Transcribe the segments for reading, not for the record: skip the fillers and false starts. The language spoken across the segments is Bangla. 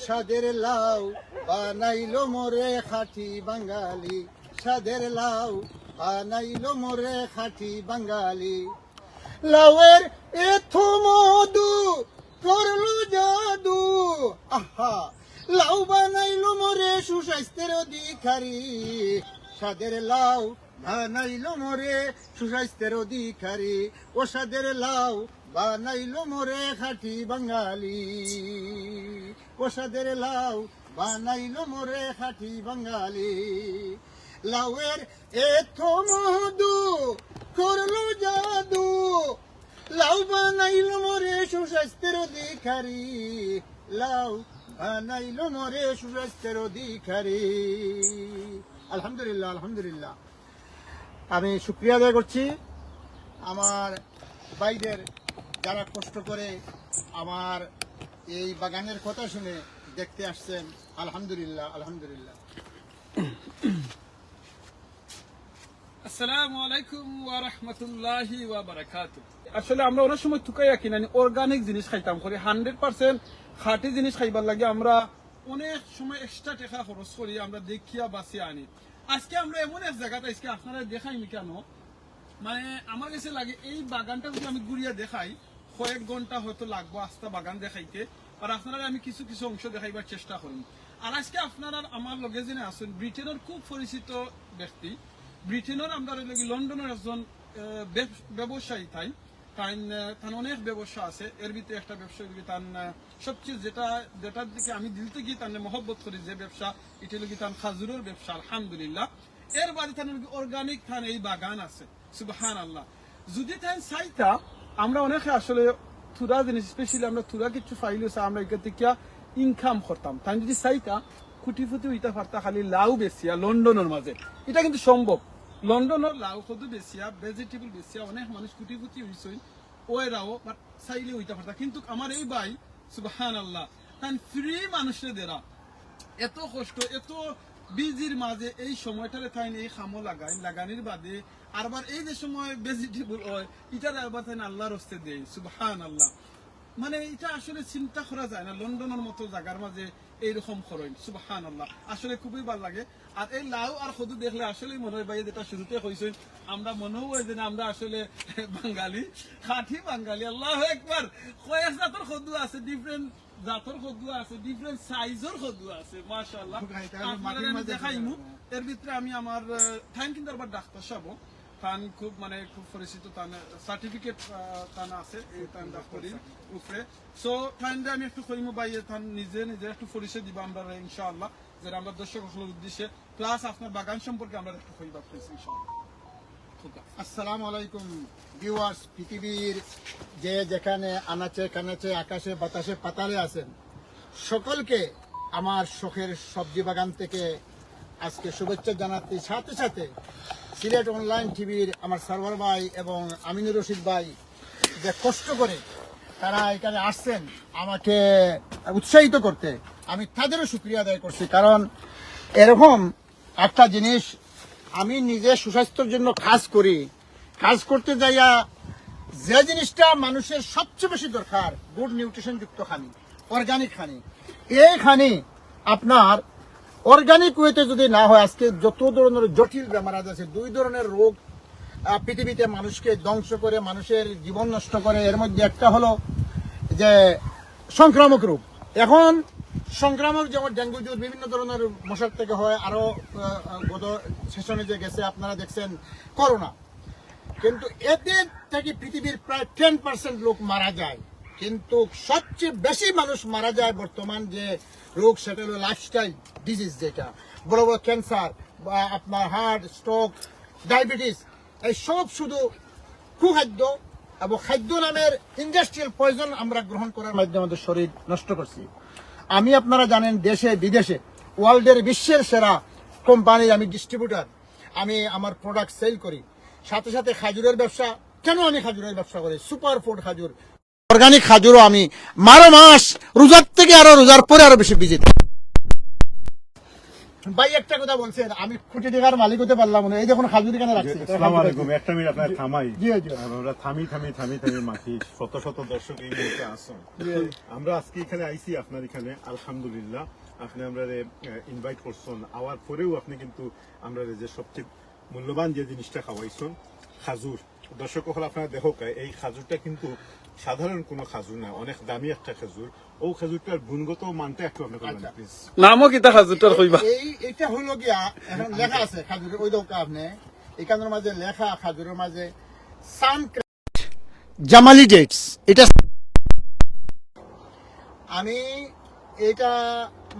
সাদের লাউ বানাইলো মোরে খাঁটি বাঙালি, সাদের লাউ বানাইলো মোরে খাঁটি বাঙালি। লাউয়ের এথ মধু করলো জাদু, আহা লাউ বানাইলো মোরে সুস্বাস্থ্যের অধিকারী, সাদের লাউ বানাইলো মোরে সুস্বাস্থ্যের অধিকারী, ও সাদের লাউ বানাইলো মোরে খাঁটি বাঙালি, ও সাদের লাউ বানাইলো মোরে খাঁটি বাঙালি। লাউয়ের এথ মধু করলো জাদু, লাউ বানাইলো মোরে সুস্বাস্থ্যের অধিকারী, লাউ বানাইলো মোরে সুস্বাস্থ্যের অধিকারী। আলহামদুলিল্লাহ, আলহামদুলিল্লাহ। আমি শুকরিয়া আদায় করছি আমার ভাইদের, যারা কষ্ট করে আমার এই বাগানের কথা শুনে দেখতে আসছেন। আলহামদুলিল্লাহ, আলহামদুলিল্লাহ। আসসালামু আলাইকুম ওয়া রাহমাতুল্লাহি ওয়া বারাকাতুহু। আসলে আমরা অনেক সময় থুকাইয়া কিনা অর্গানিক জিনিস খাইতাম করি, 100% খাঁটি জিনিস খাইবার লাগে আমরা অনেক সময় এক্সট্রা টাকা খরচ করি, আমরা দেখিয়া বাঁচিয়ে আনি। আজকে আমরা এমন এক জায়গাতে আজকে আপনারা দেখাইনি কেন, মানে আমার কাছে লাগে এই বাগানটা যদি আমি ঘুরিয়া দেখাই কয়েক ঘন্টা হয়তো লাগবো আস্তা বাগান দেখাইতে, আর আপনারা আমি কিছু কিছু অংশ দেখাইবার চেষ্টা করি। আর আজকে আপনারা আমার লগে যিনি আছেন ব্রিটেনের খুব পরিচিত ব্যক্তি, ব্রিটেনের আমরা লন্ডনের একজন ব্যবসায়ী, তাই তার অনেক ব্যবসা আছে, এর ভিতরে একটা ব্যবসা তার সবচেয়ে যেটার দিকে আমি দিল থেকে তার মহব্বত করি যে ব্যবসা, এটা লোক তার খাজুরের ব্যবসা। আলহামদুলিল্লাহ। এর বাদে তার অর্গানিক থান এই বাগান আছে, সুবহানাল্লাহ। যদি তাই চাইতা আমরা অনেকে আসলে থুরা জিনিস স্পেশালি আমরা থুরা কিছু ফাইল আমরা এখান থেকে ইনকাম করতাম, তাই যদি চাইতা কুটি ফুটি হইতে পারতা খালি লাউ বেচিয়া লন্ডনের মাঝে, এটা কিন্তু সম্ভব। লন্ডনের লাউ শুধু বেচিয়া ভেজিটেবল বেচিয়া অনেক মানুষ কুটি ফুটি হয়েছে, ওরাও চাইলে হইতে পারতা। কিন্তু আমার এই ভাই সুবহানাল্লাহ তাই ফ্রি মানুষের দেরা এত কষ্ট এত বিজির মাঝে এই সময়টারে তাই এই খামো লাগানির বাদে আরবার এই যে সময় ভেজিটেবল হয় এটা আবার তাই আল্লাহর হস্তে দেয়, সুবহানাল্লাহ। মানে এটা আসলে চিন্তা করা যায় না লন্ডনের মতো জায়গার মাঝে এইরকম খরচ, সুবহানাল্লাহ। আসলে খুবই ভালো লাগে। আর এই লাউ আর কদু দেখলে আসলে মনে হয় ভাই যেটা শুরুতে কইছেন, আমরা মনেও হয় যে আমরা আসলে বাঙালি, খাঁটি বাঙালি। আল্লাহু আকবার। কয়েক জাতের কদু আছে, ডিফারেন্ট জাতের কদু আছে, ডিফারেন্ট সাইজের কদু আছে, মাশাআল্লাহ। আপনারা দেখাইমু এর ভিতরে আমি আমার থ্যাংক ইউ দরবার ডাক্তার সাহেব তান খুব মানে খুব পরিচিত, তান সার্টিফিকেট তান আছে এই তান ডাক্তারির উপরে। সো তাইনটা আমি একটু কইমু ভাই তান নিজে নিজে একটু পরিচয় দিব আমরা ইনশাআল্লাহ, যেটা আমরা দর্শকদের উদ্দেশ্যে প্লাস আপনার বাগান সম্পর্কে আমরা একটু কইবা প্লিজ ইনশাআল্লাহ। আসসালামু আলাইকুম ভিউয়ার্স, পৃথিবীর যে যেখানে আনাচে কানাচে আকাশে বাতাসে পাতালে আছেন সকলকে আমার শখের সবজি বাগান থেকে আজকে শুভেচ্ছা জানাতে, সাথে সাথে সিলেট অনলাইন টিভির আমার সার্ভার ভাই এবং আমিনুর রশিদ ভাই যে কষ্ট করে তারা এখানে আসছেন আমাকে উৎসাহিত করতে, আমি তাদেরও শুকরিয়া আদায় করছি। কারণ এরকম একটা জিনিস আমি নিজে সুস্বাস্থ্যের জন্য কাজ করতে যাইয়া যে জিনিসটা মানুষের সবচেয়ে বেশি দরকার, গুড নিউট্রিশন যুক্ত খানি, অর্গানিক খানি, এই খানি আপনার অর্গানিক ওয়েতে যদি না হয়, আজকে যত ধরনের জটিল বেমার আছে, 2 ধরনের রোগ পৃথিবীতে মানুষকে ধ্বংস করে, মানুষের জীবন নষ্ট করে। এর মধ্যে একটা হলো যে সংক্রামক রোগ। এখন সংক্রামক যেমন ডেঙ্গু জ্বর বিভিন্ন ধরনের মশার থেকে হয়, আরো গত সেশনে যে গেছে আপনারা দেখছেন করোনা। কিন্তু এতে থেকে পৃথিবীর প্রায় 10% লোক মারা যায়, কিন্তু সবচেয়ে বেশি মানুষ মারা যায় বর্তমান যে রোগ সেটা হলো লাইফস্টাইল ডিজিজ, যেটা বড় বড় ক্যান্সার বা আপনার হার্ট, স্ট্রোক, ডায়াবেটিস, এই সব শুধু কুখাদ্য এবং খাদ্য নামের ইন্ডাস্ট্রিয়াল পয়জন আমরা গ্রহণ করার মাধ্যমে আমাদের শরীর নষ্ট করছি। আমি আপনারা জানেন দেশে বিদেশে ওয়ার্ল্ডের বিশ্বের সেরা কোম্পানির আমি ডিস্ট্রিবিউটার, আমি আমার প্রোডাক্ট সেল করি। সাথে সাথে খাজুরের ব্যবসা। কেন আমি খাজুরের ব্যবসা করি? সুপার ফুড খাজুর, অর্গানিক খাজুরও আমি 12 মাস রোজার থেকে আরো রোজার পরে আরো বেশি বিজি। ভাই একটা কথা বলছেন, আমি কোটি টাকার মালিক হতে পারলাম না, এই দেখুন খাজুর এখানে রাখছি। আসসালামু আলাইকুম, একটা মিনিট আপনার থামাই। জি, জি। আমরা থামি মাখি, শত শত দর্শক এই মুহূর্তে আসুন। আমরা আজকে এখানে আইছি আপনার এখানে, আলহামদুলিল্লাহ আপনি আমরা ইনভাইট করছেন, আওয়ার পরেও আপনি কিন্তু আমরা যে সবচেয়ে মূল্যবান যে জিনিসটা খাওয়াইছেন খাজুর। দর্শক হল আপনারা দেখো এই খাজুরটা কিন্তু সাধারণ কোনো খাজুর না, অনেক দামি একটা খাজুর। ও খাজুরটার গুণগত মানটা একটু আপনার প্লিজ। নামও কিতা খাজুরটার কইবা? এইটা হলো গিয়া এখন লেখা আছে খাজুরের, ওই দোকা আপনি এখানের মাঝে লেখা খাজুরের মাঝে সান জামালি ডেটস। এটা আমি এটা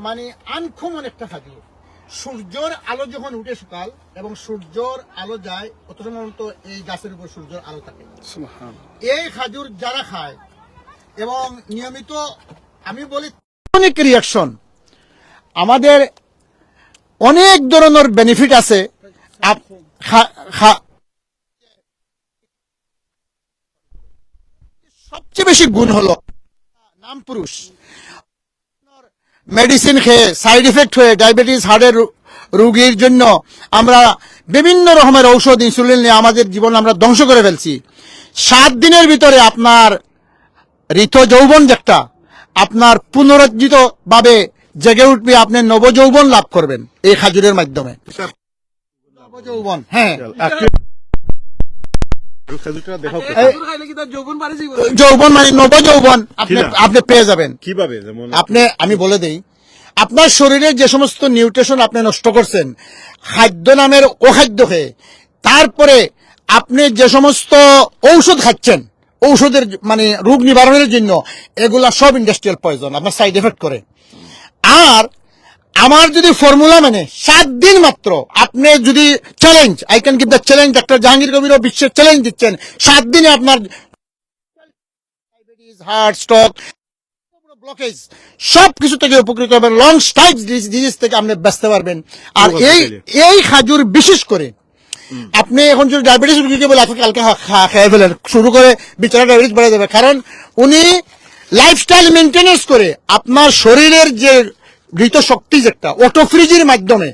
মানে আনকমন একটা খাজুর। সূর্যের আলো যখন উঠে সকাল এবং সূর্যের আলো যায়, অত সময় তো এই গাছের উপর সূর্যের আলো থাকে। এই খাজুর যারা খায় এবং নিয়মিত, আমি বলি অনেক রিয়াকশন, আমাদের অনেক ধরনের বেনিফিট আছে। সবচেয়ে বেশি গুণ হলো নাম পুরুষ মেডিসিন খেয়ে সাইড এফেক্ট হয়ে ডায়াবেটিস হার্টের রোগীর জন্য আমরা বিভিন্ন রকমের ঔষধ ইনসুলিন নিয়ে আমাদের জীবন আমরা ধ্বংস করে ফেলছি। 7 দিনের ভিতরে আপনার ঋত যৌবন যেটা আপনার পুনরুজ্জীবিত ভাবে জেগে উঠবে, আপনি নবযৌবন লাভ করবেন এই খাজুরের মাধ্যমে। নবযৌবন, হ্যাঁ, খাজুরটা দেখো খাজুর খাইলে কিতা যৌবন বাড়ি যাইব? যৌবন মানে নবযৌবন আপনি পেয়ে যাবেন। কিভাবে? যেমন আমি বলে দেই, আপনার শরীরে যে সমস্ত নিউট্রিশন আপনি নষ্ট করছেন খাদ্য নামের অখাদ্য খেয়ে, তারপরে আপনি যে সমস্ত ঔষধ খাচ্ছেন ঔষধের মানে রোগ নিবারণের জন্য, এগুলা সব ইন্ডাস্ট্রিয়াল পয়জন, আপনার সাইড এফেক্ট করে। আর আমার যদি ফর্মুলা মানে 7 দিন মাত্র, আপনি যদি challenge, I can give the challenge, doctor Jahangir কবিরও বিশ্বের চ্যালেঞ্জ দিচ্ছেন, 7 দিনে আপনার ডায়াবেটিস, হার্ট, স্ট্রোক, ব্লকেজ সবকিছু থেকে উপকৃত হবেন, লং স্টাইপ ডিজিজ থেকে আপনি বাঁচতে পারবেন। আর এই খাজুর বিশেষ করে আপনি এখন যদি ডায়াবেটিস রোগীকে বলে আপনি কালকে খেয়ে ফেলেন, শুরু করে বিচারা ডায়াবেটিস বেড়ে যাবে, কারণ উনি লাইফস্টাইল মেনটেন্যান্স করে আপনার শরীরের যে মৃত শক্তি যেটা অটোফ্রিজের মাধ্যমে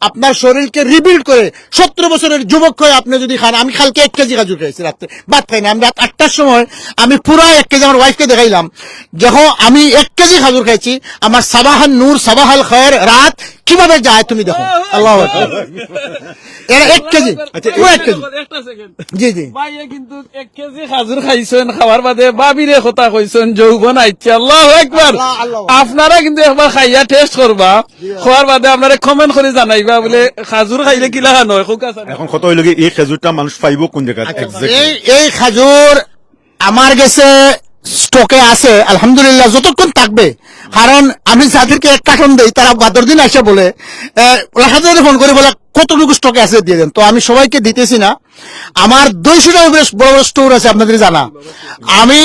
আপনার শরীরকে রিবিল্ড করে 17 বছরের যুবক হয়ে আপনি যদি খান। আমি কালকে 1 কেজি খাজুর খাইছি, রাত্রে ভাত খাই না, আমি রাত 8টার সময় আমি পুরো 1 কেজি আমার ওয়াইফকে দেখাইলাম। যখন আমি 1 কেজি খাজুর খাইছি, আমার সাবাহান নূর সাবাহাল খয়ের রাত কিভাবে যায় তুমি দেখো। আল্লাহু আকবার। এরা 1 কেজি, ও 1 কেজি। একটা সেকেন্ড, জি জি, ভাইয়ে কিন্তু 1 কেজি খাজুর খাইছেন, খাওয়ার বাদে বাবিরে কথা কইছেন যৌবন আইছে। আল্লাহু আকবার। আপনারা কিন্তু একবার খাইয়া টেস্ট করবা, খাওয়ার বাদে আপনারা কমেন্ট করে জানাইবা বলে খাজুর খাইলে কিলা নয়। এখন কত হইল এই খেজুরটা মানুষ পাইব কোন জায়গায়? এই খাজুর আমার কাছে স্টকে আছে আলহামদুলিল্লাহ, যতক্ষণ থাকবে। কারণ আমি যাদেরকে 1 কার্টন দেই, তারা 12 দিন আসে বলে ওরা সাথে ফোন করে বলে কতটুকু স্টকে আছে দিয়ে দেন। তো আমি সবাইকে দিতেছি না, আমার 200টা বেশ বড় বড় স্টোর আছে, আপনাদের জানা। আমি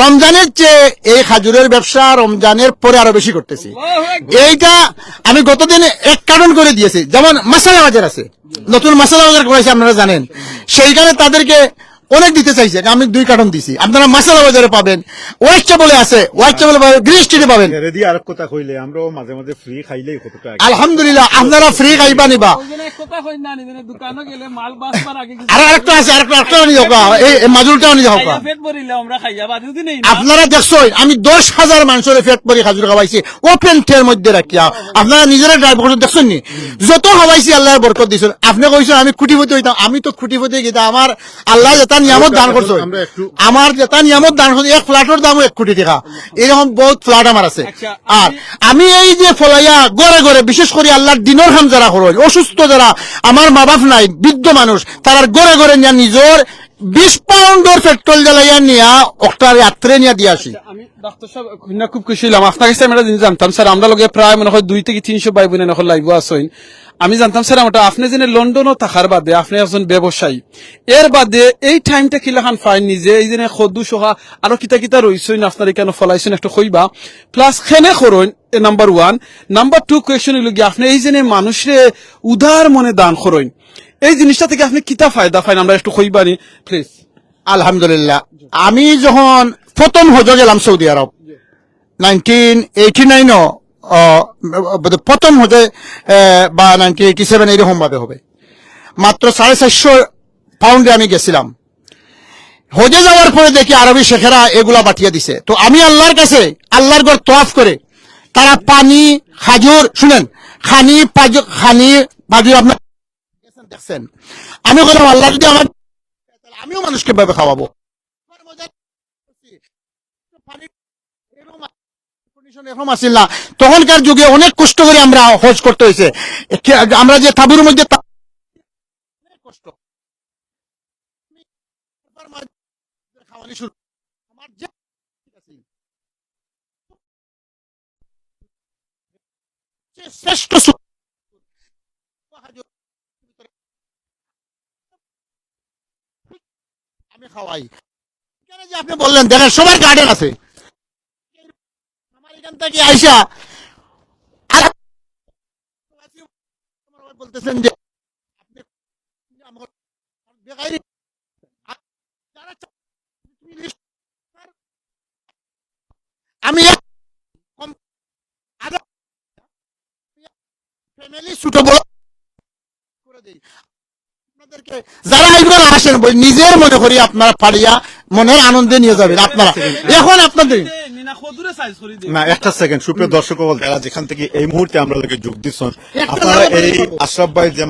রমজানের চেয়ে এই খাজুরের ব্যবসা রমজানের পরে আরো বেশি করতেছি। এইটা আমি গতদিন 1 কার্টন করে দিয়েছি। যেমন মশলা বাজার আছে, নতুন মশলা বাজার করেছে, আপনারা জানেন, সেইখানে তাদেরকে অনেক দিতে চাইছে, আমি 2 কার্টন দিছি। আপনারা মশলা বাজারে পাবেন, হোয়াইট চাবলে আছে, হোয়াইট চাবলে পাবেন, গ্রিন স্ট্রিটে পাবেন। রেডি আর কথা কইলে আমরাও মাঝে মাঝে ফ্রি খাইলেই কতটা আলহামদুলিল্লাহ আপনারা ফ্রি খাইবা নিবা। কথা কই না, নিজে দোকানে গেলে মাল বাসবার আগে আর আরেকটা আছে, আরেকটা নিয়ে যাও, এই মাজুলটা নিয়ে যাও। পেট ভরিলে আমরা খাইয়া বাদ যদি নেই। আপনারা দেখছেন আমি 10,000 মানুষের পেট ভরি খাজুর খাওয়াইছি ওপেন ট্রের মধ্যে রাখিয়া। আপনারা নিজেরা ড্রাইভ করছেন, দেখছেন নি যত খাওয়াইছি আল্লাহর বরকত দিয়েছেন। আপনি কইছেন আমি কোটিপতি হইতাম, আমি তো কোটিপতি গেতা। আমার আল্লাহ যেটা নিয়ামত দান করছে, আমার যেটা নিয়ামত দান করছে, 1 ফ্ল্যাটের দাম 1 কোটি টাকা, এরকম বহুত ফ্ল্যাট আমার আছে। আর আমি এই যে ফলাইয়া গড়ে গড়ে, বিশেষ করে আল্লাহর দিনের কাম যারা করেন, অসুস্থ যারা, আমার মা বাপ নাই, বৃদ্ধ মানুষ, তারা গড়ে গড়ে নিয়ে নিজের 20 পাউন্ডের পেট্রোল জ্বালাইয়া নিয়া একটা রাত্রে নিয়ে দিয়ে আসি। আমি ডাক্তার সাহেব খুব খুশি হলাম, আপনার কাছে আমি একটা জিনিস জানতাম স্যার। আমরা লগে প্রায় মনে হয় 2 থেকে 300 ভাই বোনের এখন লাইভ আসেন। আমি জানতাম স্যার আমরা আপনি যে লন্ডনও থাকার বাদে আপনি একজন ব্যবসায়ী, এর বাদে এই টাইমটা কিলাখান ফাইন নিজে এই যে খদু সহা আরো কিতা কিতা রইছেন আপনার কেন ফলাইছেন একটু কইবা, প্লাস খেনে করুন। নাম্বার 1, নাম্বার 2 কোয়েশ্চন হইল গিয়ে আপনি এই যে মানুষে উদার মনে দান করুন, এই জিনিসটা থেকে আপনি কিতা ফায়দা পাইন আমরা একটু কইবানি প্লিজ। আলহামদুলিল্লাহ, আমি যখন প্রথম হজ গেলাম সৌদি আরব 1989 প্রথম হতে বা 1987 এরকম ভাবে হবে। মাত্র 450 পাউন্ডে আমি গেছিলাম। হজে যাওয়ার পরে দেখি আরবি শেখেরা এগুলা পাঠিয়ে দিছে। তো আমি আল্লাহর কাছে আল্লাহর ঘর তওয়াফ করে তারা পানি খাজুর শুনেন খানি পাজুর আপনার দেখছেন। আমি বললাম আল্লাহ যদি আমার তাহলে আমিও মানুষকে ভাবে খাওয়াবো। এরকম আসিল না, তখনকার যুগে অনেক কষ্ট করে আমরা হজ করতে হয়েছে। আমরা যে তাবুর মধ্যে অনেক কষ্ট খাওয়ানি শুরু আমার যে শ্রেষ্ঠ আমি খাওয়াই। এখানে যে আপনি বললেন দেখেন সবার গার্ডেন আছে, আমার এখান থেকে আইসা বলতেছেন যে আপনি আমি ফ্যামিলি ছোট বড় করে দেই আপনাদেরকে। যারা এগুলো আসেন বই নিজের মনে করি আপনারা পারিয়া মনের আনন্দে নিয়ে যাবেন আপনারা। এখন আপনাদের না একটা সেকেন্ড, সুপ্রিয় দর্শক যারা যেখান থেকে এই মুহূর্তে আমরা লোকে যোগ দিচ্ছেন, আপনারা এই আশরাফ ভাই যে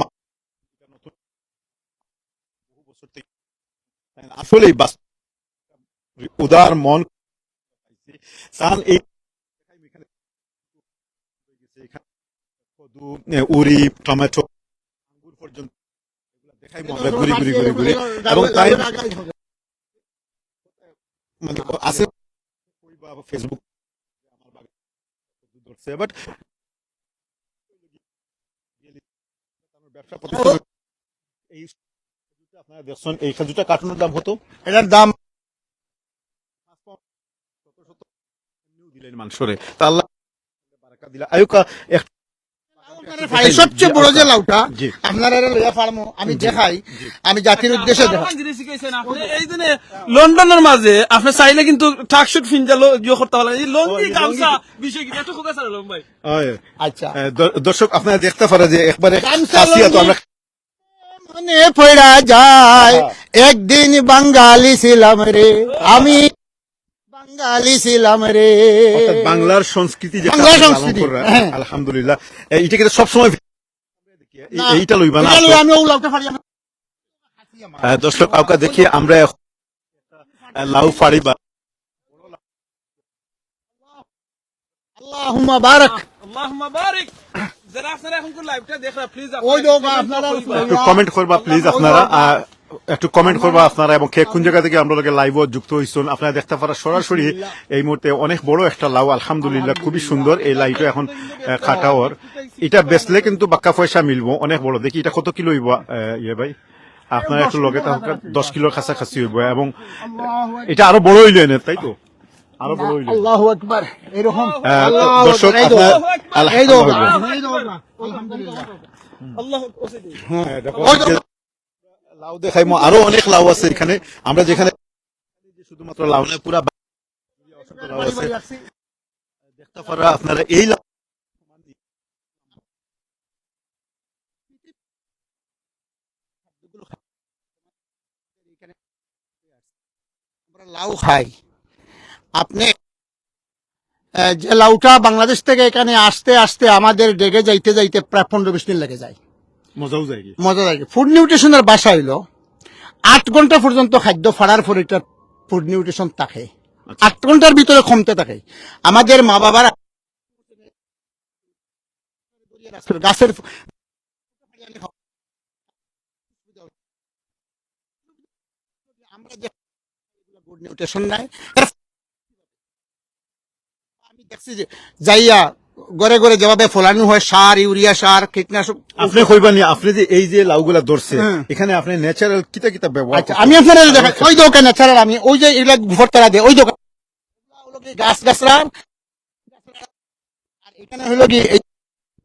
আসলে উদার মন চান এই উরি টমেটো আঙ্গুর পর্যন্ত দেখাই আমরা ঘুরি ঘুরি ঘুরি ঘুরি এবং তাই মানে আছে ফেসবুক বাট ব্যবসা প্রতিষ্ঠান এই আপনারা দেখছেন এই খেজুরটা কার্টুনের দাম হতো, এটার দাম দিলেন মানুষরে তা আল্লাহ বারাকা দিলা আয়ুকা। সবচেয়ে বড় যে লাউটা আপনারা লইয়া ফার্মো আমি দেখাই, আমি জাতির উদ্দেশ্যে দেখাই। এই দিনে লন্ডনের মাঝে আপনি চাইলে কিন্তু ট্রাকশুট ফিনজালো ইয়ে করতে পারেন। এই লন্ডি গামছা বিষয় কি এত খোকা স্যার ভাই। আচ্ছা দর্শক আপনারা দেখতে পারেন যে একবারে খাসিয়া তো আমরা মনে পড়া যায় একদিন বাঙালি ছিলাম রে, আমি বাঙালি ছিলাম রে। বাংলার সংস্কৃতি যেটা বাংলার সংস্কৃতি, আলহামদুলিল্লাহ এটা কিন্তু সবসময় এইটা লইবা না। আমি ও লাউটা ফাড়ি দর্শক কাউকে দেখি আমরা লাউ ফাড়ি বা আল্লাহুম্মা বারাক আল্লাহুম্মা বারিক। যারা আপনারা এখন লাইভটা দেখরা প্লিজ ওই লোক আপনারা একটু কমেন্ট করবা প্লিজ আপনারা, একটু কমেন্ট করবা আপনারা এবং কে কোন জায়গা থেকে আমরা লোকে লাইভ যুক্ত হইছেন। আপনারা দেখতে পারা সরাসরি এই মুহূর্তে অনেক বড় একটা লাউ আলহামদুলিল্লাহ খুবই সুন্দর। এই লাউটা এখন খাটাওয়ার এটা বেচলে কিন্তু বাক্কা পয়সা মিলবো, অনেক বড়। দেখি এটা কত কিলো হইব ইয়ে ভাই আপনারা একটু লগে 10 কিলোর কাছাকাছি হইব এবং এটা আরো বড় হইল এনে তাই তো আরো বড় হইল। আল্লাহু আকবার। এরকম দর্শক লাউ দেখাই আরো অনেক লাউ আছে এখানে, আমরা যেখানে শুধুমাত্র লাউ নয় পুরা লাউ আছে দেখতে পারা আপনারা। এই লাউ খাই আপনি যে লাউটা বাংলাদেশ থেকে এখানে আসতে আসতে আমাদের ডেগে যাইতে যাইতে প্রায় 15-20 দিন লেগে যায়। মজাও যায় মজা লাগে। ফুড নিউট্রিশনের বাসা হইলো 8 ঘন্টা পর্যন্ত খাদ্য ফাড়ার পর এটা ফুড নিউট্রিশন থাকে, 8 ঘন্টার ভিতরে কমতে থাকে। আমাদের মা বাবারা গাছের আমরা যে ফুড নিউট্রিশন নাই আমি দেখছি যে যাইয়া ঘরে ঘরে যেভাবে ফলানো হয় সার ইউরিয়া সার কীটনাশক আপনি কইবানি আপনি যে এই যে লাউগুলা ধরছে এখানে আপনি ন্যাচারাল কিটা কিটা ব্যবহার। আচ্ছা আমি আপনারা দেখা ওই দোকান ন্যাচারাল আমি ওই যে এগুলা ঘর তারা দেয় ওই দোকান গাছ গাছরা আর এখানে হলো কি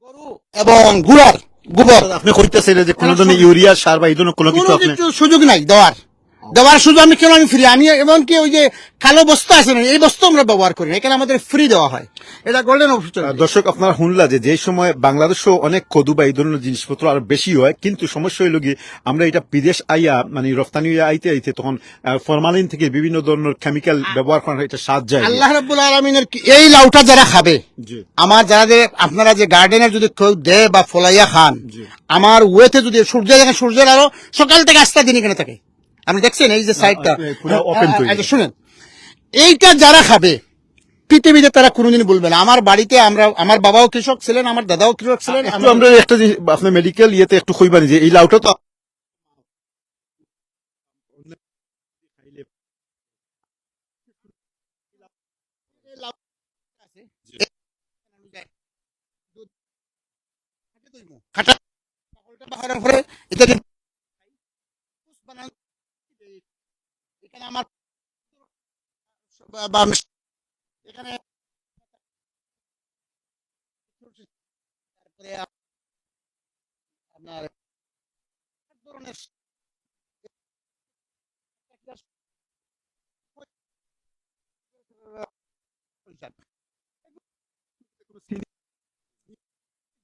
গরু এবং গোবর। আপনি কইতেছেন যে কোনো ধরনের ইউরিয়া সার বা এই ধরনের কোনো কিছু আপনি সুযোগ নাই দেওয়ার। দেওয়ার শুধু আমি কেন আমি ফ্রি, আমি এমনকি ওই যে কালো বস্তা আছে না, এই বস্তা আমরা ব্যবহার করি না, এখানে আমাদের ফ্রি দেওয়া হয়। এটা গোল্ডেন অপরচুনিটি। দর্শক আপনারা শুনলা যে সময় বাংলাদেশও অনেক কদু বা এই ধরনের জিনিসপত্র আর বেশি হয়, কিন্তু সমস্যা হইল কি আমরা এটা বিদেশ আইয়া মানে রপ্তানি হইয়া আইতে তখন ফরমালিন থেকে বিভিন্ন ধরনের কেমিক্যাল ব্যবহার করা হয়, এটা স্বাদ যায়। আল্লাহ রাব্বুল আলামিনের এই লাউটা যারা খাবে, জি। আমার যারা যে আপনারা যে গার্ডেনের যদি কেউ দেয় বা ফলাইয়া খান, জি। আমার ওয়েতে যদি সূর্য দেখেন, সূর্যের আলো সকাল থেকে 8টা দিন এখানে থাকে, আপনি দেখছেন এই যে সাইডটা পুরো open তো। আচ্ছা শুনেন, এইটা যারা খাবে পৃথিবীতে তারা কোনোদিন বলবে না। আমার বাড়িতে আমার বাবাও কৃষক ছিলেন, আমার দাদাও কৃষক ছিলেন। একটু আমরা একটা জিনিস আপনার মেডিকেল ইয়েতে একটু কইবানি যে এই লাউটা তো খাটা পাকলটা বাহারের পরে এটা যে বানান, এখানে আমার এখানে তারপরে আপনার ধরনের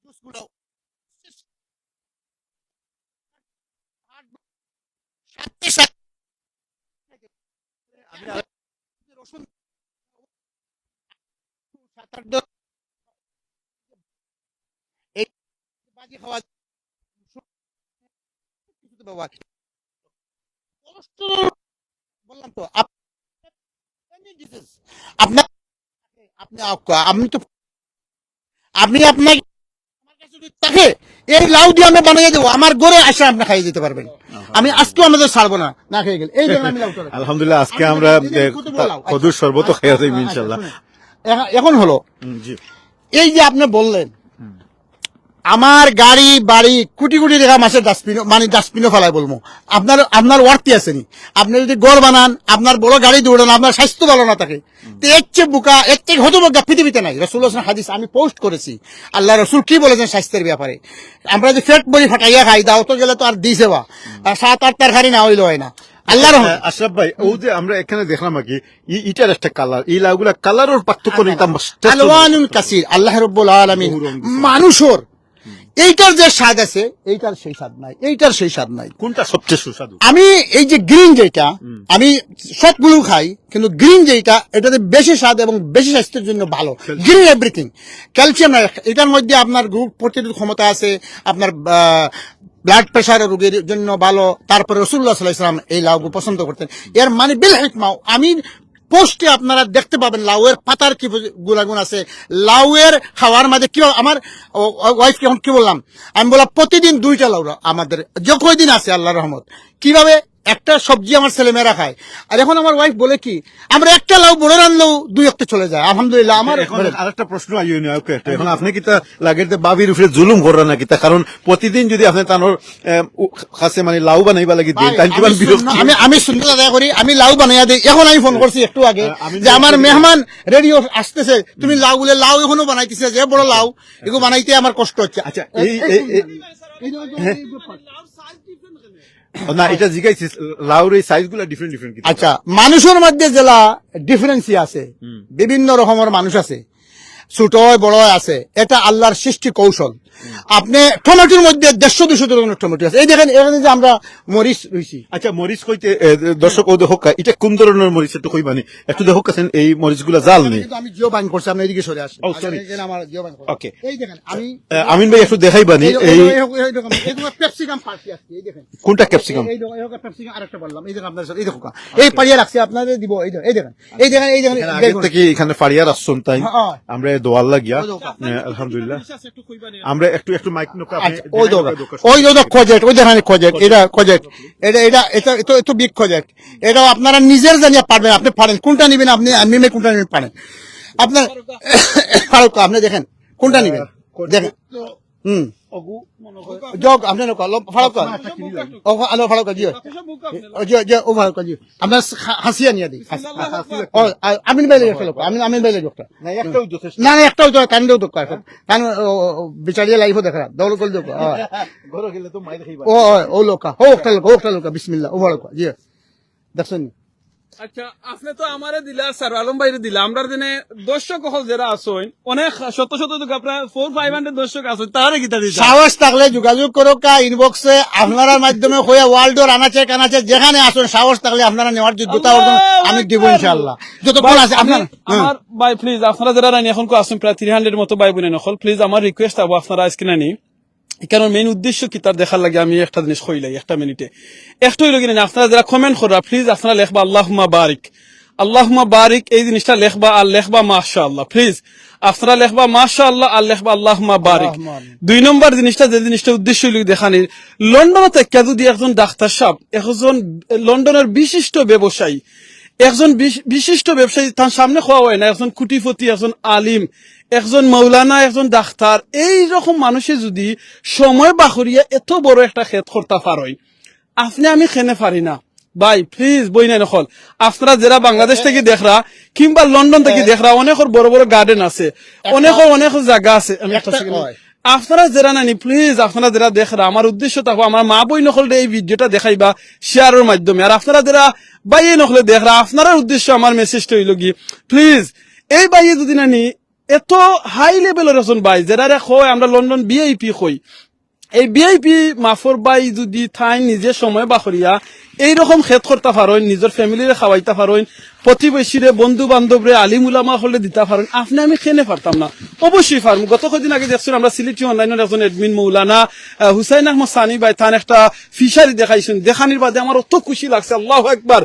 জুসগুলো সাথে সাথে আমি রসুন 7-8 এই বাজি খাওয়া কিছুতে ব্যবহার কোলেস্টেরল বললাম তো আপনার আপনি আমি তো আপনি আপনার আমার কাছে যদি থাকে এই লাউ দিয়ে আমি বানিয়ে দেবো, আমার ঘরে আসে আপনি খাইয়ে দিতে পারবেন। আমি আজকেও আমাদের ছাড়বো না, না খেয়ে গেলে এই জন্য আমি লাউটা রাখি। আলহামদুলিল্লাহ আজকে আমরা কদুর শরবত খেয়ে যাই ইনশাআল্লাহ। এখন হলো জি। এই যে আপনি বললেন আমার গাড়ি বাড়ি কোটি কোটি টাকা মাসে ডাস্টবিনও ফেলায় বলবো, আপনার ওয়ার্তি আসেনি। আপনি যদি গড় বানান, আপনার বড় গাড়ি দৌড়ান, আপনার স্বাস্থ্য ভালো না থাকে, তো এর চেয়ে বোকা, এর থেকে হতভাগ্য পৃথিবীতে নাই। রাসূলুল্লাহ সাল্লাল্লাহু আলাইহি ওয়াসাল্লাম হাদিস আমি পোস্ট করেছি, আল্লাহ রাসূল কি বলেছেন স্বাস্থ্যের ব্যাপারে। আমরা যে পেট বড়ি ফাটাইয়া খাই, দাওয়াত গেলে তো আর দিছে বা 7-8 তরকারি না হইলো হয় না। আল্লাহ রহমত। আশরাফ ভাই, ও যে আমরা এখানে দেখলাম আর কি ইটার একটা কালার, এই লাউগুলা কালারের পার্থক্য নেই, আলওয়ানুল কাসির। আল্লাহ রাব্বুল আলামিন মানুষের এইটার যে স্বাদ আছে এইটার সেই স্বাদ নাই, এইটার সেই স্বাদ নাই। কোনটা সবচেয়ে সুস্বাদু? আমি এই যে গ্রিন যেটা, আমি সবগুলো খাই, কিন্তু গ্রিন যেটা এটাতে বেশি স্বাদ এবং বেশি স্বাস্থ্যের জন্য ভালো। গ্রিন এভরিথিং, ক্যালসিয়াম, এটার মধ্যে আপনার রোগ প্রতিরোধ ক্ষমতা আছে, আপনার ব্লাড প্রেশার রোগীর জন্য ভালো। তারপরে রাসূলুল্লাহ সাল্লাল্লাহু আলাইহি ওয়াসাল্লাম এই লাউ পছন্দ করতেন। এর মানে বিল হিকমা, আমি পোস্টে আপনারা দেখতে পাবেন লাউয়ের পাতার কি গুণাগুণ আছে, লাউয়ের খাওয়ার মাঝে কি। আমার ওয়াইফ এখন কি বললাম, আমি বললাম প্রতিদিন 2টা লাউ আমাদের যে কয়দিন আছে আল্লাহর রহমত। কিভাবে একটা সবজি আমার ছেলে মেয়েরা খায়, আর এখন আমার ওয়াইফ বলে কি আমরা একটা লাউ বড় রান্নাও 2 একটা চলে যায়। আলহামদুলিল্লাহ। আমার এখন আরেকটা প্রশ্ন আইও না, ওকে, এখন আপনি কি তা লাগের বাবির উপরে জুলুম করেন নাকি? তা কারণ প্রতিদিন যদি আপনি তানোর কাছে মানে লাউ বানাইবা লাগি দেন, তাই কিমান বিরক্ত। আমি সুন্দর আদায় করি, আমি লাউ বানাইয়া দিই। এখন আমি ফোন করছি একটু আগে যে আমার মেহমান রেডিও আসতেছে, তুমি লাউ বলে লাউ এখনো বানাইতেছে, যে বড় লাউ এগুলো বানাইতে আমার কষ্ট হচ্ছে। আচ্ছা, না এটা জিগাইছিস লাউর এই সাইজ গুলা ডিফারেন্ট ডিফারেন্ট। আচ্ছা, মানুষের মধ্যে জেলা ডিফারেন্সি আছে, বিভিন্ন রকমের মানুষ আছে, ছোট বড় আছে, এটা আল্লাহর সৃষ্টি কৌশল। আপনি টমেটোর মধ্যে 150-200 ধরনের টমেটো আছে। এই দেখেন এখানে যে আমরা মরিচ রইছি। আচ্ছা, মরিচ কইতে দর্শক ও দেখো এটা কোন ধরনের মরিচ একটু কইবানি, একটু দেখো কাছেন এই মরিচ গুলা জাল নেই। আমি জিও বাইন করছি, আপনি এদিকে সরে আসেন। ও সরি, আমার জিও বাইন করছি। ওকে, এই দেখেন আমি আমিন ভাই একটু দেখাইবানি এই ক্যাপসিকাম পার্টি আছে। এই দেখেন কোনটা ক্যাপসিকাম, এই দেখেন ক্যাপসিকাম আরেকটা বললাম। এই দেখেন আপনার এই দেখো এই পাড়িয়া রাখছি, আপনাদের দিব। এই দেখেন এই দেখেন এই দেখেন এই দেখেন আগে থেকে এখানে ফাড়িয়া আসছন তাই আমরা দোয়াল লাগিয়া আলহামদুলিল্লাহ। আমরা একটু একটু মাইক নকা আপনি ওই কজেট, ওই দেখেন কজেট, এটা কজেট, এটা বিগ কজেট। এটাও আপনারা নিজের জানিয়ে পারবেন, আপনি পারেন কোনটা নিবেন, আপনি নিমে কোনটা নিবেন পারেন আপনার ফারুক, আপনি দেখেন কোনটা নিবেন দেখেন। যোগ আপনার ফারুক আলো ফারুক জি জি ও ফারুক জি আপনার হাসিয়া নিয়ে দিই। আমিন ভাই একটা লোক, আমিন ভাই লোকটা না না একটাও তো কান্দেও তো কান বিচারিয়া লাইফও দেখা দৌড় করে দেখো ও লোকা ও একটা লোক বিসমিল্লাহ ও ফারুক জি দেখছেন আচ্ছা আপনি তো আমারে দিলা স্যার আলম ভাইরে দিলা আমরা দিনে দর্শক হল যারা আসুন অনেক শত শত আপনার 400-500 দর্শক আসুন তাহলে গীতা দিতা সাহস থাকলে যোগাযোগ করো কা ইনবক্সে আপনার মাধ্যমে হয়ে ওয়ার্ল্ডর আনাচে কানাচে যেখানে আসুন সাহস থাকলে আপনারা নেওয়ার যোগ্যতা অর্জন আমি দিব ইনশাআল্লাহ যতক্ষণ আছে আপনার আমার ভাই প্লিজ আপনারা যারা রানি এখন আসুন প্রায় 300 মতো ভাই বোনের নকল প্লিজ আমার রিকোয়েস্ট আবো আপনারা আজকে নানি কারণ মেইন উদ্দেশ্য কি তার দেখার লাগে আমি একটা জিনিস কইলাই একটা মিনিটে একটা হইল কিনা আপনারা যারা কমেন্ট করা প্লিজ আপনারা লেখবা আল্লাহুম্মা বারিক এই জিনিসটা লেখবা আর লেখবা মাশাআল্লাহ প্লিজ আপনারা লেখবা মাশাআল্লাহ আর লেখবা আল্লাহুম্মা বারিক 2 নম্বর জিনিসটা যে জিনিসটা উদ্দেশ্য হইল দেখানির লন্ডনে থেকে যদি একজন ডাক্তার সাহেব একজন লন্ডনের বিশিষ্ট ব্যবসায়ী একজন বিশিষ্ট ব্যবসায়ী তার সামনে খাওয়া হয় না একজন কুটিপতি একজন আলিম একজন মৌলানা একজন ডাক্তার এই রকম মানুষে যদি সময় বাখরিয়া এত বড় একটা ক্ষেত করতে পারই আপনি আমি খেনে পারি না ভাই প্লিজ বই নাই নকল আপনারা যারা বাংলাদেশ থেকে দেখরা কিংবা লন্ডন থেকে দেখরা অনেক বড় বড় গার্ডেন আছে অনেক জায়গা আছে আমি একটা সেকেন্ড আপনারা যারা নানি প্লিজ আপনারা যারা দেখরা আমার উদ্দেশ্য থাকবো আমার মা বই নকল এই ভিডিওটা দেখাইবা শেয়ারের মাধ্যমে আর আপনারা যারা বাইয়ে নকলে দেখরা আপনার উদ্দেশ্য আমার মেসেজটা হইল কি প্লিজ এই বাইয়ে যদি নানি এত হাই লেভেলের একজন ভাই যারা হয় আমরা লন্ডন ভিআইপি কই এই ভিআইপি মাফর ভাই যদি ঠাই নিজে সময় বাখরিয়া এইরকম খেত করতে পারেন নিজের ফ্যামিলিরে খাওয়াইতে পারেন প্রতিবেশীরে বন্ধু বান্ধবরে আলিম উলামা হলে দিতে পারেন আপনি আমি খেনে পারতাম না অবশ্যই পারবো গত কদিন আগে দেখছেন আমরা সিলেটি অনলাইনের একজন এডমিন মৌলানা হুসাইন আহমদ সানি ভাই তার একটা ফিশারি দেখাইছেন দেখানির বাদে আমার অত খুশি লাগছে আল্লাহু আকবার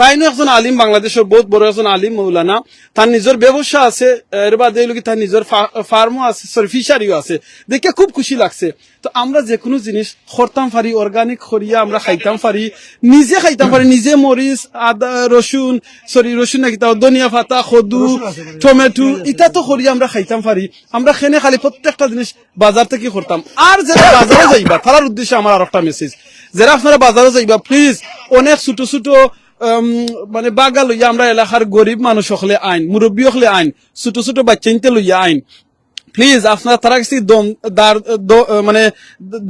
তাইনো একজন আলিম বাংলাদেশের বহুত বড় একজন আলিম মৌলানা তার নিজের ব্যবসা আছে এর বাদে তার নিজের ফার্মও আছে সরি ফিশারিও আছে দেখে খুব খুশি লাগছে তো আমরা যে কোনো জিনিস করতাম পারি অর্গানিক করিয়া আমরা খাইতাম পারি নিজে খাইতাম পারি নিজে মরিচ আদা রসুন নাকি তাও ধনিয়া পাতা কদু টমেটো ইটা তো করিয়া আমরা খাইতাম পারি আমরা খেনে খালি প্রত্যেকটা জিনিস বাজার থেকে করতাম আর যারা বাজারে যাইবা তার উদ্দেশ্যে আমার আর একটা মেসেজ যারা আপনারা বাজারে যাইবা প্লিজ অনেক ছোট ছোট মানে বাগা লইয়া আমরা এলাকার গরিব মানুষ হলে আইন মুরব্বী হলে আইন ছোট ছোট বাচ্চাইতে লইয়া আইন প্লিজ আপনারা তারা কিছু মানে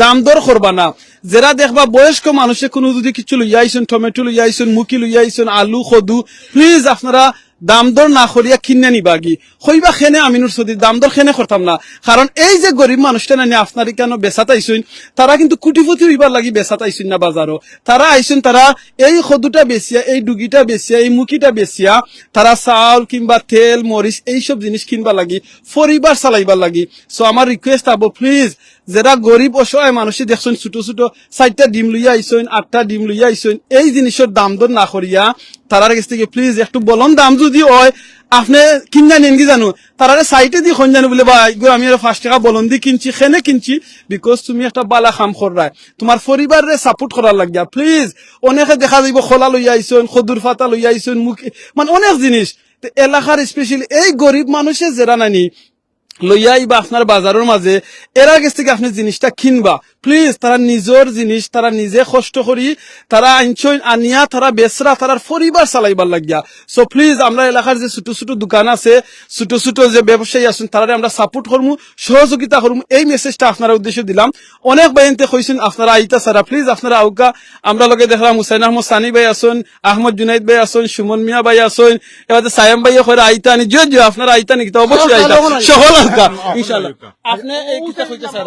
দাম দর করবা না যারা দেখবা বয়স্ক মানুষে কোনো যদি কিছু লইয়া আইসুন টমেটো লইয়া আইসুন মুখি লইয়া আইসুন আলু কদু প্লিজ আপনারা দাম দর না করিয়া কিনে নিবা গি হইবা খেনে আমিনুর সদি দাম দর খেনে করতাম না কারণ এই যে গরিব মানুষটা নানি আপনার কেন বেচাত আইসুন তারা কিন্তু কুটিপতি হইবার লাগি বেচাত আইসুন না বাজারও তারা আইসুন তারা এই কদুটা বেচিয়া এই ডুগিটা বেচিয়া এই মুখিটা বেচিয়া তারা চাউল কিংবা তেল মরিচ এইসব জিনিস কিনবা লাগি পরিবার চালাইবার লাগি সো আমার রিকোয়েস্ট আবো প্লিজ যারা গরিব অসহায় মানুষে দেখছেন ছোট ছোট 4টা ডিম লইয়া আইসেন 8টা ডিম লইয়া আইসেন এই জিনিসের দাম দর না করিয়া তারার কাছ থেকে প্লিজ একটু বলন দাম যদি হয় আপনি কিনা নেন কি জানো তারারে সাইটে দি খন জানো বলে ভাই আমি 5 টাকা বলন দি কিনছি খেনে কিনছি বিকজ তুমি একটা বালা খাম করায় তোমার পরিবারে সাপোর্ট করার লাগিয়া প্লিজ অনেকে দেখা যাইব খোলা লইয়া আইসেন খদুর ফাতা লইয়া আইসেন মুখ মানে অনেক জিনিস এলাকার স্পেশালি এই গরিব মানুষের যারা নানি লইয়াই বা আপনার বাজারের মাঝে এরা কাছ থেকে আপনি জিনিসটা কিনবা প্লিজ তারা নিজের জিনিস তারা নিজে কষ্ট করি তারা আনছই আনিয়া তারা বেচরা তারার পরিবার চালাইবার লাগিয়া সো প্লিজ আমরা এলাকার যে ছোট ছোট দোকান আছে ছোট ছোট যে ব্যবসায়ী আছেন তারা আমরা সাপোর্ট করমু সহযোগিতা করমু এই মেসেজটা আপনারা উদ্দেশ্য দিলাম অনেক বাইনতে কইছেন আপনারা আইতা সারা প্লিজ আপনারা আউকা আমরা লগে দেখলাম হুসাইন আহমদ সানি ভাই আছেন আহমদ জুনাইদ ভাই আছেন সুমন মিয়া ভাই আছেন এবারে সায়াম ভাই করে আইতা নি যে আপনারা আইতা নি তো অবশ্যই আইতা সকল ইনশাআল্লাহ আপনি এই কিতা কইতে স্যার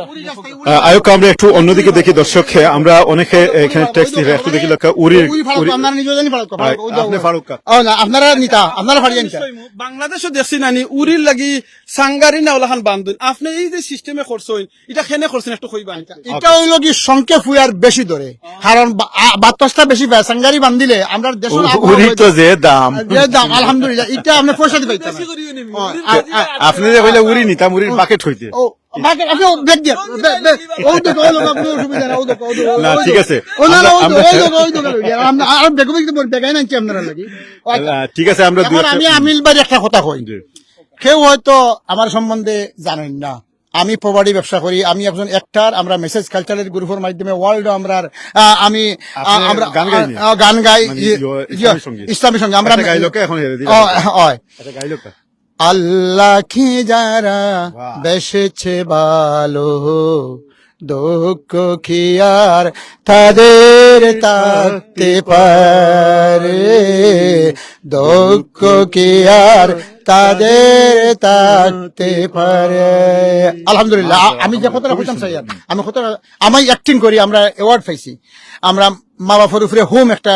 আয়োকা আমরা একটু অন্যদিকে দেখি দর্শক আমরা অনেকে এখানে টেক্সট দিবে একটু দেখি লোক উরি আপনারা নিজে জানি ফারুক আপনি ফারুক ও না আপনারা নিতা আপনারা ফাড়ি আনছেন বাংলাদেশও দেখছি নানি উরির লাগি সাঙ্গারি না ওলাখান বান্ধুন আপনি এই যে সিস্টেমে করছেন এটা কেনে করছেন একটু কইবা এটা হইল কি সংখ্যা ফুয়ার বেশি ধরে কারণ বাতাসটা বেশি পায় সাঙ্গারি বান্ধিলে আমরা দেশের উরি তো যে দাম আলহামদুলিল্লাহ এটা আপনি পয়সা দিবেন আপনি যে কইলে উরি নিতাম উরির বাকেট হইতে না ঠিক আছে ঠিক আছে আমরা আমি আমিল বাড়ি একটা কথা কই কেউ হয়তো আমার সম্বন্ধে জানেন না আমি প্রবাদী ব্যবসা করি আমি একজন অ্যাক্টর আমরা মেসেজ কালচারের গ্রুপের মাধ্যমে ওয়ার্ল্ড আমরা আমি আমরা গান গাই ইসলামী সঙ্গে আমরা আল্লাহ কি যারা বেসেছে ভালো দুঃখ কি আর তাদের থাকতে পারে, দুঃখ কি আর তাদের থাকতে পারে। আলহামদুলিল্লাহ। আমি যে কথাটা বলতাম স্যার, আমি কথাটা আমি অ্যাক্টিং করি, আমরা অ্যাওয়ার্ড পাইছি, আমরা মা বাবার উপরে হোম একটা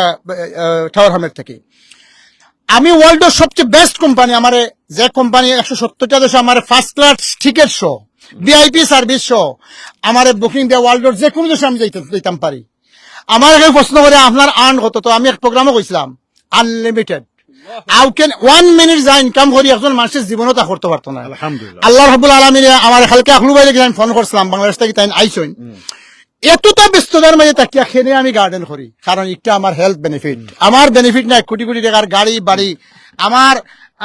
টাওয়ার হামের থেকে। আমি ওয়ার্ল্ডের সবচেয়ে বেস্ট কোম্পানি, আমার যে কোম্পানি 170টা দেশে আমার first class ticket show, VIP service show, আমার বুকিং দেওয়া ওয়ার্ল্ডের যে কোনো দেশে আমি যাইতাম পারি। আমার আগে প্রশ্ন করে আপনার আর্ন কত, তো আমি এক প্রোগ্রামে কইছিলাম আনলিমিটেড। আউ ক্যান 1 মিনিট যা ইনকাম করি একজন মানুষের জীবনও তা করতে পারতো না। আলহামদুলিল্লাহ। আল্লাহ রাব্বুল আলামিন আমার হালকা আখলু ভাইকে আমি ফোন করছিলাম বাংলাদেশ থেকে, তাই আইসইন এতটা ব্যস্ততার মাঝে তাকিয়া খেলে আমি গার্ডেন করি, কারণ এটা আমার হেলথ বেনিফিট। আমার বেনিফিট নাই কোটি কোটি টাকার গাড়ি বাড়ি,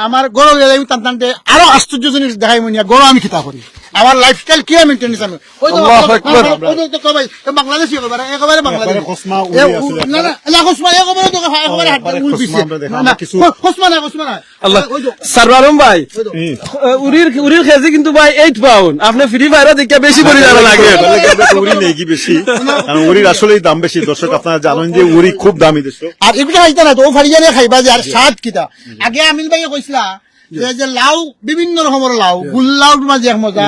আমার গরো টানতে আরো আশ্চর্য জিনিস দেখাই মনিয়া গরো আমি খিতা করি। আমার লাইফস্টাইল কি আমি মেনটেন আমি ওই তো বাংলাদেশি একেবারে বাংলাদেশ না না না খসমা একেবারে তো একেবারে হাত মূল পিছে না খসমা না আল্লাহ সারওয়ারম ভাই উরির খেজি কিন্তু ভাই 8 পাউন্ড, আপনি ফ্রি ফায়ার দেখে বেশি করে যাবে লাগে। উরি নেই কি বেশি, কারণ উরির আসলেই দাম বেশি। দর্শক আপনারা জানেন যে উরি খুব দামি দেশ। আর এগুলো খাইতা না তো ও ফারিয়ারে খাইবা যে আর স্বাদ কিতা। আগে আমিন ভাই কইছিলা যে লাউ বিভিন্ন রকমের লাউ, গুল লাউ মাঝে এক মজা,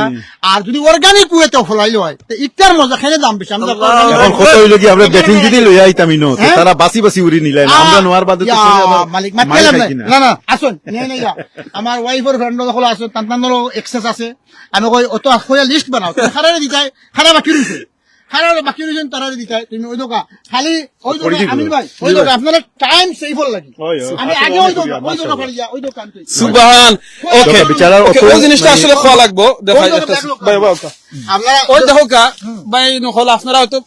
আর যদি অর্গানিক ওয়েতে ফলাইলো হয় তো ইটার মজা খেলে দাম বেশি। আমরা এখন কত হইলো কি আমরা ব্যাটিং যদি লই আইতাম ইনো, তারা বাসি বাসি উরি নিলাই না, আমরা নোয়ার বাদে তো মালিক মাতলাম না না আসুন নেই না আমার ওয়াইফের ফ্রেন্ড হলো আসুন তান্তানলো এক্সেস আছে, আমি কই অত কইয়া লিস্ট বানাও, খারারে দিতাই খারাপ বাকি রইছে, খারাপ বাকি রইছেন তারা দিতাই, তুমি ওই দোকা খালি ওই দোকা আমিন ভাই ওই দোকা আপনারা টাইম সেভ হল লাগি। আমি আগে ওই দোকা ফাড়িয়া ওই দোকান কই সুবহান। ওকে বেচারার ওই জিনিসটা আসলে খাওয়া লাগবো। দেখো ভাই আপনারা ওই দেখো কা ভাই নহল আপনারা হয়তো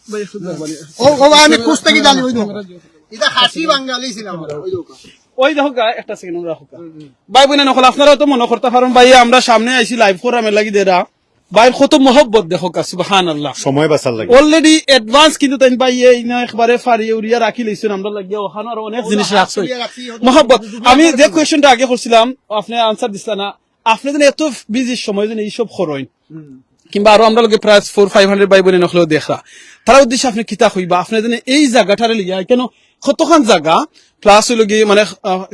ও আমি কুস্তা কি জানি ওই দোকা এটা হাসি বাঙালি ছিলাম ওই দোকা। ওই দেখো কা একটা সেকেন্ড রাখো কা ভাই বোনে নহল আপনারা তো মনে করতে পারেন ভাই আমরা সামনে আইছি লাইভ করার লাগি দেরা ভাই কত মহব্বত দেখো কা সুবহানাল্লাহ। সময় বাঁচার লাগে অলরেডি অ্যাডভান্স কিন্তু তাই ভাই এই না একবারে ফারি উড়িয়া রাখি লইছেন, আমরা লাগিয়া ওখানে আর অনেক জিনিস রাখছি মহব্বত। আমি যে কোয়েশ্চনটা আগে করছিলাম আপনি আনসার দিছিলেন না, আপনি যেন এত বিজি সময় যেন এইসব খরইন কিংবা আরো আমরা লগে প্রায় 400-500 ভাই বোনে নখলেও দেখা তারা উদ্দেশ্যে আপনি কিতা হইবা, আপনি যেন এই জায়গাটারে লিয়া কেন কতখান জায়গা প্লাস হইল গিয়ে মানে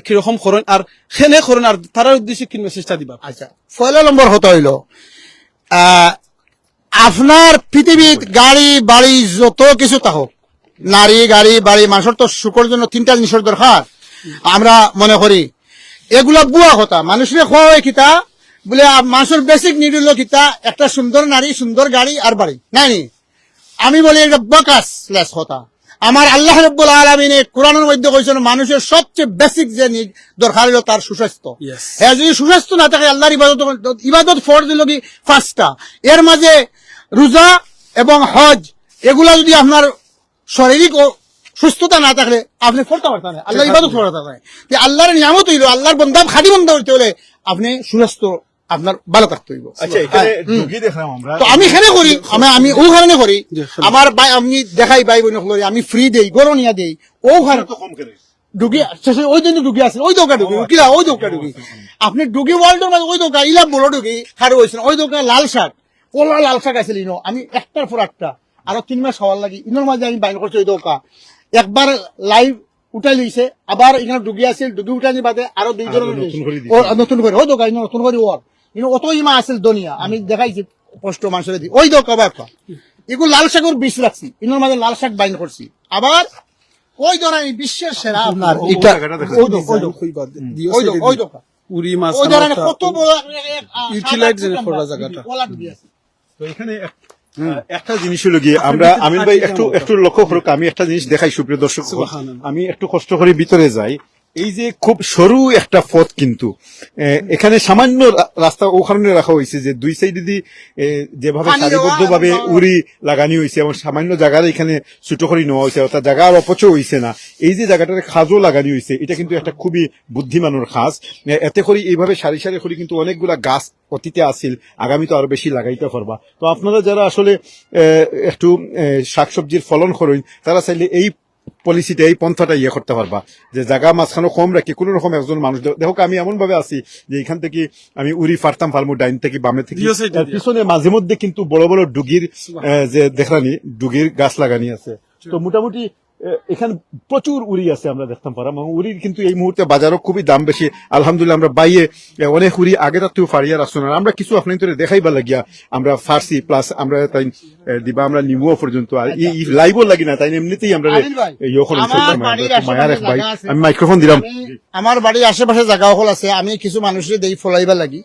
কিরকম খরইন আর খেনে খরইন আর তারার উদ্দেশ্যে কি মেসেজটা দিবা। আচ্ছা পয়লা নম্বর হতে হইল আপনার পৃথিবীর গাড়ি বাড়ি যত কিছু থাকুক, নারী গাড়ি বাড়ি, মানুষের তো সুখের জন্য 3টা জিনিসের দরকার। আমরা মনে করি এগুলা বুয়া কথা, মানুষের খাওয়া হয় কিতা বলে মানুষের বেসিক নিড হলো কিতা একটা সুন্দর নারী সুন্দর গাড়ি আর বাড়ি নাই। আমি বলি এটা বকাস লেস কথা। আমার আল্লাহ রাব্বুল আলামিন কোরআনের মধ্যে কইছেন মানুষের সবচেয়ে বেসিক যে নিড দরকার হলো তার সুস্বাস্থ্য। হ্যাঁ যদি সুস্বাস্থ্য না থাকে আল্লাহর ইবাদত ফরজ হলো কি 5টা, এর মাঝে রোজা এবং হজ এগুলা যদি আপনার শারীরিক সুস্থতা না থাকলে আপনি করতে পারতেন না, আল্লাহর ইবাদত করতে পারতেন না। আল্লাহর নিয়ামত হইলো আল্লাহর বান্দা খাঁটি বান্দা হইতে হলে আপনি সুস্বাস্থ্য আপনার ভালো থাকতে হইব। আচ্ছা এখানে ঢুকি দেখলাম আমরা, তো আমি এখানে করি, আমি ওখানে করি, আমার আমি দেখাই ভাই বোন আমি ফ্রি দেই গরো নিয়া দেই ওখানে তো কম করে ডুগি শেষে ওই দিন ডুগি আছে ওই দোকা ডুগি কিলা ওই দোকা ডুগি আপনি ডুগি ওয়ার্ল্ডের মাঝে ওই দোকা ইলা বড় ডুগি খারে হয়েছিল ওই দোকা লাল শাক পোলা লাল শাক আছে ইনো আমি একটার পর একটা আরো 3 মাস হওয়ার লাগি ইনোর মাঝে আমি বাইন করছি ওই দোকা একবার লাইভ উঠাই লইছে আবার এখানে ডুগি আছে ডুগি উঠানি বাদে আরো 2 জন নতুন করে ওই দোকা ইনো নতুন করে ওর ইনো অত ইমা আছে দুনিয়া আমি দেখাইছি কষ্ট মানুষের দি ওই দোকা বাপা এগুলো লাল শাকের বিষ রাখছি ইনোর মাঝে লাল শাক বাইন করছি আবার ওই ধরনের বিশ্বের সেরা আপনার ওই দোকা উরি মাছ ওই ধরনের কত বড় ইউটিলাইজ যেন করা জায়গাটা। তো এখানে একটা জিনিস হলো গিয়ে আমরা আমিন ভাই একটু লক্ষ্য করুক, আমি একটা জিনিস দেখাই সুপ্রিয় দর্শক, আমি একটু কষ্ট করে ভিতরে যাই। এই যে খুব সরু একটা পথ কিন্তু এখানে সামান্য রাস্তা ও কারণে রাখা হয়েছে যে দুই সাইডে দিয়ে যেভাবে সারিবদ্ধ ভাবে উড়ি লাগানি হয়েছে এবং সামান্য জায়গার এখানে ছোট করে নেওয়া হয়েছে অর্থাৎ জায়গা আর অপচয় হয়েছে না। এই যে জায়গাটার খাজও লাগানি হয়েছে এটা কিন্তু একটা খুবই বুদ্ধিমানের খাজ। এতে করে এইভাবে সারি সারি করে কিন্তু অনেকগুলা গাছ অতীতে আসিল, আগামী তো আরো বেশি লাগাইতে পারবা। তো আপনারা যারা আসলে একটু শাকসবজির ফলন করেন তারা চাইলে এই পলিসিটা এই পন্থাটা ইয়ে করতে পারবা যে জায়গা মাঝখানে কম রাখি কোন রকম একজন মানুষ দেখো আমি এমন ভাবে আছি যে এখান থেকে আমি উড়ি ফারতাম ফালমু ডাইন থেকে বামে থেকে দুই side এ তার পিছনে মাঝে মধ্যে কিন্তু বড় বড় ডুগির যে দেখলানি ডুগির গাছ লাগানি আছে তো মোটামুটি এখানে প্রচুর উড়ি আছে আমরা দেখতাম পারাম এবং উড়ির কিন্তু এই মুহূর্তে বাজারও খুবই দাম বেশি আলহামদুলিল্লাহ আমরা বাইয়ে অনেক উড়ি আগের রাত্রেও ফারিয়ার আসছো না আমরা কিছু আপনার দেখাইবার লাগিয়া আমরা ফার্সি প্লাস আমরা তাই দিবা আমরা নিমুও পর্যন্ত আর এই লাইভও লাগি না তাই এমনিতেই আমরা আনিল ভাই, ইয়ে করে আমার বাড়ির মায়ার এক আশেপাশে ভাই জায়গা আছে। আমি মাইক্রোফোন দিলাম আমার বাড়ির আশেপাশে জায়গা হল আছে আমি কিছু মানুষের দেই ফলাইবা লাগি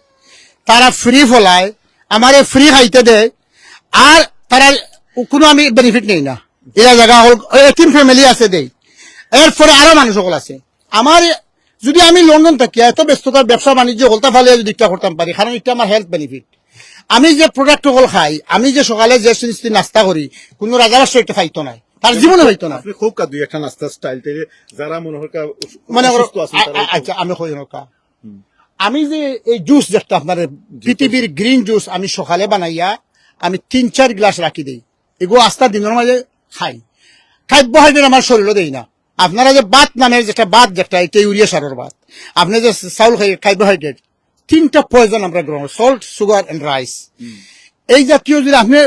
তারা ফ্রি ফলায় আমারে ফ্রি খাইতে দেয় আর তারা কোনো আমি বেনিফিট নেই না এরা জায়গা হল এতিম ফ্যামিলি আছে দেই এরপরে আরো মানুষ সকল আছে আমার যদি আমি লন্ডন থাকি এত ব্যস্ততার ব্যবসা বাণিজ্য হলতা ফালে যদি ইচ্ছা করতাম পারি কারণ এটা আমার হেলথ বেনিফিট আমি যে প্রোডাক্ট সকল খাই আমি যে সকালে যে জিনিস নাস্তা করি কোনো রাজাবাস্য একটা খাইতো নাই তার জীবনে হইতো না আপনি খুব কা দুই একটা নাস্তা স্টাইল থেকে যারা মনে হয় মনে করো অসুস্থ আছেন তারা আচ্ছা আমি কই নকা আমি যে এই জুস যেটা আপনার পৃথিবীর গ্রিন জুস আমি সকালে বানাইয়া আমি 3-4 গ্লাস রাখি দেই এগুলো আস্তা দিনের মাঝে খাই কার্বোহাইড্রেট আমার শরীরে দেই না আপনারা যে বাত নামের যেটা বাত যেটা এটা ইউরিয়া সারের বাত আপনি যে চাউল খাই কার্বোহাইড্রেট 3টা পয়জন আমরা গ্রহণ সল্ট সুগার এন্ড রাইস এই জাতীয় যদি আপনি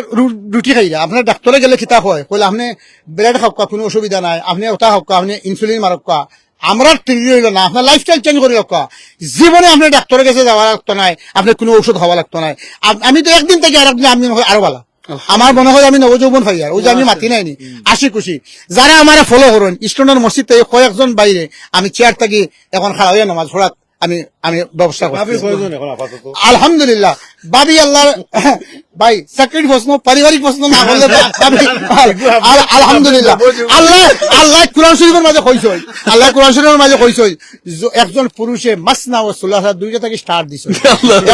রুটি খাইলা আপনার ডাক্তারে গেলে খিতা হয় কইলে আপনি ব্রেড খাওয়া কোনো অসুবিধা নাই আপনি ওটা খাওয়া আপনি ইনসুলিন মারক্কা আমরা ট্রিট হইল না আপনার লাইফস্টাইল চেঞ্জ করে রাখা জীবনে আপনি ডাক্তারের কাছে যাওয়া লাগতো নাই আপনি কোনো ওষুধ খাওয়া লাগতো নাই আমি তো একদিন থেকে আরেকদিন আমি আরো ভালো আমার মনে হয় আমি নবযৌবন পাই আর ওই যে আমি মাতি নাইনি আসি খুশি যারা আমার ফলো করেন ইস্টনের মসজিদ থেকে কয়েকজন বাইরে আমি চেয়ার থাকি এখন খাড়া হইয়া নামাজ পড়াত আমি আমি ব্যবস্থা আপনি করছি কয়জন এখন আপাতত আলহামদুলিল্লাহ ভাবি আল্লাহ ভাই চাকরির প্রশ্ন পারিবারিক প্রশ্ন না বললে আলহামদুলিল্লাহ আল্লাহ আল্লাহ কোরআন শরীফের মাঝে কইছে আল্লাহ কোরআন শরীফের মাঝে কইছে একজন পুরুষে মাসনা ও সুলাহ দুইটা থেকে স্টার্ট দিছে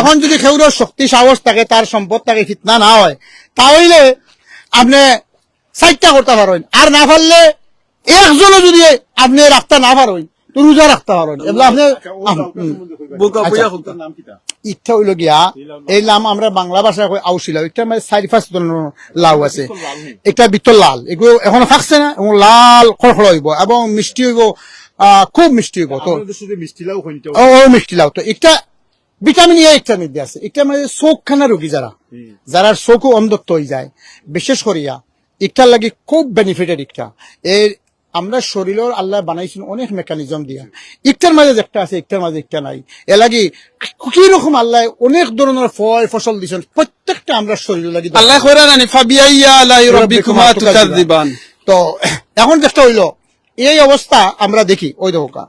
এখন যদি কেউর শক্তি সাহস থাকে তার সম্পদ থাকে ফিতনা না হয় তাহলে আপনি 4টা করতে পারেন আর না পারলে একজনও যদি আপনি রাখতে না পারেন তো রোজা রাখতে পারেন এগুলো আপনি বোকা বইয়া হতো নাম কিটা ইচ্ছা হইল গিয়া এই নাম আমরা বাংলা ভাষায় কই আউশি লাউ এটা মানে 4-5 ধরনের লাউ আছে এটা ভিতর লাল এগুলো এখন ফাকছে না এবং লাল খড়খড় হইব এবং মিষ্টি হইব খুব মিষ্টি হইব তো আমাদের শুধু মিষ্টিলাও হইতো ও মিষ্টি লাউ তো এটা ভিটামিন এ একটা মধ্যে আছে এটা মানে চোখ খানা রোগী যারা চোখও অন্ধত্ব হয়ে যায় বিশেষ করিয়া একটার লাগে খুব বেনিফিটেড একটা এর আমরা শরীরের আল্লাহ বানাইছেন অনেক মেকানিজম দিয়া একটার মাঝে একটা আছে একটার মাঝে একটা নাই এ লাগি কি রকম আল্লাহ অনেক ধরনের ফসল দিয়েছেন প্রত্যেকটা আমরা শরীর লাগি আল্লাহ কইরা জানি ফাবিয়াইয়া আলাই রাব্বিকুমা তুকাযিবান তো এখন যেটা হইলো এই অবস্থা আমরা দেখি ওই দোকা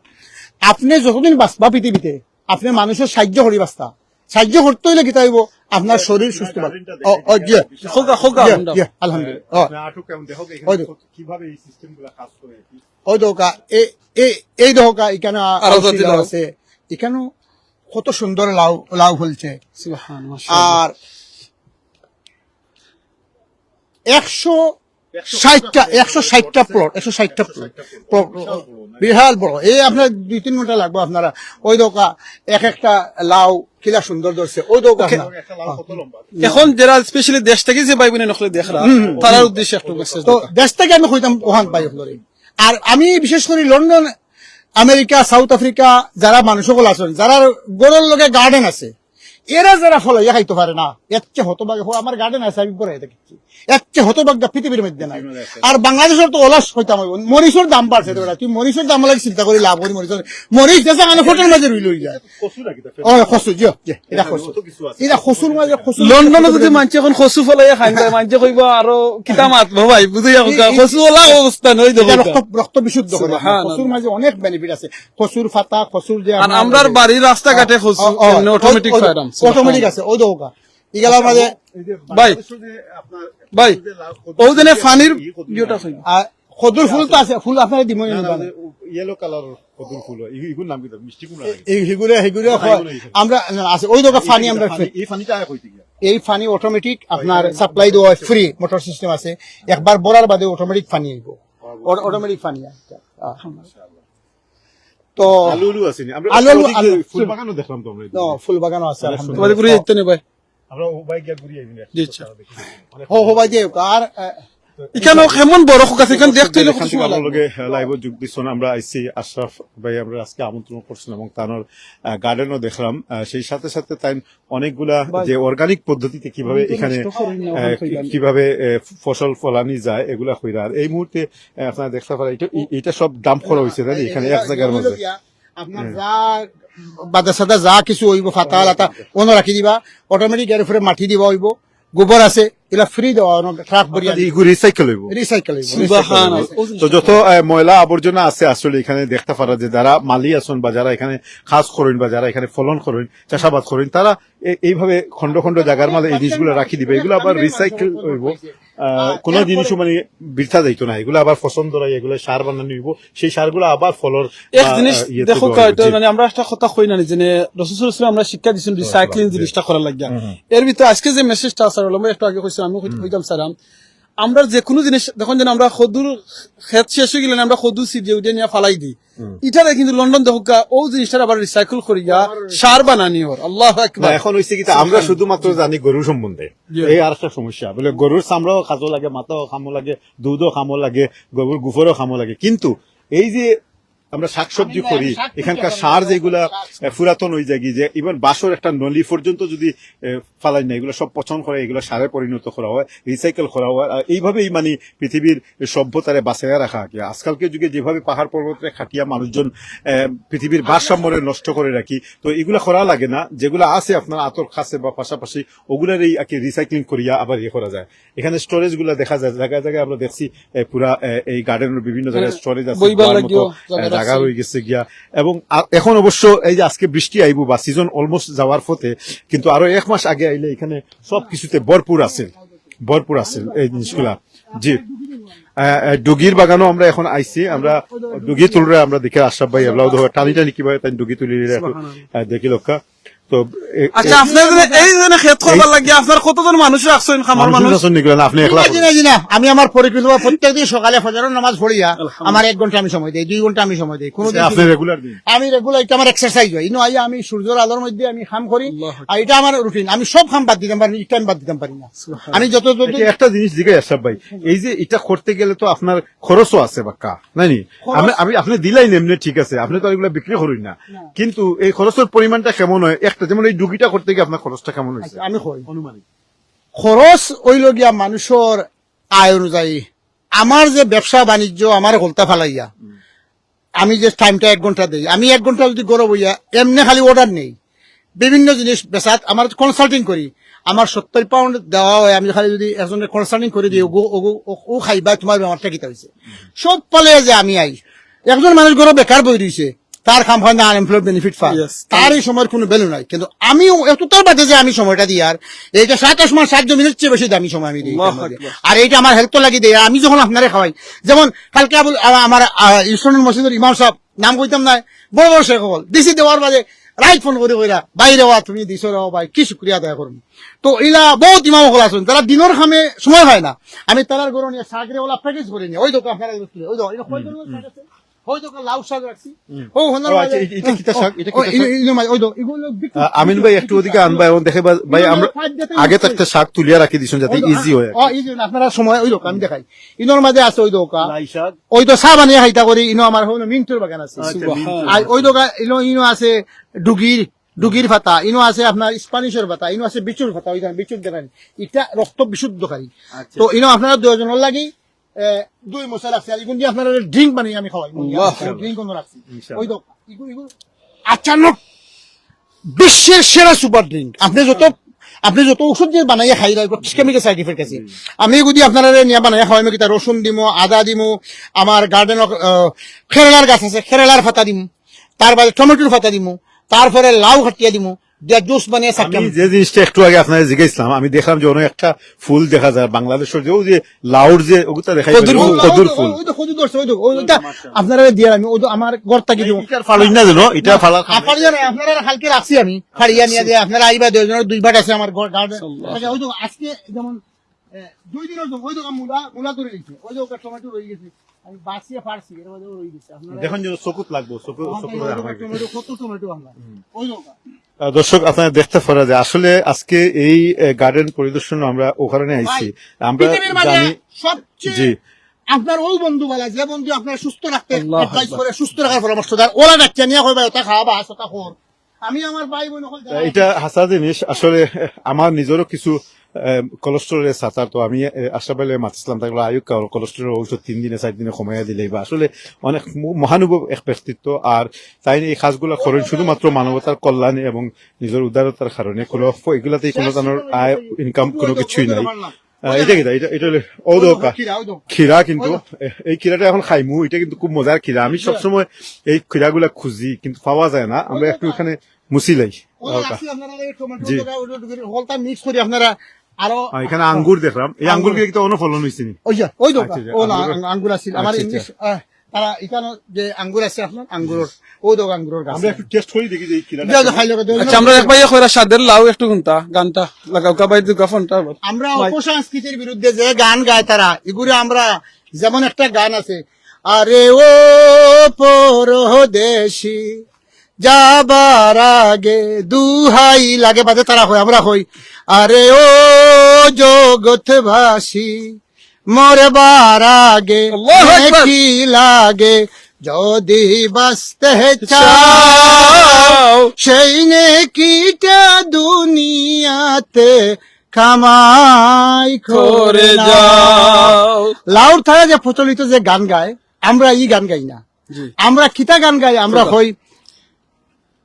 আপনি যতদিন বাঁচবা পৃথিবীতে আপনি মানুষের সাহায্য করি বাঁচতা সাহায্য করতে হইলে কি তাইব আপনার শরীর সুস্থ খোকা খোকা আলহামদুলিল্লাহ আটক কেমন দেখো ওই এখানে দেখো। কিভাবে এই সিস্টেমগুলো কাজ করে ওই দোকা এই দোকা এখানে আরো যদি লাউ লাউ। আছে এখানে কত সুন্দর লাউ লাউ ফলছে সুবহানাল্লাহ আর 160টা প্লট 160টা প্লট বিশাল বড় এই আপনার 2-3 ঘন্টা লাগবে আপনারা ওই দোকা এক একটা লাউ কিলা সুন্দর ধরছে ওই দোকা একটা লাল কত লম্বা এখন যারা স্পেশালি দেশ থেকে যে ভাই বোনে নখলে দেখরা তার উদ্দেশ্যে একটু মেসেজ তো দেশ থেকে আমি কইতাম ওখান পাই আপনারে আর আমি বিশেষ করে লন্ডন আমেরিকা সাউথ আফ্রিকা যারা মানুষ সকল আছেন যারা গরুর লগে গার্ডেন আছে এরা যারা ফলাইয়া খাইতে পারে না এর চেয়ে হতভাগে আমার গার্ডেন আছে আমি পরে দেখছি এর চেয়ে হতভাগ্য পৃথিবীর মধ্যে নাই আর বাংলাদেশের তো অলস হইতাম মরিচের দাম বাড়ছে তো তুই মরিচের দাম লাগে চিন্তা করি লাভ করি মরিচের মরিচ দেশে মানে ফটোর মাঝে রইল যায় কসু নাকি ও খসু এটা খসু এটা খসুর মাঝে খসু লন্ডনে যদি মানুষ এখন খসু ফলাইয়া খাই যায় মানুষ কইব আরো কিতা মাত ভাই বুঝাইয়া খসু ওলা অবস্থা নই দেখো রক্ত বিশুদ্ধ করে খসুর মাঝে অনেক বেনিফিট আছে খসুর পাতা খসুর যে আর আমরার বাড়ির রাস্তাঘাটে খসু অটোমেটিক ফায়ারাম অটোমেটিক আছে ওই দোকা ইগালার মাঝে ভাই ভাই ওদিনে ফানির ইয়েটা কই খদুর ফুল তো আছে ফুল আপনার দিমই ইয়েলো কালার কদুর ফুল এগুলো নাম কি মিষ্টি কুমড়া লাগে এই হিগুরে আমরা আছে ওই দোকা ফানি আমরা এই ফানিটা কইতে গিয়া এই ফানি অটোমেটিক আপনার সাপ্লাই দেওয়া ফ্রি মোটর সিস্টেম আছে একবার বড়ার বাদে অটোমেটিক ফানি আইব অটোমেটিক ফানি তো আলু আছে নি আমরা আলু ফুল বাগানও দেখলাম তো আমরা ফুল বাগানও আছে আলহামদুলিল্লাহ তোমাদের ঘুরে যেতে নে ভাই আমরা ও বাইক গিয়া ঘুরি আইনি জি আচ্ছা হো ভাই যে আর এখানেও কেমন বড় খোকা আছে, এখানে দেখতে হইলে কত সময় লাগবে। লগে লাইভে যোগ দিছেন। আমরা আইসি আশরাফ ভাই আমরা আজকে আমন্ত্রণ করছেন এবং তার গার্ডেনও দেখলাম। সেই সাথে সাথে তাই অনেকগুলা যে অর্গানিক পদ্ধতিতে কিভাবে এখানে কিভাবে ফসল ফলানি যায় এগুলা কইরা। আর এই মুহূর্তে আপনারা দেখতে পারেন এটা সব ডাম্প করা হয়েছে তাই না? এখানে এক জায়গার মাঝে আপনার যা বাদা সাদা যা কিছু হইব ফাতা লাতা অন্য রাখি দিবা, অটোমেটিক এর উপরে মাটি দিবা হইব, গোবর আছে এগুলা ফ্রি দেওয়া ট্রাক ভরিয়া রিসাইকেল হইব। রিসাইকেল হইব। তো যত ময়লা আবর্জনা আছে আসলে এখানে দেখতে পারা যে যারা মালি আছেন বা যারা এখানে খাস করেন বা যারা এখানে ফলন করেন চাষাবাদ করেন তারা এইভাবে খন্ড খন্ড জায়গার মাঝে এই জিনিসগুলো রাখি দিবে। এগুলো আবার রিসাইকেল হইব, কোন জিনিসও মানে বৃথা যাইতো না। এগুলো আবার পছন্দ হয়, এগুলো সার বানানো হইব, সেই সারগুলো আবার ফলর এক জিনিস দেখো মানে আমরা একটা কথা কই না যে রাসূল সাল্লাল্লাহু আলাইহি ওয়াসাল্লাম আমরা শিক্ষা দিয়েছেন রিসাইক্লিং জিনিসটা করার লাগিয়া। এর ভিতরে আজকে যে মেসেজটা আছে আমি একটু আগে কইছিলাম, আমি কইতাম সালাম আমরা যে কোনো জিনিস দেখুন যেন আমরা খদুর খেত শেষ হয়ে গেলে আমরা খদুর সিট দিয়ে উঠে নিয়ে ফালাই দিই, ইটারে কিন্তু লন্ডন দেখা ও জিনিসটা আবার রিসাইকেল করিয়া সার বানানি হর। আল্লাহু আকবার। এখন হইছে কি আমরা শুধুমাত্র জানি গরুর সম্বন্ধে, এই আর একটা সমস্যা বলে গরুর চামড়াও খাজো লাগে, মাথাও খামো লাগে, দুধও খামো লাগে, গরুর গুফরও খামো লাগে। কিন্তু এই যে আমরা শাকসবজি করি এখানকার সার যেগুলা পুরাতন হয়ে যায় যে ইভেন বাঁশর একটা নলি পর্যন্ত যদি ফালাই না এগুলো সব পচন করে, এগুলো সারে পরিণত করা হয়, রিসাইকেল করা হয়। এইভাবেই মানে পৃথিবীর সভ্যতারে বাঁচাইয়া রাখা। আজকালকে যুগে যেভাবে পাহাড় পর্বতে খাটিয়া মানুষজন পৃথিবীর ভারসাম্যরে নষ্ট করে রাখি, তো এগুলা করা লাগে না। যেগুলো আছে আপনার আতর খাসে বা পাশাপাশি ওগুলার এই রিসাইক্লিং করিয়া আবার ইয়ে করা যায়। এখানে স্টোরেজ গুলা দেখা যায়, জায়গায় জায়গায় আমরা দেখছি পুরা এই গার্ডেনের বিভিন্ন জায়গায় স্টোরেজ আছে, জায়গা হয়ে গেছে গিয়া। এবং এখন অবশ্য এই যে আজকে বৃষ্টি আইব বা সিজন অলমোস্ট যাওয়ার পথে, কিন্তু আরো এক মাস আগে আইলে এখানে সবকিছুতে ভরপুর আছে এই জিনিসগুলা। জি, ডুগির বাগানও আমরা এখন আইছি। আমরা ডুগি তুলরে আমরা দেখে আশরাফ ভাই এগুলাও টানি টানি কিভাবে তাই ডুগি তুলি দেখি লক্ষ্য। তো আচ্ছা আপনার এই জন্য ক্ষেত করবার লাগিয়ে আপনার কতজন মানুষ রাখছেন? খামার মানুষ আপনি একলা? আমি আমার পরিকল্পনা প্রত্যেকদিন সকালে ফজরের নামাজ পড়িয়া আমার 1 ঘন্টা আমি সময় দেই, 2 ঘন্টা আমি সময় দেই। আপনি রেগুলার দিন? আমি রেগুলার, এটা আমার এক্সারসাইজ হয়। ইনো আইয়া আমি সূর্যের আলোর মধ্যে আমি খাম করি, আর এটা আমার রুটিন। আমি সব খাম বাদ দিতাম পারি, এটা আমি বাদ দিতাম পারি না। আমি যত একটা জিনিস জিজ্ঞাসা আশরাফ ভাই, এই যে এটা করতে গেলে তো আপনার খরচও আছে বাক্কা নানি? আমি আপনি দিলাই এমনি ঠিক আছে, আপনি তো এগুলো বিক্রি করেন না, কিন্তু এই খরচের পরিমাণটা কেমন হয়? একটা যেমন এই ডুগিটা করতে গিয়ে আপনার খরচটা কেমন হয়েছে? আমি অনুমানিক খরচ হইল গিয়া মানুষের আয় অনুযায়ী। আমার যে ব্যবসা বাণিজ্য আমার গলতা ফালাইয়া আমি যে টাইমটা 1 ঘন্টা দেই, আমি 1 ঘন্টা যদি গরব হইয়া এমনি খালি অর্ডার নেই, বিভিন্ন জিনিস বেচাত আমার কনসাল্টিং করি, আমার 70 পাউন্ড দেওয়া হয়। আমি খালি যদি একজনের কনসাল্টিং করে দিই, ও খাইবা তোমার বেমারটা কিতা হয়েছে সব পালে যে আমি আই। একজন মানুষ গরব বেকার বই দিয়েছে, তার খাম হয় না আনএমপ্লয়েড বেনিফিট পায়, তার এই সময়ের কোনো ভ্যালু নাই। কিন্তু আমি এতটার বাদে যে আমি সময়টা দিই, আর এইটা 27 মাস 7 মিনিট চেয়ে বেশি দামি সময় আমি দিই। আর এইটা আমার হেল্প লাগি দেয়। আমি যখন আপনারে খাওয়াই, যেমন কালকে আমার ইসলামের মসজিদের ইমাম সাহেব, নাম কইতাম না, বড় বড় শেখ হল দিছি দেওয়ার বাদে রাইট ফোন করে কইরা বাইরে হওয়া তুমি দিছো রে ভাই, কি শুক্রিয়া আদায় করুন। তো এলা বহুত ইমাম হল আছেন, তারা দিনের খামে সময় হয় না, আমি তারার গরু নিয়ে সাগরে ওলা প্যাকেজ করে নিয়ে ওই দোকান আপনারা ওই দোকান আমিন ভাই একটু ওদিকে আনবা এবং দেখে ভাই আমরা আগে থাকতে শাক তুলিয়া রাখি দিচ্ছেন যাতে ইজি হয়। আপনারা সময় ওই দোকান আমি দেখাই ইনোর মাঝে আছে ওই দোকান, ওই তো চা বানিয়ে খাইতা করি। ইনো আমার মিন্টুর বাগান আছে, আর ওই দোকান ইনো আছে ডুগির পাতা, ইনো আছে আপনার স্পানিশের পাতা, ইনো আছে বিচুর পাতা, ওই বিচুর দেখান এটা রক্ত বিশুদ্ধকারী। তো ইনো আপনারা 2 জনের লাগি 2 মশলা রাখছি, আর এগুলো দিয়ে আপনারা ড্রিঙ্ক বানিয়ে আমি খাওয়াই, ড্রিঙ্ক রাখছি। ওই তো আচানক বিশ্বের সেরা সুপার ড্রিঙ্ক। আপনি যত ওষুধ দিয়ে বানাইয়া খাই কেমিক্যাল সাইড ইফেক্ট আছে। আমি যদি আপনারা নিয়ে বানাইয়া খাওয়াই, কিতা রসুন দিমো, আদা দিমো, আমার গার্ডেন খেরেলার গাছ আছে খেরেলার পাতা দিমু, তার বাদে টমেটোর পাতা দিমু, তারপরে লাউ কাটিয়া দিমু, জুস বানিয়ে আমি যে জিনিসটা একটু আগে আপনাদের জিজ্ঞাসলাম, আমি দেখলাম যে অনেক একটা ফুল দেখা যায় বাংলাদেশের, যে লাউর যে ওগুলা দেখাই কদুর ফুল, আপনারা দিয়ে আমি আমার ঘর থেকে দিব ফালুই না যেন এটা ফালা আপনারা কালকে রাখছি আমি ফাড়িয়া নিয়ে দিয়ে আপনারা আইবা 2 জনের 2 ভাট আছে আমার গার্ডেন। ওই তো আজকে যেমন 2 দিনের ওই দোকান মূলা তুলে দিচ্ছে, ওই দোকান টমেটো রয়ে গেছে, আমি বাঁচিয়ে পারছি এর মধ্যে রয়ে গেছে আপনারা দেখুন যে চকুত লাগবো চকু টমেটো কত টমেটো আমরা ওই লোক দর্শক আপনারা দেখতে পারা যায় আসলে আজকে এই গার্ডেন পরিদর্শন আমরা ওখানে আইছি আমরা পৃথিবীর মাঝে জানি সবচেয়ে জি আপনার ওই বন্ধু বলা যে বন্ধু আপনার সুস্থ রাখতে অ্যাডভাইস করে সুস্থ রাখার পরামর্শ দেয় ওরা ডাক্তার নিয়ে কইবা ওটা খাওয়া ওটা খোর আমি আমার ভাই বোন এটা হাসা জিনিস আসলে আমার নিজেরও কিছু কোলেস্ট্রলের সাতার তো আমি আশরাফালে মাতিছিলাম তাকে আয়ুক কোলেস্ট্রলের ঔষধ 3 দিনে 4 দিনে কমাইয়া দিলেই বা আসলে অনেক মহানুভব এক ব্যক্তিত্ব আর তাই এই কাজগুলো করেন শুধুমাত্র মানবতার কল্যাণে এবং নিজের উদারতার কারণে কোনো এগুলাতেই কোনো ধরনের আয় ইনকাম কোনো কিছুই নাই এটা কিনা এটা ও দোকা খিরা কিন্তু এই খিরাটা এখন খাইমু এটা কিন্তু খুব মজার খিরা আমি সবসময় এই খিরাগুলা খুঁজি কিন্তু পাওয়া যায় না আমরা একটু এখানে মুছিলাই জি হলটা মিক্স করে আপনারা আরো এখানে আঙ্গুর দেখলাম এই আঙ্গুর কিন্তু অন্য ফলন হয়েছে নি ওই দোকা ও না আঙ্গুর আছে আমার ইংলিশ তারা এখানে যে আঙ্গুর আছে আপনার আঙ্গুর ও দোকা আঙ্গুরের গাছ আমরা একটু টেস্ট করি দেখি যে এই খিরাটা আচ্ছা আমরা এক ভাইয়া কইরা সাদের লাউ একটু গুনতা গানটা লাগাও কা ভাই দুকা ফোনটা আমরা অপসংস্কৃতির বিরুদ্ধে যে গান গায় তারা এগুলো আমরা যেমন একটা গান আছে আরে ও পরদেশি যাবার আগে দুহাই লাগে বাদে তারা হয় আমরা হই আরে ও জগৎবাসী মরবার আগে আল্লাহু আকবার। কি লাগে যদি বাঁচতে চাও সেই নেকিটা দুনিয়াতে কামাই করে করে যাও যাও লাউর থাকা যে প্রচলিত যে গান গায় আমরা এই গান গাই না আমরা কিতা গান গাই আমরা হই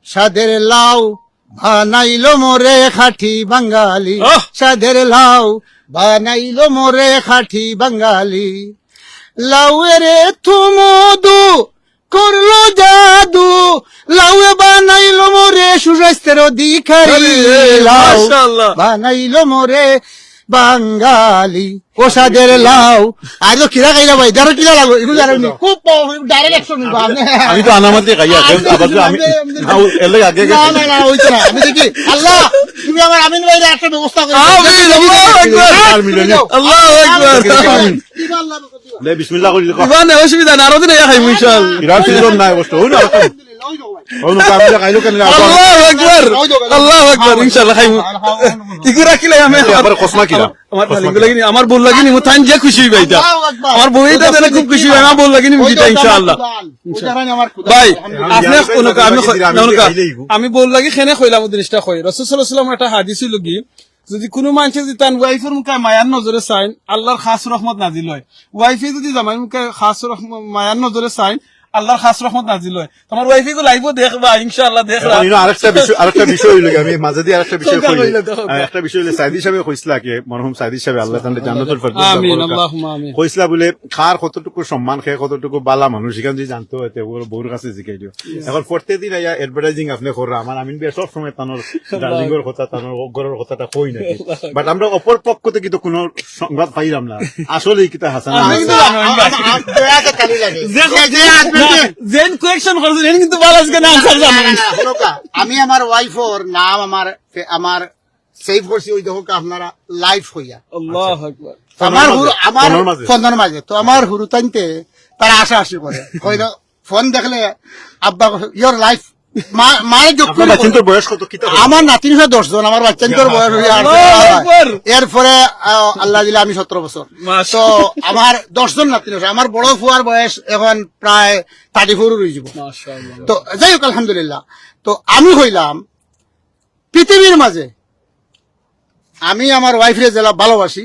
সাদের লাউ বানাইলো মোরে খাঁটি বাঙালি আহ! সাদের লাউ বানাইলো মোরে খাঁটি বাঙালি লাউরে থুমদু করলো জাদু লাউয়ে বানাইলো মোরে সুস্বাস্থ্যের অধিকারী লাউ মাশাআল্লাহ বানাইলো মোরে বাঙালি ও সাদের লাউ আজ কিরা খাইলা ভাই যারা কিরা লাগো এগুলো জানেন খুব ডাইরেক্ট অ্যাকশন নিবা আমি তো আনামাতে খাই আবার তো আমি এর লাগে আগে না না না হইছে না আমি দেখি আল্লাহ তুমি আমার আমিন ভাইরে একটা ব্যবস্থা করো আমিন আল্লাহু আকবার আর মিলনে আল্লাহু আকবার লে বিসমিল্লাহ করি দেখো ইবানে অসুবিধা না আরো দিন খাই ইনশাআল্লাহ ইরান সিজন নাই অবশ্য হই না ও না আমি খাইলো কেন আল্লাহু আকবার আল্লাহু আকবার ইনশাআল্লাহ খাই ইগুরা কিলে আমি আবার কসমা কিরা আমার ভালো লাগেনি আমার বল লাগেনি মু থান যে খুশি হই ভাইটা আমার বইটা দেলে খুব খুশি হয় আমার বল লাগেনি মুজিটা ইনশাআল্লাহ ভাই আপনি কোনো আমি বল লাগি খেনে কইলাম জিনিসটা কই রাসূল সাল্লাল্লাহু আলাইহি ওয়াসাল্লাম একটা হাদিস হইল কি যদি কোনো মানুষে যদি তার ওয়াইফের মুখে মায়ার নজরে চাইন আল্লাহর খাস রহমত নাজিল হয় ওয়াইফে যদি জামাই মুখে খাস মায়ার নজরে চাইন আল্লাহর খাস রহমত নাজিল হয় তোমার ওয়াইফে গো লাইভও দেখবা ইনশাআল্লাহ দেখবা আরেকটা বিষয় হইল আমি মাঝে দিয়ে আরেকটা বিষয় কই একটা বিষয় হইল সাইদি সাহেব কইছিলা কি মরহুম সাইদি সাহেব আল্লাহ তাআলা জান্নাতুল ফেরদৌস আমিন আল্লাহুম্মা আমিন কইছিলা বলে খার কতটুকু সম্মান খায় কতটুকু বালা মানুষ এখান যদি জানতো এতে ওর বউর কাছে জিজ্ঞাই দিও এখন প্রত্যেকদিন আয়া অ্যাডভার্টাইজিং আপনি কররা আমার আমিন বিয়া সব সময় তানোর ডার্লিং এর কথা তানোর অগরের কথাটা কই নাকি বাট আমরা অপর পক্ষ থেকে তো কোনো সংবাদ পাইলাম না আসলে কিতা হাসান জেন কোয়েকশন করছেন এটা কিন্তু ভালো আজকে না আনসার জানেন আমি আমার ওয়াইফর নাম আমার সেভ করছি ওই দেখো আপনারা লাইভ হইয়া আল্লাহু আকবার আমার ফোনের মাঝে তো আমার হুরুতাইতে তারা আশা আসি করে কইল ফোন দেখলে আব্বা ইয়োর লাইফ মায়ের যোগ করে বাচ্চার বয়স কত কিতা আমার নাতিন 10 জন আমার বাচ্চার বয়স হয়ে এরপরে আল্লাহ দিলে আমি 17 বছর তো আমার 10 জন নাতিন আমার বড় ফুয়ার বয়স এখন প্রায় 34 রয়ে যাব মাশাআল্লাহ তো যাই হোক আলহামদুলিল্লাহ তো আমি হইলাম পৃথিবীর মাঝে আমি আমার ওয়াইফরে জেলা ভালোবাসি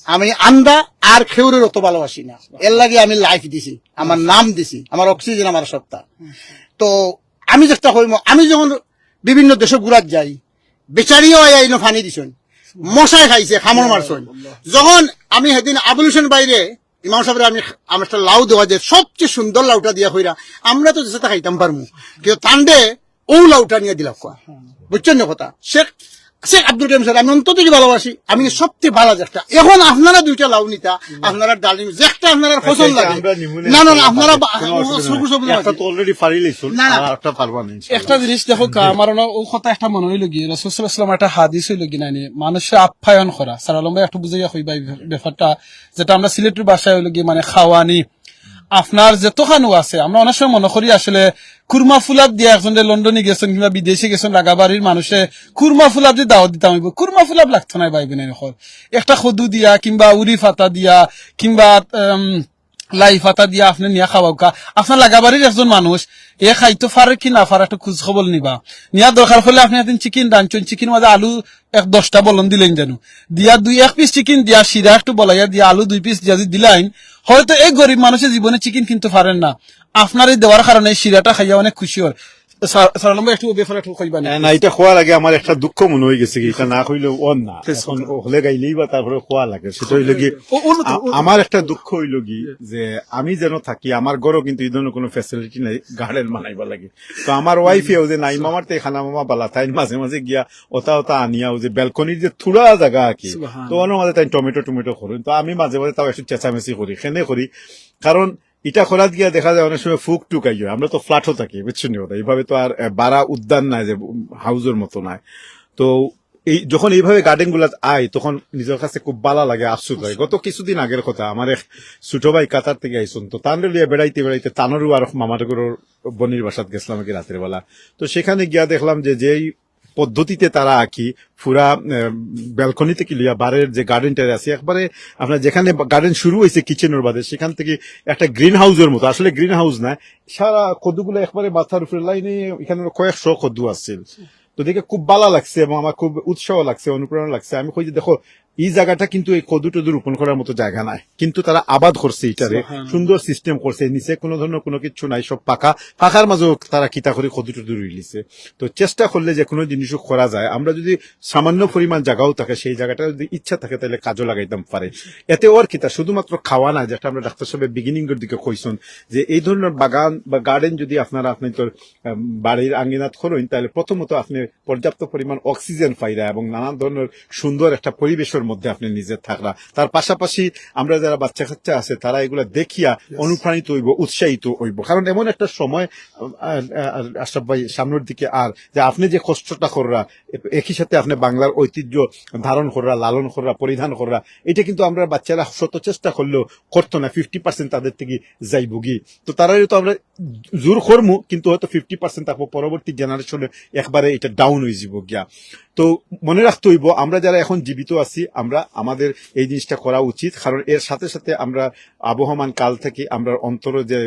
আমি আন্দা আর খেউরের অত ভালোবাসি না এর লাগে আমি লাইফ দিছি আমার নাম দিছি আমার অক্সিজেন আমার সত্তা তো আমি চেষ্টা করি আমি যখন বিভিন্ন দেশে ঘুরাত যাই বেচারিও আইনো ফানি দিছেন মশাই খাইছে খামর মারছেন যখন আমি সেদিন আবুল হোসেন বাইরে ইমাম সাহেবের আমি আমার একটা লাউ দেওয়া যে সবচেয়ে সুন্দর লাউটা দিয়া হইরা আমরা তো যেটা খাইতাম পারমু কিন্তু তান্ডে ও লাউটা নিয়ে দিলাম কোয়া বুঝছেন না কথা শেখ আব্দুল কারিম স্যার আমি অন্তত ভালোবাসি আমি সবচেয়ে ভালো একটা এখন আপনারা দুইটা লাউ নিতা আপনারা ডালিম যেটা আপনারা পছন্দ লাগে না না আপনারা অলরেডি ফারি লইছুন আর একটা পারবা না একটা জিনিস দেখো আমার ও কথা একটা মনে হইল গিয়ে রাসূল সাল্লাল্লাহু আলাইহি ওয়াসাল্লাম একটা হাদিস হইল কি নানি মানুষের আপ্যায়ন করা সালাম ভাই একটু বুঝাইয়া কইবা ব্যাপারটা যেটা আমরা সিলেটের ভাষায় হইল কি মানে খাওয়ানি আপনার যতখানো আছে আমরা অনেক সময় মনে করি আসলে কুরমা ফুলাপ দিয়ে একজন লন্ডনে গেছেন কিংবা বিদেশে গেছেন লাগাবাড়ির মানুষে কুরমা ফুলাপ দিয়ে দাওয়াত দিতাম হইব কুরমা ফুলাপ লাগতো না ভাই বোনের একটা খদু দিয়া কিংবা উরি ফাতা দিয়া কিংবা লাই ফাতা দিয়া আপনি নিয়া খাওয়াকা আপনার লাগাবাড়ির একজন মানুষ এ খাইতো পারে কি না পারে একটু খোঁজ খবর নিবা নিয়া দরকার হলে আপনি এখন চিকেন রাঁধছেন চিকেন মাঝে আলু 10টা বলন দিলেন যেন দিয়া 1 পিস চিকেন দিয়া শিরা একটু বলাইয়া দিয়া আলু 2 পিস দিয়া দিলেন হয়তো এই গরিব মানুষের জীবনে চিকেন কিনতে পারেন না আপনার এই দেওয়ার কারণে শিরাটা খাইয়া অনেক খুশি হয় সারালম্বা একটু ব্যাপারে একটু কইবা না এটা খোয়ার আগে আমার একটা দুঃখ মনে হয়ে গেছে কি এটা না হইলে অন না এখন হলে গাইলেই বা তারপরে খোয়া লাগে সেটা হইলো কি আমার একটা দুঃখ হইলো কি যে আমি যেন থাকি আমার ঘরও কিন্তু এই ধরনের কোনো ফ্যাসিলিটি নাই গার্ডেন বানাইবা লাগে তো আমার ওয়াইফেও যে নাই মামার তে খানা মামা বালা তাই মাঝে মাঝে গিয়া ওতা আনিয়াও যে ব্যালকনির যে থুড়া জায়গা কি তো ওনার মাঝে তাই টমেটো করি তো আমি মাঝে মাঝে তাও একটু চেঁচামেচি করি খেনে করি কারণ এটা খোলা গিয়া দেখা যায় অনেক সময় ফুক টুকাই আমরা তো ফ্ল্যাটও থাকি বুঝছেন এইভাবে তো আর বাড়া উদ্যান নাই যে হাউজের মতো নাই তো এই যখন এইভাবে গার্ডেন গুলা আয় তখন নিজের কাছে খুব ভালো লাগে আফসোস হয় গত কিছুদিন আগের কথা আমার এক ছোট ভাই কাতার থেকে আইসুন তো তানরে লিয়া বেড়াইতে তানরু আর মামার বনির বাসাত গেছিলাম কি রাতের বেলা তো সেখানে গিয়া দেখলাম যে যেই পদ্ধতিতে তারা আঁকি পুরা ব্যালকনি থেকে লিয়া বারের যে গার্ডেনটা আছে একবারে আপনার যেখানে গার্ডেন শুরু হয়েছে কিচেনের বাদে সেখান থেকে একটা গ্রিন হাউসের মতো আসলে গ্রিন হাউস না সারা কদ্দুগুলো একবারে মাথার উপরে লাইনে এখানে কয়েকশো কদ্দু আসছিল তো দেখে খুব ভালো লাগছে এবং আমার খুব উৎসাহ লাগছে অনুপ্রেরণা লাগছে আমি কই যে দেখো এই জায়গাটা কিন্তু এই কদু টদু রোপণ করার মতো জায়গা নাই কিন্তু তারা আবাদ করছে এটারে সুন্দর সিস্টেম করছে নিচে কোনো ধরনের কোনো কিছু নাই সব পাকার মাঝেও তারা কিতা করে কদু টদু রইলিছে তো চেষ্টা করলে যে কোনো জিনিসও করা যায় আমরা যদি সামান্য পরিমাণ জায়গাও থাকে সেই জায়গাটা যদি ইচ্ছা থাকে তাহলে কাজও লাগাইতাম পারে এতে ওর কিতা শুধুমাত্র খাওয়া না যেটা আমরা ডাক্তার সাহেব বিগিনিং এর দিকে কইছেন যে এই ধরনের বাগান বা গার্ডেন যদি আপনারা আপনি তোর বাড়ির আঙ্গিনাত করেন তাহলে প্রথমত আপনি পর্যাপ্ত পরিমাণ অক্সিজেন পাইরা এবং নানান ধরনের সুন্দর একটা পরিবেশের মধ্যে আপনি নিজে থাকরা তার পাশাপাশি আমরা যারা বাচ্চা কাচ্চা আছে তারা এগুলা দেখিয়া অনুপ্রাণিত হইব উৎসাহিত হইব কারণ এমন একটা সময় আশরাফ ভাই সামনের দিকে আর যে আপনি যে কষ্টটা কররা একই সাথে আপনি বাংলার ঐতিহ্য ধারণ কররা লালন কররা পরিধান কররা এটা কিন্তু আমরা বাচ্চারা শত চেষ্টা করলেও করতো না 50% তাদের থেকে যাইবগি তো তারাই তো আমরা জোর করমু কিন্তু হয়তো 50% থাকবো পরবর্তী জেনারেশনে একবারে এটা ডাউন হয়ে যাব গিয়া তো মনে রাখতে হইব আমরা যারা এখন জীবিত আছি আমরা আমাদের এই জিনিসটা করা উচিত কারণ এর সাথে সাথে আমরা আবহমান কাল থেকে আমরা অন্তর যে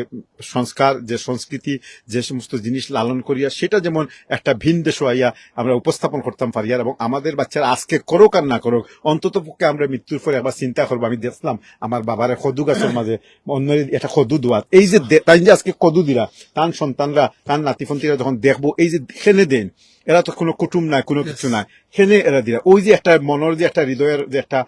সংস্কার যে সংস্কৃতি যে সমস্ত জিনিস লালন করিয়া সেটা যেমন একটা ভিন দেশ হইয়া আমরা উপস্থাপন করতাম পারি এবং আমাদের বাচ্চারা আজকে করুক আর না করুক অন্তত পক্ষে আমরা মৃত্যুর পরে একবার চিন্তা করবো আমি দেখলাম আমার বাবার কদু গাছের মাঝে অন্য এটা কদু দোয়াত এই যে তাই যে আজকে কদু দিলা তার সন্তানরা তার নাতিফন্তিরা যখন দেখবো এই যে খেনে দেন এরা তো কোনো কুটুম নাই কোনো কিছু নাই হেনে এরা দিলা ওই যে একটা মনের যে একটা হৃদয়ের যে একটা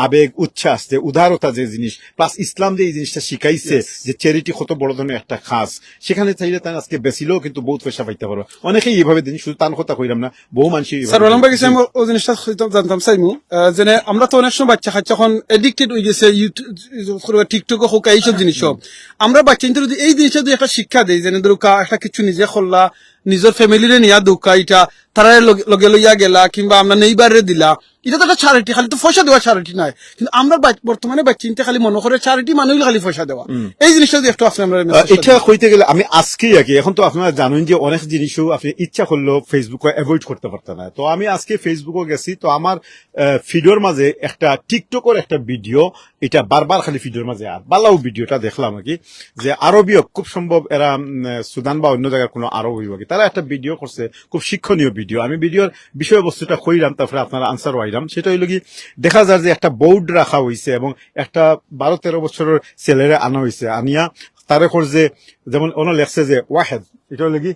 আবেগ উচ্ছ্বাস যে উদারতা যে জিনিস প্লাস ইসলাম যে এই জিনিসটা শিখাইছে যে চ্যারিটি কত বড় ধরনের একটা খাস সেখানে চাইলে তার আজকে বেশিলেও কিন্তু বহুত পয়সা পাইতে পারো অনেকেই এইভাবে দিন শুধু তার কথা কইলাম না বহু মানুষ ওই জিনিসটা জানতাম চাইমু যে আমরা তো অনেক সময় বাচ্চা কাচ্চা এখন এডিক্টেড হয়ে গেছে ইউটিউব টিকটক হোক এইসব জিনিস আমরা বাচ্চা যদি এই জিনিসটা যদি একটা শিক্ষা দেই যে ধরুকা একটা কিছু নিজে করলা নিজের ফ্যামিলিরে নিয়া দুঃখা এটা তারা লগে লইয়া গেলা কিংবা আমরা নেইবারে দিলা এটা তো একটা চ্যারিটি খালি তো পয়সা দেওয়া চ্যারিটি নাই কিন্তু আমরা বর্তমানে বাচ্চিনতে খালি মনে করে চ্যারিটি মানুষ খালি পয়সা দেওয়া এই জিনিসটা যদি একটু আপনি আমরা এটা কইতে গেলে আমি আজকেই আগে এখন তো আপনারা জানেন যে অনেক জিনিসও আপনি ইচ্ছা করলেও ফেসবুকে অ্যাভয়েড করতে পারতেন না তো আমি আজকে ফেসবুকে গেছি তো আমার ভিডিওর মাঝে একটা টিকটকের একটা ভিডিও এটা বারবার খালি ভিডিওর মাঝে আর বালাও ভিডিওটা দেখলাম আর কি যে আরবীয় খুব সম্ভব এরা সুদান বা অন্য জায়গার কোনো আরব হইব কি তারা একটা ভিডিও করছে খুব শিক্ষণীয় ভিডিও আমি ভিডিওর বিষয়বস্তুটা কইলাম তারপরে আপনারা আনসার পাইলাম সেটা হইল কি দেখা যায় যে একটা বোর্ড রাখা হয়েছে এবং একটা 12-13 বছরের ছেলেরা আনা হয়েছে আনিয়া তার উপর যে যেমন অন্য লেখছে যে ওয়াহেদ এটা হইল কি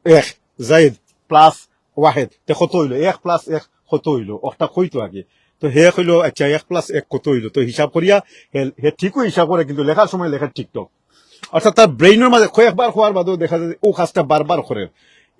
1 জায়েদ প্লাস ওয়াহেদ কত হইল 1 প্লাস 1 কত হইল একটা কইতো আগে তো হে কইল আচ্ছা 1 প্লাস 1 কত হইল তো হিসাব করিয়া হে ঠিকই হিসাব করে কিন্তু লেখার সময় লেখা টিকটক অর্থাৎ তার ব্রেইনের মাঝে কয়েকবার হওয়ার বাদেও দেখা যায় ও কাজটা বারবার করে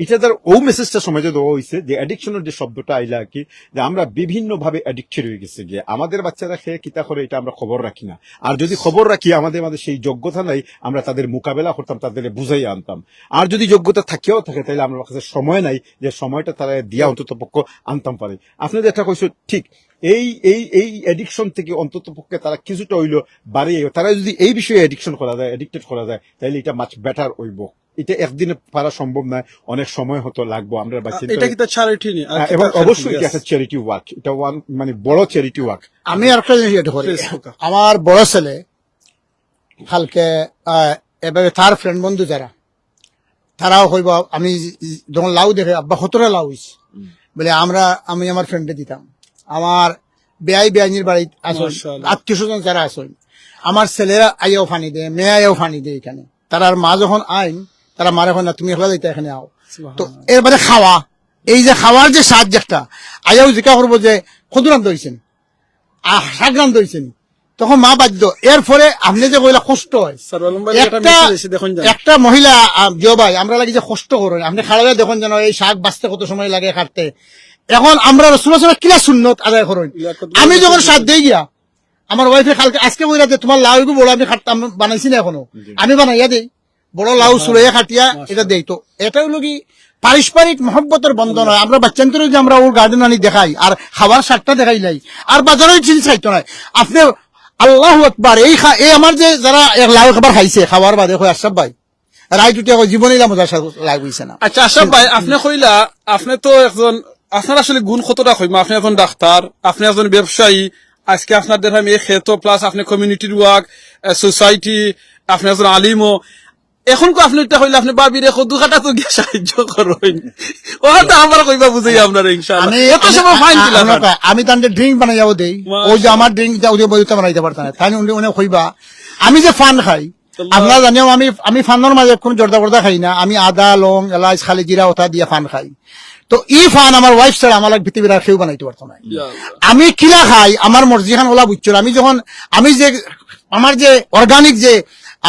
এটা তার ও মেসেজটা সমাজে দেওয়া হয়েছে যে অ্যাডিকশনের যে শব্দটা আইলা কি, যে আমরা বিভিন্ন ভাবে অ্যাডিক্টেড হয়ে গেছি, যে আমাদের বাচ্চারা খেয়ে কিতা করে এটা আমরা খবর রাখি না, আর যদি খবর রাখি আমাদের মাঝে সেই যোগ্যতা নাই, আমরা তাদের মোকাবেলা করতাম, তাদের বুঝাই আনতাম। আর যদি যোগ্যতা থাকেও থাকে তাহলে আমার কাছে সময় নাই যে সময়টা তারা দিয়া অন্তত পক্ষ আনতাম পারে। আপনি যেটা কইছো ঠিক, এই এই এই এডিকশন থেকে অন্তত পক্ষে তারা কিছুটা হইলো বাড়িয়ে, তারা যদি এই বিষয়ে এডিকশন করা যায়, এডিক্টেড করা যায়, তাহলে এটা মাছ বেটার হইব। এটা একদিনে পারা সম্ভব নয়, অনেক সময় হতো লাগবো আমরা বাচ্চা। এটা কি চ্যারিটি নি? এবং অবশ্যই এটা একটা চ্যারিটি ওয়ার্ক, এটা মানে বড় চ্যারিটি ওয়ার্ক। আমি আরেকটা জিনিস এটা করি, আমার বড় ছেলে কালকে এভাবে তার ফ্রেন্ড বন্ধু যারা, তারাও কইব আমি যখন লাউ দেখে আব্বা কতটা লাউ হইছে বলে আমি আমার ফ্রেন্ডে দিতাম। আমার বেআইনির বাড়ি আসল মাশাআল্লাহ। আত্মীয় স্বজন যারা আসল, আমার ছেলেরা আইয়াও ফানি দেয়, মেয়ে আইয়াও ফানি দেয় এখানে। তার মা যখন আইন, তারা মারে হয় না তুমি একলা যাইতে এখানে আও। তো এরপরে খাওয়া, এই যে খাওয়ার যে সাহায্য একটা আইয়াও জিজ্ঞা করবো যে ক্ষুদ্রান্ত হয়েছেন, সাগ্রান্ত হয়েছেন, তখন মা বাধ্য। এর ফলে আপনি যে কইলা কষ্ট হয়, সারওয়ালম ভাই একটা মেসেজ এসে দেখুন জান। একটা মহিলা জিও ভাই আমরা লাগি যে কষ্ট করেন, আপনি খাড়ালে দেখুন যেন এই শাক বাঁচতে কত সময় লাগে কাটতে। এখন আমরা রসুলের কিলা সুন্নত আদায় করেন। আমি যখন সাথ দিয়ে গিয়া আমার ওয়াইফে কালকে আজকে বইরা যে তোমার লাউ বড় আমি বানাইছি না এখনো, আমি বানাইয়া দেই বড় লাউ সুরাইয়া খাটিয়া এটা দেই। তো এটা হলো কি পারস্পরিক মহব্বতের বন্ধন হয়। আমরা বাচ্চান্তরে যে আমরা ওর গার্ডেন আনি দেখাই আর খাবার শাকটা দেখাই নাই, আর বাজারের জিনিস খাইতো না। আপনি আল্লাহু আকবার, এই আমার যে যারা লাউ খাবার খাইছে খাবার বাদে কই আশরাফ ভাই রাইট উঠে জীবনে মজার লাগছে না। আচ্ছা আশরাফ ভাই, আপনি কইলা আপনি তো একজন, আপনার আসলে গুণ কতটা কইমা, আপনি একজন ডাক্তার, আপনি একজন ব্যবসায়ী, আজকে আপনার দেখাম এই ক্ষেত্র প্লাস আপনি কমিউনিটির ওয়ার্ক, সোসাইটি, আপনি একজন আলিমও। এখন কো আপনি এটা কইলে আপনি বাবির এখন দুখাটা তো গিয়ে সাহায্য করেন, ওটা আমার কইবা বুঝাই আপনার ইনশাআল্লাহ। এত সময় ফাইন দিলাম আমি তাদের ড্রিঙ্ক বানাই যাবো দেই, ওই যে আমার ড্রিঙ্ক বানাইতে পারতাম না, তাই উনি কইবা আমি যে ফান খাই। আপনারা জানিও আমি ফানের মাঝে কোন জর্দা বর্দা খাই না, আমি আদা লং এলাচ খালি জিরা ওটা দিয়ে ফান খাই। তো ই ফান আমার ওয়াইফ ছাড়া আমার পৃথিবীর আর কেউ বানাইতে পারতো না। আমি কিলা খাই আমার মর্জি খান ওলা বুঝছো। আমি যে আমার যে অর্গানিক যে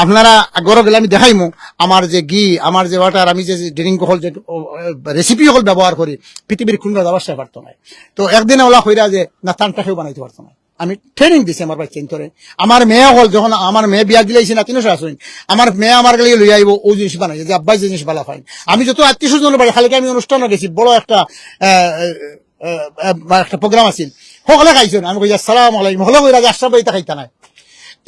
আপনারা গরম গেলে আমি দেখাইমু, আমার যে ঘি, আমার যে ওয়াটার, আমি যে ড্রিঙ্ক হল যে রেসিপি হল ব্যবহার করি, পৃথিবীর কোন ব্যবসা পারতো না। তো একদিন ওলা কইরা যে না তানটা কেউ বানাইতে পারতো না। আমি ট্রেনিং দিছি আমার বাচ্চা ইন্তরে। আমার মেয়ে হল যখন আমার মেয়ে বিয়া দিলাইছি না 300 আসুন, আমার মেয়ে আমার গেলে লই আইব ও জিনিস বানাই যে আব্বাই জিনিস বালা পাই। আমি যত আত্মীয় স্বজনের বাড়ি খালি আমি অনুষ্ঠানে গেছি, বড় একটা প্রোগ্রাম আছিল, সকলে খাইছেন। আমি কই আসসালামু আলাইকুম, হলো কইরা যে আশরাফ ভাই তা খাইতা নাই।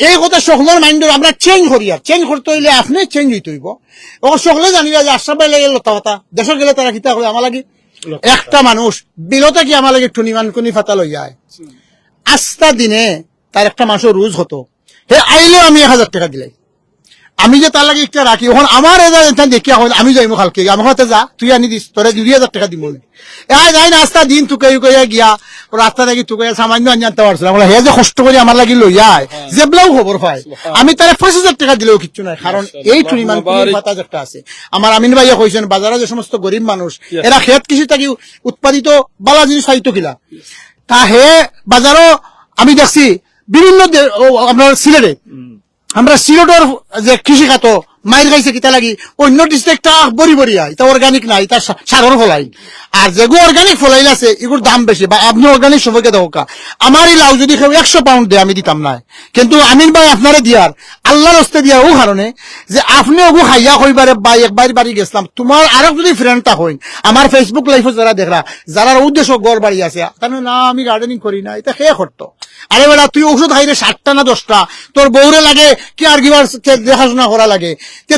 এই কথা সকলের মাইন্ডের আমরা চেঞ্জ করি, আর চেঞ্জ করতে হইলে আপনি চেঞ্জ হইতে হইব। ও সকলে জানি যে আশরাফ ভাই লাগে লতা পাতা দেশে গেলে তারা কিতা করে আমার লাগে একটা মানুষ বিলতে কি আমার লাগে টুনি ফাতা লই যায়। আস্তা দিনে তার একটা মাসের রোজ হতো, হে আইলেও আমি 1000 টাকা দিলাই, আমি যে তার লাগে একটা রাখি। এখন আমার এটা দেখিয়া হল আমি যাইমো কালকে, আমার হাতে যা তুই আনি দিস, তোরা 2000 টাকা দিব যাই না। আস্তা দিন তুকাই গিয়া রাস্তা থাকি তুকাই সামান্য আনি আনতে পারছিলাম। হে যে কষ্ট করে আমার লাগি লই যায় যেবলাও খবর পায়, আমি তারা 5000 টাকা দিলেও কিচ্ছু নাই। কারণ এই টুনিমান পাতা একটা আছে। আমার আমিন ভাইয়া কইছেন বাজারে যে সমস্ত গরিব মানুষ এরা খেত কৃষি থাকি উৎপাদিত বালা জিনিস খাইতো কিলা, তা হে বাজারও আমি দেখছি বিভিন্ন আপনার সিলেটে, আমরা সিলেটের যে কৃষি খাত মাইর খাইছে কিতা লাগি অন্য ডিস্ট্রিক্টটা বড়ি হয়, এটা অর্গানিক নাই, তার সাগর ফলাই। আর যেগুলো অর্গানিক ফলাইল আছে এগুলোর দাম বেশি, বা আপনি অর্গানিক সবাইকে দোকা। আমার এই লাউ যদি কেউ 100 পাউন্ড দেয় আমি দিতাম না, কিন্তু আমিন ভাই আপনারা দিয়ার আল্লাহর হস্তে দিয়া ও কারণে যে আপনি ওগু খাইয়া কইবারে বা একবার বাড়ি গেছিলাম, তোমার আরো যদি ফ্রেন্ডটা হইন আমার ফেসবুক লাইফে যারা দেখলা যারা উদ্দেশ্য গড় বাড়ি আছে, তাহলে না আমি গার্ডেনিং করি না, এটা খেয়ে করতো। আরে বেলা তুই ওষুধ খাইলে 7টা না 10টা, তোর বউরে লাগে কি আর গিবার দেখাশোনা করা লাগে,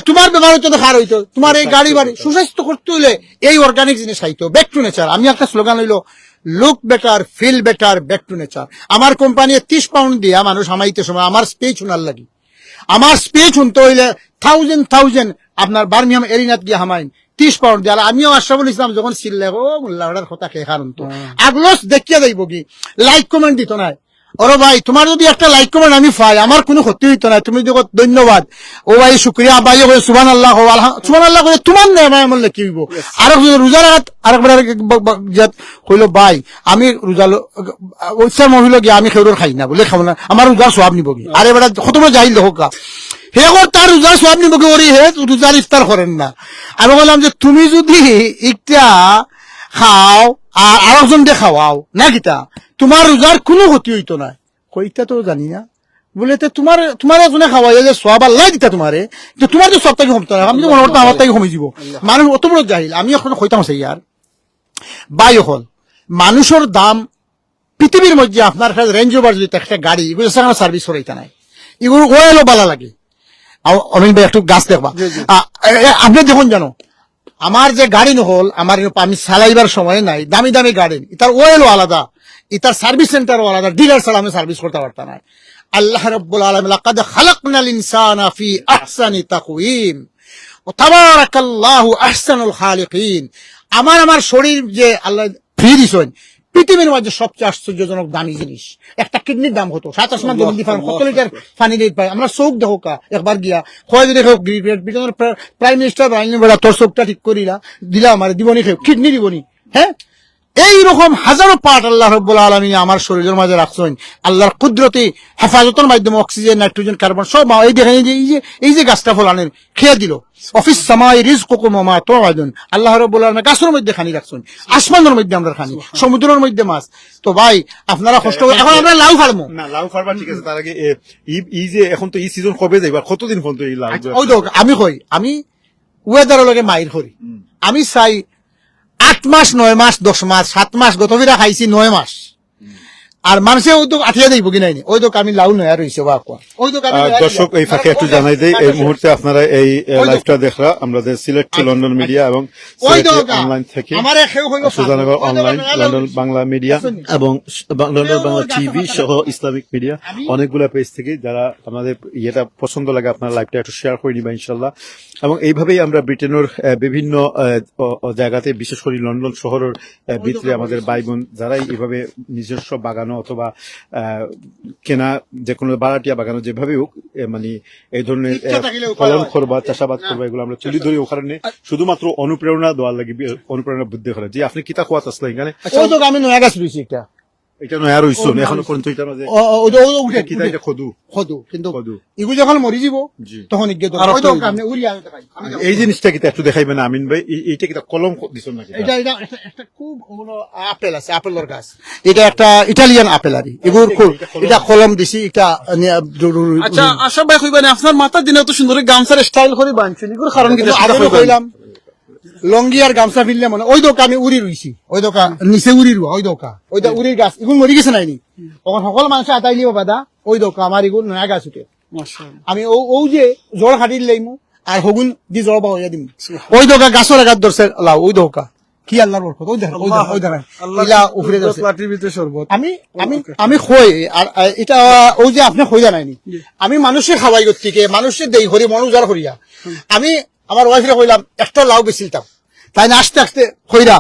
তোমার বেমার হইতো দেখার হইতো, তোমার এই গাড়ি বাড়ি সুস্বাস্থ্য করতে হইলে এই অর্গানিক জিনিস খাইতো। ব্যাক টু নেচার, আমি একটা স্লোগান হইলো look better feel better back to nature. আমার কোম্পানি 30 পাউন্ড দিয়া মানুষ হামাইতে সময় আমার স্পিচ শোনার লাগি, আমার স্পিচ শুনতে হইলে 1000 আপনার বার্মিহাম এরিনাত গিয়ে হামাইন 30 পাউন্ড দিয়ে। আর আমিও আশরাফুল ইসলাম যখন ছিললে ও মোল্লার কথা খেয়ে কারণ তো আগলস দেখিয়া যাইব কি লাইক কমেন্ট দিত না। ওরে ভাই তোমার যদি একটা লাইক কমেন্ট আমি পাই আমার কোনো ক্ষতি হইতো না, তুমি যখন ধন্যবাদ ও ভাই শুক্রিয়া ভাই সুবহানাল্লাহ সুবহানাল্লাহ করে তোমার নেই আমার লেখি হইব। আর রোজার হাত আরেকবার হইলো ভাই আমি রোজা ওইসা মহিল গিয়া আমি খেউর খাই না বলে খাবো না, আমার রোজার সব নিব কি। আরে বেটা কত বড় যাইল হোক হে তার রোজার সব নিবকে করি হে রোজার ইফতার করেন না। আমি বললাম যে তুমি যদি একটা খাও আর আরেকজন দিয়ে খাওয়াও না কিতা তোমার রোজার কোনো ক্ষতি হইতো না। কইতা তো জানি না বলে তোমার এজনে খাওয়াই যে সব আল্লাহ দিতা তোমারে তোমার তো সব থেকে কমতো না। আমি তো মনে করতাম আমার থেকে কমে যাব। মানুষ অত বড় জাহিল। আমি এখন কইতাম আছে ইয়ার বাই হল মানুষের দাম পৃথিবীর মধ্যে আপনার কাছে রেঞ্জ ওভার যদি একটা গাড়ি এগুলো সার্ভিস করাইতে নাই, এগুলো ওয়েলও বালা লাগে। অমিন ভাই একটু গাছ দেখবা আপনি দেখুন জানো আমার যে গাড়ি নহল আমার আমি চালাইবার সময় নাই, দামি দামি গাড়ি ইতার ওয়েলও আলাদা, ইতার সার্ভিস সেন্টারও আলাদা, ডিলার ছাড়া আমি সার্ভিস করতে পারতাম না। আল্লাহ রাব্বুল আলামিন লাকাদ খালাকনাল ইনসানা ফি আহসানি তাকওয়িম ওয়া তাবারাকাল্লাহু আহসানুল খালিকিন। আমার শরীর যে আল্লাহ ফ্রি দিছেন পৃথিবীর মধ্যে সবচেয়ে আশ্চর্যজনক দামি জিনিস। একটা কিডনির দাম হতো 7 আসমান জমিন দি কত লিটার পানি দিতে পাই আমরা চোখ দেখো কা একবার গিয়া কয় যদি দেখো ব্রিটেনের প্রাইম মিনিস্টার বলা তোর চোখটা ঠিক করিলা দিলা আমার দিবনি খেয়ে কিডনি দিবনি। হ্যাঁ এইরকম হাজারো পার্ট আল্লাহ রাব্বুল আলামিন আমার শরীরের মাঝে রাখছেন। আল্লাহর কুদরতি হেফাজতের মাধ্যমে অক্সিজেন নাইট্রোজেন কার্বন সব এই দেখেন এই যে গাছটা ফলানের খেয়ে দিল। অফিস সামাই রিজকুকুম ওয়া মা তুআদুন আল্লাহ রাব্বুল আলামিন গাছের মধ্যে খানি রাখছেন, আসমানের মধ্যে আমরা খানি, সমুদ্রের মধ্যে মাছ। তো ভাই আপনারা কষ্ট করে এখন আমরা লাউ ফার্মো না লাউ ফার্মার ঠিক আছে। তার আগে এই যে এখন তো এই সিজন কবে যাইবা কতদিন পর্যন্ত এই লাউ? ওই তো আমি কই আমি ওয়েদারের লগে মাইর করি। আমি চাই 8 মাস 9 মাস 10 মাস 7 মাস গতবিরা খাইছি 9 মাস আর মানুষে ওই তো আঠিয়া দেব কি নাই ওই তো আমি লাউ নয়া রইছে বা ওই তো দর্শক এই ফাঁকে একটু জানাই দেই এই মুহূর্তে আপনারা এই লাইভটা দেখরা আমাদের সিলেট টু লন্ডন মিডিয়া এবং অনলাইন থেকে Sujanagar online London Bangla media এবং লন্ডন বাংলা টিভি সহ ইসলামিক মিডিয়া অনেকগুলো পেজ থেকে যারা আমাদের ইয়েটা পছন্দ লাগে আপনারা লাইভটা একটু শেয়ার করে নিবা ইনশাআল্লাহ। এবং এইভাবেই আমরা ব্রিটেনের বিভিন্ন জায়গাতে বিশেষ করে লন্ডন শহরের ভিতরে আমাদের ভাই বোন যারাই এইভাবে নিজস্ব বাগানো অথবা কেনা যে কোনো বাড়াটিয়া বাগানো যেভাবে হোক মানে এই ধরনের ফলন করবা চাষাবাদ করবা এগুলো আমরা তুলি ধরি ওখানে শুধুমাত্র অনুপ্রেরণা দেওয়ার লাগে অনুপ্রেরণা বুদ্ধি করে যে আপনি কিতা খোয়াত আসলে এখানে আমি নয়া গাছ রয়েছি একটা এটা নয়া রইছো এখনো পর্যন্ত এটা মাঝে কিতা এটা খদু কিন্তু এগুলো যখন মরি যাব তখন এই জিনিসটা কিতা একটু দেখাইবেন আমিন ভাই এইটা কিতা কলম দিছেন নাকি? এটা একটা খুব আপেল আছে আপেলের গাছ, এটা একটা ইটালিয়ান আপেল আর এগুলো এটা কলম দিছি এটা। আচ্ছা আশা ভাই কইবানি আপনার মাথার দিনে তো সুন্দর গামছার স্টাইল করে বানছেন এগুলো কারণ কি? আগে কইলাম লঙ্গি আর গামছা ফিরলে মানে ওই দোকা আমি উড়ি রইছি ওই দোকা নিচে উড়ি রুয়া ওই দোকা ওইটা উড়ির গাছ এগুলো মরি গেছে নাইনি তখন সকল মানুষ আতাই লিব বাদা ওই দোকা আমার এগুলো নয়া গাছ উঠে আমি ও যে জল খাটির লাইমু আর হগুন দি জল বাহইয়া দিম ওই দোকা গাছের আঘাত ধরছে লাও ওই দোকা কি আল্লাহর বরকত ওই দেখেন ওই দেখেন ইলা উফরে যাচ্ছে লাঠিবিতে শরবত। আমি কই আর এটা ওই যে আপনি কই জানাইনি আমি মানুষে খাওয়াই গতিকে মানুষে দেই হরি মনোজার করিয়া আমি আমার ওয়াইফরে কইলাম একটা লাউ বেচিলতাম তাই না আস্তে আস্তে কইরা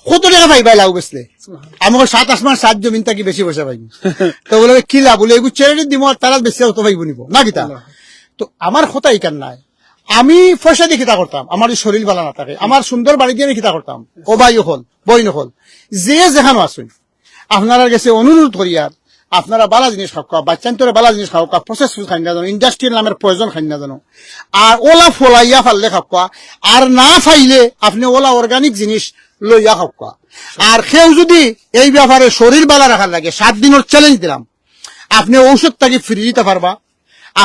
কত টাকা পাইবা লাউ বেচলে আমি 7 আসমান 7 জমিন থাকি বেশি পয়সা পাইনি। তো বলে কি লাভ বলে এগুলো ছেড়ে দিব আর তারা বেশি হতো পাইব নিব না কিতা। তো আমার কথা ইকান নাই আমি পয়সা দিয়ে খিতা করতাম আমার শরীর ভালো না থাকে আমার সুন্দর বাড়ি দিয়ে আমি খিতা করতাম ও ভাই হল বই নহল যে যেখানে আসুন আপনারা গেছে অনুরোধ করিয়ার আপনারা বালা জিনিস খাওয়া বাচ্চান্তরে বালা জিনিস খাওয়া প্রসেস ফুড খাই না জানো ইন্ডাস্ট্রিয়াল নামের প্রয়োজন খাই না জানো আর ওলা ফলাইয়া ফাললে খাওয়া আর না ফাইলে আপনি ওলা অর্গানিক জিনিস লইয়া খাওয়া। আর কেউ যদি এই ব্যাপারে শরীর বালা রাখার লাগে 7 দিনের চ্যালেঞ্জ দিলাম আপনি ঔষধ থেকে ফিরে দিতে পারবা।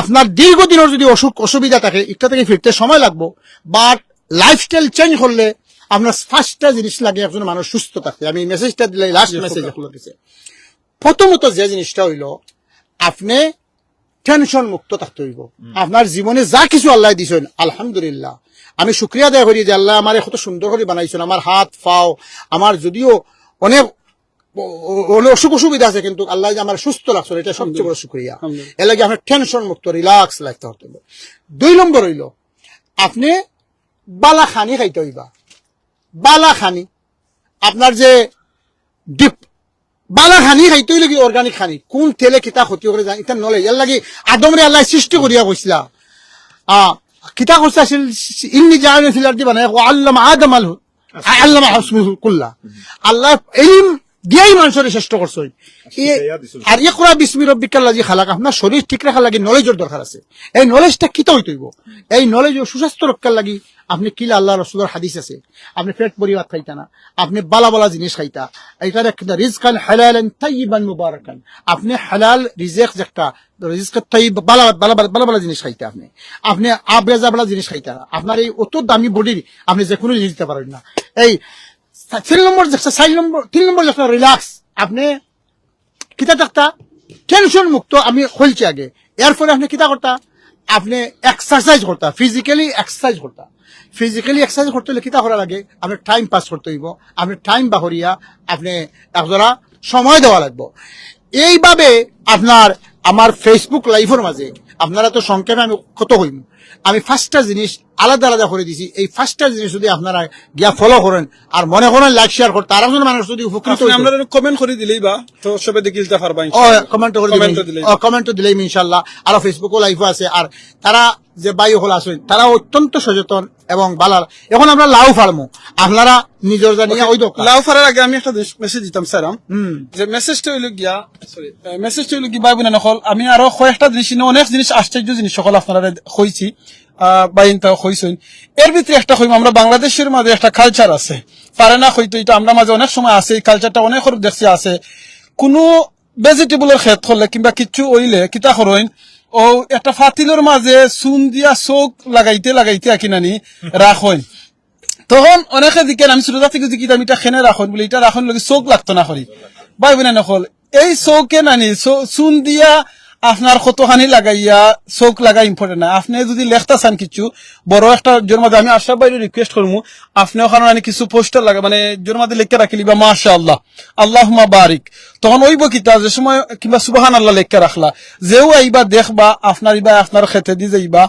আপনার দীর্ঘদিনের যদি অসুবিধা থাকে একটা থেকে ফিরতে সময় লাগবো বাট লাইফস্টাইল চেঞ্জ করলে আপনার 5টা জিনিস লাগে একজন মানুষ সুস্থ থাকতে। আমি মেসেজটা দিলে লাস্ট মেসেজ দিছে প্রথমত যে জিনিসটা হইল আপনি টেনশন মুক্ত থাকতে হইব। আপনার জীবনে যা কিছু আল্লাহ দিছেন আলহামদুলিল্লাহ আমি শুক্রিয়া আদায় করি যে আল্লাহ আমার কত সুন্দর করে বানাইছেন আমার হাত পাও আমার যদিও অনেক অসুখ অসুবিধা আছে কিন্তু আল্লাহ যে আমার সুস্থ লাগছে এটা সবচেয়ে বড় শুক্রিয়া। এর লাগে আপনার টেনশন মুক্ত রিল্যাক্স লাগতে হতে হবে। 2 নম্বর হইল আপনি বালা খানি খাইতে হইবা। বালা খানি আপনার যে ডিপ বালা খানি খাইতে হইলে কি অর্গানিক খানি কোন তেলে কিতা ক্ষতি করে যায় এটা নলে এর লাগে আদমরে আল্লাহ সৃষ্টি করিয়া কইছিলা কিতা করছে ইন্নি জাআলনা ফিল আরদি বানায় ওয়া আল্লামা আদম আল্লামা হুসমুল কুল্লা আল্লাহ ইলম দিয়াই মানুষের শ্রেষ্ঠ করছো আর ইয়ে করা বিসমি রব্বিকাল্লাযী খালাক। আপনার শরীর ঠিক রাখার লাগি নলেজের দরকার আছে। এই নলেজটা কিতা হইতেইব, এই নলেজ ও সুস্বাস্থ্য রক্ষার লাগি আপনি কিলা আল্লাহ রসুলের হাদিস আছে, আপনি পেট পরিবার খাইতা না, আপনি বালা বালা জিনিস খাইতা, এইটার একটা রিজকান হালালান তাইয়িবান মুবারাকান, আপনি হালাল রিজেক যেটা রিজক তাইয়িব বালা বালা বালা বালা জিনিস খাইতা, আপনি আবরেজা বালা জিনিস খাইতা, আপনার এই অত দামি বডির আপনি যে কোনো জিনিস দিতে পারেন না। এই 3 নম্বর যেটা রিল্যাক্স, আপনি কিতা থাকতা টেনশন মুক্ত। আমি খুলছি আগে, এরপরে আপনি কিতা করতা, আপনি এক্সারসাইজ করতা, ফিজিক্যালি এক্সারসাইজ করতা। ফিজিক্যালি এক্সারসাইজ করতে হলে কিতা করা লাগে, আপনি টাইম পাস করতে হইব, আপনি টাইম বাহরিয়া আপনি একজোড়া সময় দেওয়া লাগবে। এইভাবে আপনার আমার ফেসবুক লাইভের মাঝে আপনারা তো সংক্ষেপে আমি কত হইম, আমি 5টা জিনিস আলাদা আলাদা করে দিছি। এই 5টা জিনিস যদি আপনারা গিয়া ফলো করেন আর মনে করেন লাইক শেয়ার করতে, আর একজন মানুষ যদি উপকৃত আপনি আমরা কমেন্ট করে দিলেই বা তো সবে দেখিলতে পারবা কমেন্ট দিলেই ইনশাআল্লাহ। আর ফেসবুকও লাইভও আছে। আর তারা যে বাই হল আসেন তারা অত্যন্ত সচেতন এবং বালার। এখন আমরা লাউ ফার্মো, আপনারা নিজের জানিয়া ওই দোকান লাউ ফারার আগে আমি একটা মেসেজ দিতাম স্যার, যে মেসেজটা হইল গিয়া মেসেজটা হইল কি ভাই বোন নকল, আমি আরো কয়েকটা জিনিস অনেক জিনিস আশ্চর্য জিনিস সকল আপনারা হইছি বাইনটা হইছেন। এর ভিতরে একটা হইম, আমরা বাংলাদেশের মাঝে একটা কালচার আছে, পারে না হইতো এটা আমরা মাঝে অনেক সময় আছে, এই কালচারটা অনেক দেখছি আছে। কোনো ভেজিটেবলের ক্ষেত করলে কিংবা কিছু ওইলে কিতা করেন, ও একটা ফাতিলের মাঝে চুন দিয়া চোখ লাগাইতে লাগাইতে কিনানি রাখেন। তখন অনেকে দিকে আমি ছোট থেকে দিকে আমি এটা খেনে রাখুন বলে এটা রাখুন লোক চোখ লাগতো না করি ভাই বোনে নকল। এই চৌকে নানি চুন দিয়া আপনার কতখানি লাগাইয়া চোখ লাগা ইম্পর্টেন্ট না। আপনি যদি লেখতা চান কিছু বড় একটা জন্মাদে, আমি আশা বাইরে রিকোয়েস্ট করবো আপনি ওখানে কিছু পোস্টার লাগা মানে জন্মাদে লিখে রাখিলি বা মাশা আল্লাহ আল্লাহুম্মা বারিক, তখন ওই বকিতা যে সময় কিংবা সুবহান আল্লাহ লেখা রাখলা, যেও আইবা দেখবা আপনার ইবা আপনার খেতে দি যাইবা,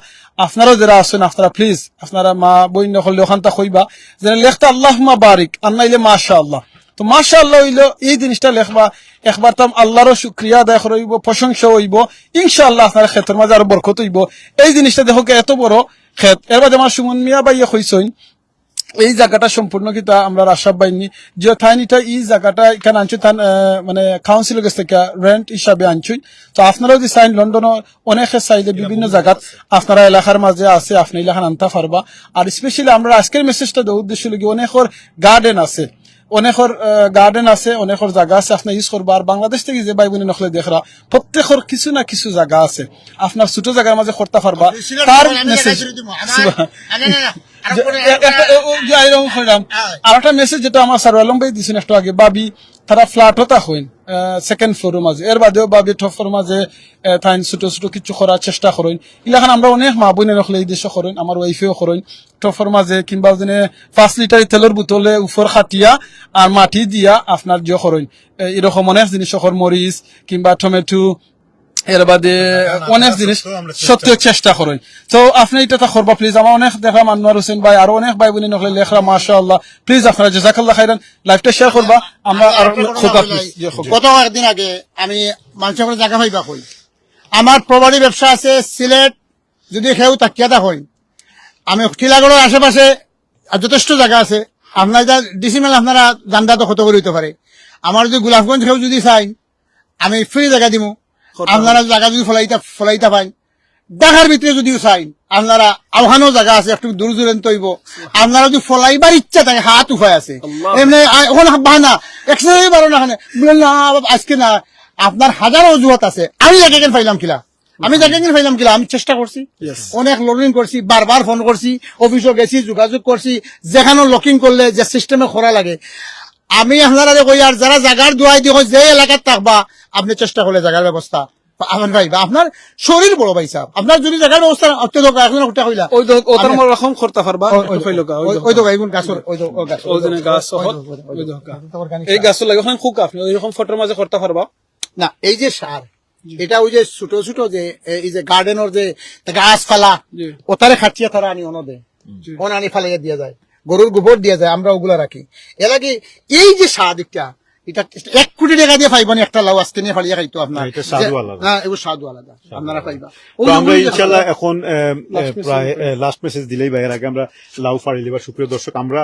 আপনারাও যারা আছেন আপনারা প্লিজ আপনারা মা বই নকল ওখানটা কইবা যে লেখতা আল্লাহুম্মা বারিক আর নাইলে মাশা আল্লাহ। তো মাশা আল্লাহ হইলো এই জিনিসটা লেখবা, একবার তো আল্লাহরও শুক্রিয়া আদায় হইব, প্রশংসা হইব, ইনশাআল্লাহ আপনার ক্ষেতের মাঝে আরো বরকত হইব। এই জিনিসটা দেখো এত বড় ক্ষেত। এর বাদে আমার সুমন মিয়া বাইয়া কইসইন এই জায়গাটা সম্পূর্ণ কিতা আমরা আশাব বাইনি যে থাইনিটা এই জায়গাটা এখানে আনছুই মানে কাউন্সিলের কাছ থেকে রেন্ট হিসাবে আনছুই। তো আপনারাও যদি চাইন লন্ডন অনেকে চাইলে বিভিন্ন জায়গাত আপনারা এলাকার মাঝে আছে, আপনি এলাকা আনতে পারবা। আর স্পেশালি আমরা আজকের মেসেজটা দেওয়ার উদ্দেশ্য কি অনেকের গার্ডেন আছে, অনেকের গার্ডেন আছে, অনেকের জায়গা আছে আপনার ইউজ করবা। আর বাংলাদেশ থেকে যে ভাই বোনে নকলে দেখরা প্রত্যেকের কিছু না কিছু জায়গা আছে আপনার ছোট জায়গার মাঝে করতে পারবা। তার মেসেজ আর একটা মেসেজ যেটা আমার স্যার আলম ভাই দিয়েছেন একটু আগে, বাবি তারা ফ্ল্যাট হতা হইন সেকেন্ড ফ্লোরের মাঝে, এর বাদেও বাবি টপ ফ্লোর মাঝে তাই ছোট ছোট কিছু করার চেষ্টা করেন। ইলাখান আমরা অনেক মা বোনে নকলে এই দেশে করেন, আমার ওয়াইফেও করেন টফর মাঝে কিংবা 5 লিটার তেলের বোতলে উপর খাটিয়া আর মাটি দিয়া আপনার যে করেন এরকম অনেক জিনিস মরিচ কিংবা টমেটো এর বাদে অনেক জিনিস সত্য চেষ্টা করেন। তো আপনি এটা করবা প্লিজ। আমার অনেক দেখলাম আনোয়ার হোসেন ভাই আর অনেক ভাই বোনে নকলে লেখরা মাশাআল্লাহ, প্লিজ আপনারা জাযাকাল্লাহ খাইরান লাইভটা শেয়ার করবা। আমরা আর গত কয়েকদিন আগে আমি মানুষের জায়গা পাইবা কই, আমার প্রবাদী ব্যবসা আছে সিলেট, যদি কেউ তাকিয়া হয় আমি টিলাগড়ের আশেপাশে যথেষ্ট জায়গা আছে, আপনার যা ডিসিমেল আপনারা জানদা তো কত করে হইতে পারে। আমার যদি গোলাপগঞ্জ কেউ যদি চাই আমি ফ্রি জায়গা দিব, আপনারা জায়গা যদি ফলাইতা পাই। ঢাকার ভিতরে যদিও চাই আপনারা আহ্বানও জায়গা আছে, একটু দূর দূরান্ত হইব, আপনারা যদি ফলাইবার ইচ্ছা থাকে হাত উপায় আছে। এমনি এখন বাহানা এক্সারসাইজ পারো না না আজকে না, আপনার হাজার অজুহাত আছে। আমি জায়গা পাইলাম কিলা, আমি চেষ্টা করছি, অনেক লোডিং করছি, বারবার ফোন করছি, অফিসও গেছি, যোগাযোগ করছি, যেখানে লকিং করলে যে সিস্টেমে করা লাগে আমি আপনারা কই। আর যারা জায়গার দোয়াই দিয়ে যে এলাকার থাকবা আপনি চেষ্টা করলে জায়গার ব্যবস্থা আমার ভাই বা আপনার শরীর বড় ভাই সাহেব, আপনার যদি জায়গার ব্যবস্থা অত্যন্ত এখন ওটা হইলা রকম করতে পারবা ওই তো গাছের এই গাছের লাগে ওখানে খুব আপনি ওই রকম ফটোর মাঝে করতে পারবা না। এই যে সার এটা ওই যে ছোট ছোট যে এই যে গার্ডেনের যে গাছপালা ওটারে খাটিয়ে তারা আনি অনদে আনি ফালাইয়া দিয়া যায়, গরুর গোবর দিয়া যায়, আমরা ওগুলা রাখি। এর আগে এই যে সার দিকটা এটা 1 কোটি টাকা দিয়ে পাইবেন একটা লাউ আজকে নিয়ে ফালিয়া খাইতো আপনার এটা স্বাদও আলাদা। হ্যাঁ এগুলো স্বাদও আলাদা আপনারা পাইবা তো আমরা ইনশাল্লাহ এখন প্রায় লাস্ট মেসেজ দিলেই ভাই, এর আগে আমরা লাউ ফাড়িলি বা সুপ্রিয় দর্শক, আমরা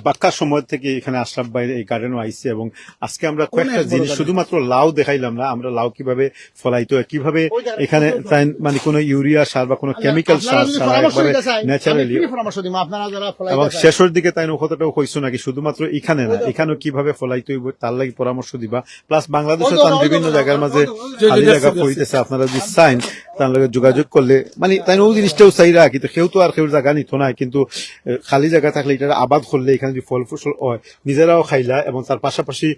বাক্কা সময় থেকে এখানে আসলাম বাইরে এই গার্ডেনও আইসি, এবং আজকে আমরা কয়েকটা জিনিস শুধুমাত্র লাউ দেখাইলাম না, আমরা লাউ কিভাবে ফলাইতে হয়, কিভাবে এখানে মানে কোনো ইউরিয়া সার বা কোনো কেমিক্যাল সার ছাড়া একবারে ন্যাচারালি, পরামর্শ দিব আপনারা যারা এবং শেষের দিকে তাই কথাটাও কইছো নাকি শুধুমাত্র এখানে না, এখানেও কিভাবে ফলাইতে হইব তার লাগি পরামর্শ দিবা, প্লাস বাংলাদেশে তার বিভিন্ন জায়গার মাঝে খালি জায়গা হইতেছে, আপনারা যদি চাইন তার লগে যোগাযোগ করলে মানে তাই ওই জিনিসটাও চাইরা, কিন্তু কেউ তো আর কেউ জায়গা নিত না, কিন্তু খালি জায়গা থাকলে এটা আবাদ করলে এখানে যদি ফল ফসল হয় নিজেরাও খাইলা, এবং তার পাশাপাশি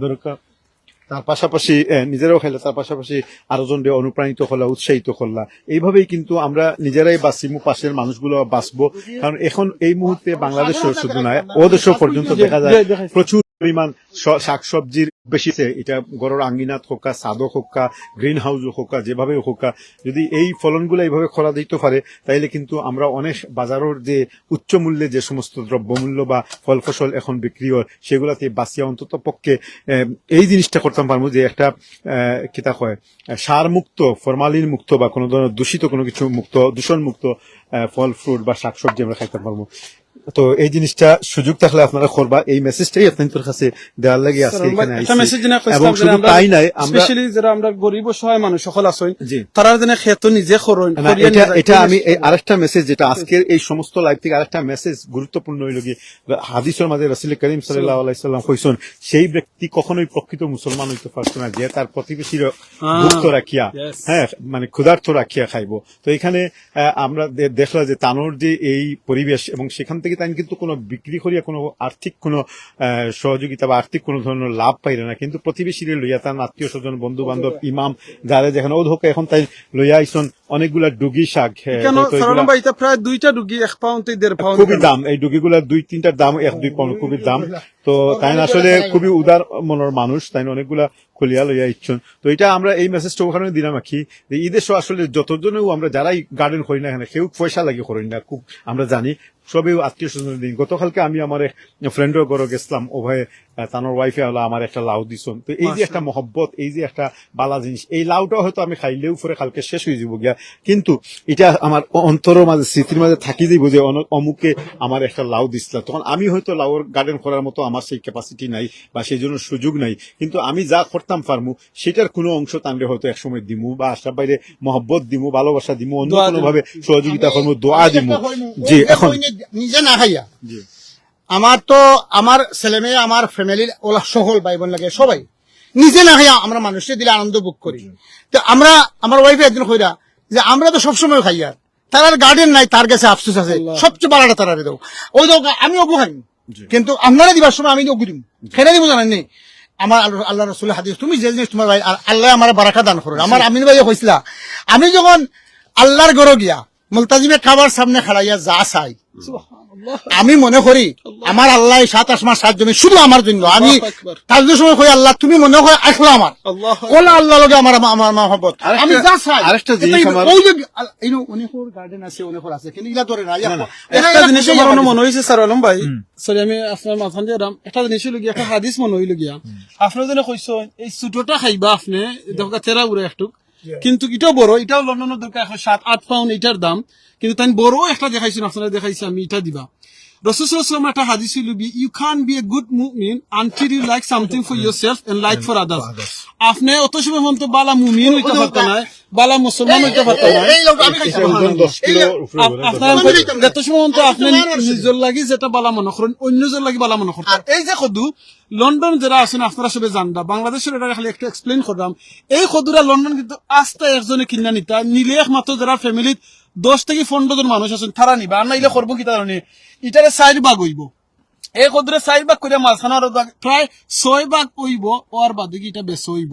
দরকার তার পাশাপাশি নিজেরাও খাইলা, তার পাশাপাশি আরো জনকে অনুপ্রাণিত করলা, উৎসাহিত করলা, এইভাবেই কিন্তু আমরা নিজেরাই বাঁচিমু, পাশের মানুষগুলো বাঁচবো। কারণ এখন এই মুহূর্তে বাংলাদেশের শুধু নয় ও দেশও পর্যন্ত দেখা যায় প্রচুর পরিমাণ শাকসবজির বেশি, এটা গড়ের আঙ্গিনাত হোকা, সাদক হোকা, গ্রিন হাউস হোকা, যেভাবে হোকা, যদি এই ফলনগুলো এইভাবে খরা দিতে পারে তাইলে কিন্তু আমরা অনেক বাজারের যে উচ্চ মূল্যে যে সমস্ত দ্রব্যমূল্য বা ফল ফসল এখন বিক্রি হয় সেগুলাতে বাঁচিয়া অন্তত পক্ষে এই জিনিসটা করতাম পারবো যে একটা কিতা হয় সার মুক্ত, ফরমালিন মুক্ত বা কোনো ধরনের দূষিত কোনো কিছু মুক্ত, দূষণ মুক্ত ফল ফ্রুট বা শাকসবজি আমরা খাইতে পারবো। তো এই জিনিসটা সুযোগ থাকলে আপনারা করবা, এই মেসেজটাই আপনাদের কাছে দেওয়ার লাগে আজকে এখানে আইছি। এবং শুধু তাই নাই, আমরা স্পেশালি যারা আমরা গরিব সহায় মানুষ সকল আছেন তারা যেন ক্ষেত নিজে করুন, এটা আমি আরেকটা মেসেজ যেটা আজকের এই সমস্ত লাইভ থেকে আরেকটা মেসেজ গুরুত্বপূর্ণ হইল গিয়ে হাদিসের মাঝে রাসূল করিম সাল্লাল্লাহু আলাইহি সাল্লাম কইছেন সেই ব্যক্তি কখনোই প্রকৃত মুসলমান হইতে পারত না যে তার প্রতিবেশীর ভুক্ত রাখিয়া, হ্যাঁ মানে ক্ষুধার্ত রাখিয়া খাইব। তো এখানে আমরা দেখলাম যে তানোর যে এই পরিবেশ, এবং সেখান থেকে তাই কিন্তু কোনো বিক্রি করিয়া কোনো আর্থিক কোনো সহযোগিতা বা আর্থিক কোনো ধরনের লাভ পাইলে না, কিন্তু প্রতিবেশীরে লইয়া তার আত্মীয় স্বজন বন্ধু বান্ধব ইমাম যারা যেখানে ও ধোকে এখন তাই লইয়া আইসন অনেকগুলা ডুগি শাক, প্রায় 2টা ডুগি 1 পাউন্ড 1.5 পাউন্ড খুবই দাম, এই ডুগিগুলা 2-3টার দাম 1-2 পাউন্ড খুবই দাম। তো তাই আসলে খুবই উদার মনের মানুষ, তাই অনেকগুলা খুলিয়া লইয়া ইচ্ছন। তো এটা আমরা এই মেসেজটা ওখানে দিলাম কি যে এই দেশে আসলে যতজনেও আমরা যারাই গার্ডেন করি না এখানে কেউ পয়সা লাগে করি না, খুব আমরা জানি সবই আত্মীয় স্বজন দিন। গতকালকে আমি আমার ফ্রেন্ডের ঘরে গেছিলাম, ওভাবে তার ওয়াইফে হলো আমার একটা লাউ দিছন। তো এই যে একটা মহব্বত, এই যে একটা বালা জিনিস, এই লাউটা হয়তো আমি খাইলেও পরে কালকে শেষ হয়ে যাব গিয়া, কিন্তু এটা আমার অন্তরের মাঝে স্মৃতির মাঝে থাকি দিব যে অমুকে আমার একটা লাউ দিছিল। তখন আমি হয়তো লাউর গার্ডেন করার মতো আমার সেই ক্যাপাসিটি নাই বা সেই জন্য সুযোগ নাই, কিন্তু আমি যা করতাম পারমু সেটার কোনো অংশ টানলে হয়তো একসময় দিমু বা আশার বাইরে মহব্বত দিমু, ভালোবাসা দিমু, অন্য কোনো ভাবে সহযোগিতা করবো, দোয়া দিমু। জি এখন নিজে না খাইয়া আমার তো আমার ছেলে মেয়ে আমার ফ্যামিলির ওলা সকল ভাই বোন লাগে সবাই নিজে না খাইয়া আমরা মানুষকে দিলে আনন্দ ভোগ করি। তো আমরা আমার ওয়াইফে একদিন কইরা যে আমরা তো সবসময় খাই, আর তার গার্ডেন নাই, তার কাছে আফসোস আছে, সবচেয়ে বাড়াটা তারা দেও ওই তো আমি অবু খাই, কিন্তু আপনারা দিবার সময় আমি অবু দিম, খেলে দিব জানেননি। আমার আল্লাহ রসুল হাদিস তুমি যে জিনিস তোমার ভাই আল্লাহ আমার বারাকা দান করুন। আমার আমিন ভাই কইছিলা আমি যখন আল্লাহর ঘরে গিয়া মুলতাজিমে খাবার সামনে খাড়াইয়া যা চাই আমি মনে করি আমার আল্লাহ 7 আসমান 7 জমি শুধু আমার জন্য, আমি তার সময় কই আল্লাহ তুমি মনে হয় আসলো আমার ওলা আল্লাহ লগে আমার আমার মহব্বত আমি যা চাই। আরেকটা জিনিস আমার ওই যে এই অনেকর গার্ডেন আছে অনেকর আছে, কিন্তু ইলা ধরে না একটা জিনিস আমার মনে হইছে স্যার আলম ভাই, সরি আমি আপনার মাথান দিয়ে একটা জিনিস হইল গিয়া, একটা হাদিস মনে হইল গিয়া, আপনার জন্য কইছেন এই ছোটটা খাইবা আপনি দেখা তেরা উড়ে একটু, কিন্তু এটাও বড়, এটাও লন্ডনের দরকার 7-8 পাউন্ড এটার দাম, কিন্তু তাই বড় একটা দেখাইছেন আপনারা দেখাইছে আমি এটা দিবা। রাসূল সাল্লাল্লাহু আলাইহি ওয়াসাল্লাম একটা হাদিস হইল you can be a good মুমিন until you like something for yourself and like for others. আপনি অত সময় পর্যন্ত বালা মুমিন হইতে পারতেন না, বালা মুসলমান হইতে পারতেন না, আপনার যত সময় পর্যন্ত আপনি নিজের লাগি যেটা বালা মনে করেন অন্যজনের লাগি বালা মনে করেন। এই যে কদু লন্ডন যারা আছেন আপনারা সবাই জানবা, বাংলাদেশের এটা খালি একটু এক্সপ্লেন করলাম, এই কদুরা লন্ডন কিন্তু আস্তে একজনে কিনা নিতা নিলে একমাত্র যারা ফ্যামিলিত 10 থেকে 15 জন মানুষ আছেন তারা নিবা, আর নাইলে করবো কি তারা নিয়ে ইটারে 4 ভাগ হইব, এই কদুরে 4 ভাগ করে মাঝখানে আরো প্রায় 6 ভাগ হইব, ওর বাদে কি এটা বেশ হইব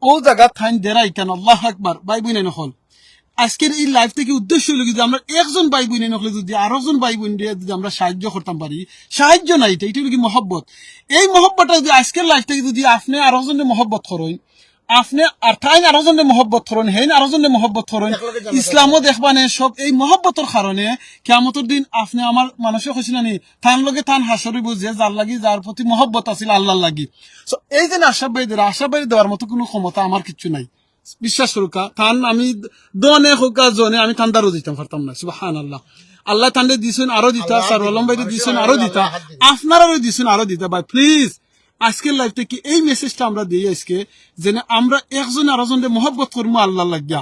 ও জায়গা থাইন দেরা ইতান। আল্লাহ আকবার। ভাই বোন নকল আজকের এই লাইফ থেকে উদ্দেশ্য হলো যদি আমরা একজন ভাই বোন নকলে যদি আরো জন ভাই বোন যদি আমরা সাহায্য করতাম পারি, সাহায্য নাই এটা হলো কি মহব্বত। এই মহব্বতটা যদি আজকের লাইফ থেকে যদি আপনি আরো জনের মহব্বত করেন, আপনি আর তাই আরো জনে মহব্বত করেন হেন আরো জনে মহব্বত করেন ইসলামও দেখবানে সব এই মহব্বতের কারণে কিয়ামতের দিন আপনি আমার মানুষে কইছিল নি তান লগে তান হাসরি বুঝে যার লাগি যার প্রতি মহব্বত আছিল আল্লাহর লাগি সো এই যে আশাবাদী দেওয়ার মতো কোনো ক্ষমতা আমার কিছু নাই বিশ্বাস করুকা তান আমি দনে হোকা জনে আমি তান্দারও দিতাম পারতাম না সুবহানাল্লাহ আল্লাহ তান্ডে দিছেন আরো দিতা স্যার আলম ভাই দিছেন আরো দিতা আপনারাও দিছেন আরো দিতা ভাই প্লিজ আজকের লাইফ থেকে এই মেসেজটা আমরা দিই আজকে যে আমরা একজন আরেকজনকে মহব্বত করবো আল্লাহ লাগিয়া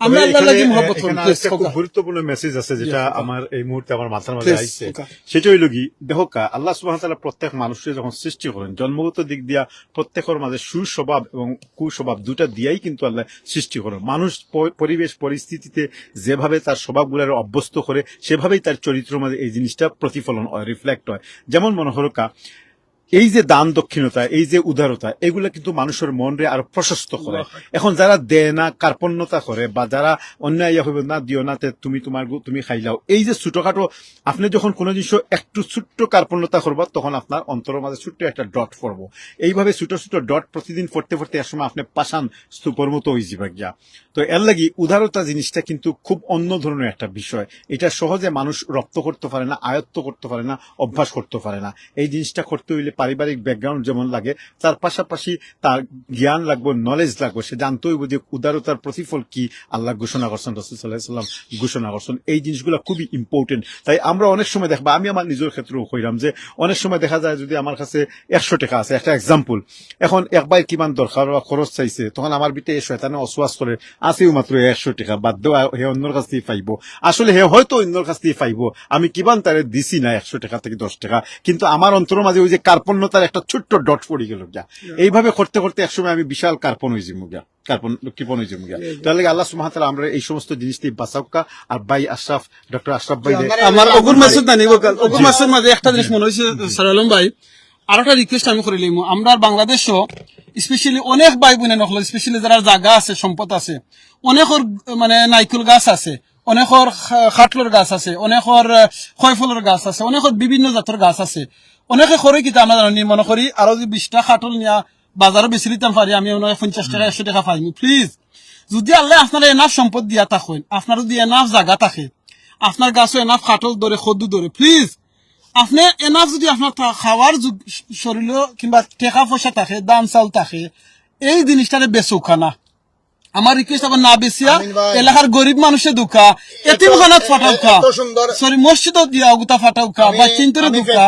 আমরা আল্লাহ লাগি মহব্বত করব একটা খুব গুরুত্বপূর্ণ মেসেজ আছে যেটা আমার এই মুহূর্তে আমার মাথার মধ্যে আইছে সেটা হইল কি দেখো আল্লাহ সুবহানাহু ওয়া তাআলা প্রত্যেক মানুষের যখন সৃষ্টি করেন জন্মগত দিক দিয়া প্রত্যেকের মাঝে সুস্বভাব এবং কুস্বভাব দুটা দিয়াই কিন্তু আল্লাহ সৃষ্টি করেন মানুষ পরিবেশ পরিস্থিতিতে যেভাবে তার স্বভাবগুলোর অভ্যস্ত করে সেভাবেই তার চরিত্রের মাঝে এই জিনিসটা প্রতিফলন হয় রিফ্লেক্ট হয় যেমন মনে হলো এই যে দান দক্ষিণতা এই যে উদারতা এগুলা কিন্তু মানুষের মনরে আরো প্রশস্ত করে এখন যারা দেয় না কার্পণ্যতা করে বা যারা অন্যায় হইবে না দিও না তুমি খাইলাও এই যে ছোটখাটো আপনি যখন কোনো জিনিস একটু ছোট্ট কার্পণ্যতা করবা তখন আপনার অন্তরের মাঝে ছোট্ট একটা ডট পড়বো এইভাবে ছোট ছোট ডট প্রতিদিন পড়তে পড়তে একসময় আপনি পাষাণ স্তূপের মতো হয়ে যাবে গিয়া তো এর লাগি উদারতা জিনিসটা কিন্তু খুব অন্য ধরনের একটা বিষয় এটা সহজে মানুষ রপ্ত করতে পারে না আয়ত্ত করতে পারে না অভ্যাস করতে পারে না এই জিনিসটা করতে হইলে পারিবারিক ব্যাকগ্রাউন্ড যেমন লাগে তার পাশাপাশি তার জ্ঞান লাগবে নলেজ লাগবে সে জানতে হইব যে উদারতার প্রতিফল কি আল্লাহ ঘোষণা করছেন রাসূল সাল্লাল্লাহু আলাইহি ওয়াসাল্লাম ঘোষণা করছেন এই জিনিসগুলো খুবই ইম্পর্টেন্ট তাই আমরা অনেক সময় দেখবা আমি আমার নিজের ক্ষেত্রেও কইলাম যে অনেক সময় দেখা যায় যদি আমার কাছে 100 টাকা আছে একটা এক্সাম্পল এখন একবার কিমান দরকার বা খরচ চাইছে তখন আমার ভিতরে এই শয়তানে অসওয়াস করে আছেও মাত্র 100 টাকা বাদ দেওয়া হে অন্যর কাছ থেকে পাইব আসলে হে হয়তো অন্যর কাছ থেকে পাইব আমি কিমান তারে দিছি না 100 টাকা থেকে 10 টাকা কিন্তু আমার অন্তরের মাঝে ওই যে কার্পণ্যতার একটা ছোট্ট ডট পড়ে গেল গিয়া এইভাবে করতে করতে একসময় আমি বিশাল কার্পণ হয়ে যাবো গিয়া কৃপণ হয়ে যাবো গিয়া তাহলে আল্লাহ সুবহানাহু ওয়া তাআলা আমরা এই সমস্ত জিনিস থেকে বাঁচাউকা আর ভাই আশরাফ ডক্টর আশরাফ ভাই আমার অগুর মাসুদ নানি অগুর মাসুদ মাঝে একটা জিনিস মনে হয়েছে স্যার আলম ভাই আর একটা রিকোয়েস্ট আমি করে লইমু আমরা বাংলাদেশও স্পেশালি অনেক ভাই বোনে নকল স্পেশালি যারা জায়গা আছে সম্পদ আছে অনেকের মানে নাইকুল গাছ আছে অনেকের খাটলোর গাছ আছে অনেকের খয়ফলের গাছ আছে অনেকের বিভিন্ন জাতের গাছ আছে অনেকে করে কিন্তু আমরা জানি মনে করি আরো যে 20টা খাটল নিয়ে বাজারে বেশি দিতাম পারি আমি 50 টাকা 100 টাকা পাইনি প্লিজ যদি আল্লাহ আপনার এনাফ সম্পদ দিয়া থাকেন আপনার যদি এনাফ জায়গা থাকে আপনার গাছও এনাফ খাটল ধরে খদ্দু ধরে প্লিজ আপনি এনাফ যদি আপনার খাওয়ার শরীর কিংবা টেকা পয়সা থাকে দান চাউল থাকে এই জিনিসটারে বেচৌখা না আমার রিকোয়েস্ট আবার না বেশিয়া এলাকার গরিব মানুষের দুঃখা এতিমখানাত ফাটাউকা সরি মসজিদ দিয়া গুতা ফাটাউকা বা চিন্তরে দুঃখা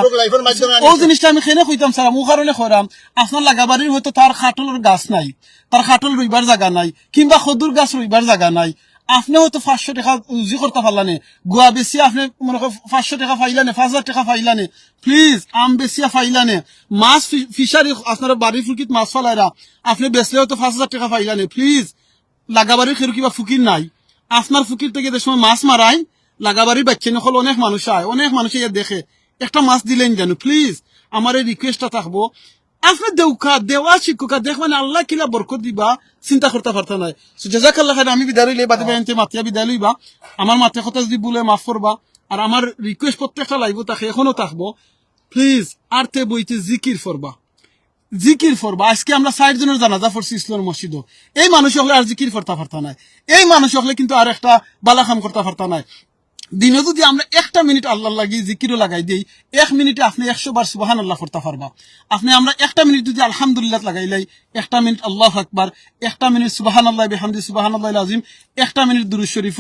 ও জিনিসটা আমি খেনে কইতাম স্যার মু কারণে করাম আপনার লাগাবাড়ির হয়তো তার খাটলের গাছ নাই তার খাটল রইবার জায়গা নাই কিংবা খদুর গাছ রইবার জায়গা নাই আপনি হয়তো 500 টাকা উজি করতে পারলানে গুয়া বেশি আপনি মনে করেন 500 টাকা পাইলানে 5000 টাকা পাইলানে প্লিজ আম বেশিয়া পাইলানে মাছ ফিশারি আপনার বাড়ির ফুকিত মাছ ফালাইরা আপনি বেচলে হয়তো 5000 টাকা পাইলানে প্লিজ লাগাবাড়ির খেরু কিবা ফুকির নাই আপনার ফুকির থেকে যে সময় মাছ মারাই লাগাবাড়ির বাচ্চা নকল অনেক মানুষ আয় অনেক মানুষ ইয়ে দেখে একটা মাছ দিলেন জানো প্লিজ আমার এই রিকোয়েস্টটা থাকবো আপনি দেওয়া শিক্ষকা দেখবেন আল্লাহ কিলা বরকত দিবা চিন্তা করতে পারতা নাই জাযাকাল্লাহ খাইর আমি বিদায় লইলে বাদে বেনতে মাতিয়া বিদায় লইবা আমার মাথা কথা যদি বলে মাফ করবা আর আমার রিকোয়েস্ট প্রত্যেকটা লাইভ থাকে এখনো থাকবো প্লিজ আরতে বইতে জিকির ফরবা আজকে আমরা 60 জনের জানাজা পড়ছি ইসলামের মসজিদে এই মানুষ হলে আর জিকির করতে পারতা নাই এই মানুষ হলে কিন্তু আর একটা বালা কাম করতে পারতা নাই দিনে যদি আমরা 1 মিনিট আল্লাহ লাগি জিকিরও লাগাই দেই 1 মিনিটে আপনি 100 বার সুবহানাল্লাহ করতে পারবা আপনি আমরা 1 মিনিট যদি আলহামদুলিল্লাহ লাগাইলাই 1 মিনিট আল্লাহু আকবার 1 মিনিট সুবহানাল্লাহি বিহামদি সুবহানাল্লাহিল আযীম 1 মিনিট দুরূদ শরীফ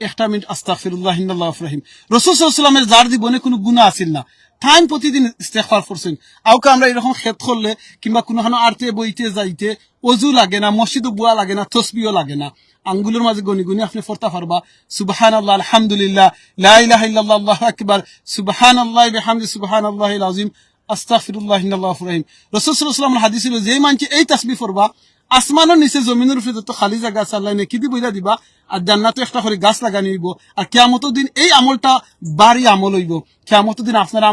1 মিনিট আস্তাগফিরুল্লাহ ইন্নাল্লাহু গফুরুর রহিম রাসূল সাল্লাল্লাহু আলাইহি ওয়াসাল্লামের যার জীবনে কোনো গুনাহ আছিল না টাইম প্রতিদিন ইস্তেগফার করছেন আউকে আমরা এরকম খেত করলে কিংবা কোনখানে আরতে বইতে যাইতে ওযু লাগে না মসজিদে বুয়া লাগে না তাসবিহও লাগে না আঙ্গুলের মাঝে গনি গনি আপনি পড়তে পারবা সুবহানাল্লাহ আলহামদুলিল্লাহ লা ইলাহা ইল্লাল্লাহ আল্লাহু আকবার সুবহানাল্লাহি বিহামদি সুবহানাল্লাহিল আযীম আস্তাগফিরুল্লাহ ইন্নাল্লাহু গফুরুর রহিম রাসূল সাল্লাল্লাহু আলাইহি ওয়াসাল্লামের হাদিস ছিল যে মানছে এই তাসবিহ পড়বা আসমানের নিচে জমিনের উপরে যত খালি জায়গা আছে আল্লাহ নেকি দি বইলা দিবা আর জান্নাতে একটা করে গাছ লাগানি হইব আর কিয়ামতের দিন এই আমলটা বাড়ি আমল হইব কিয়ামতের দিন আপনার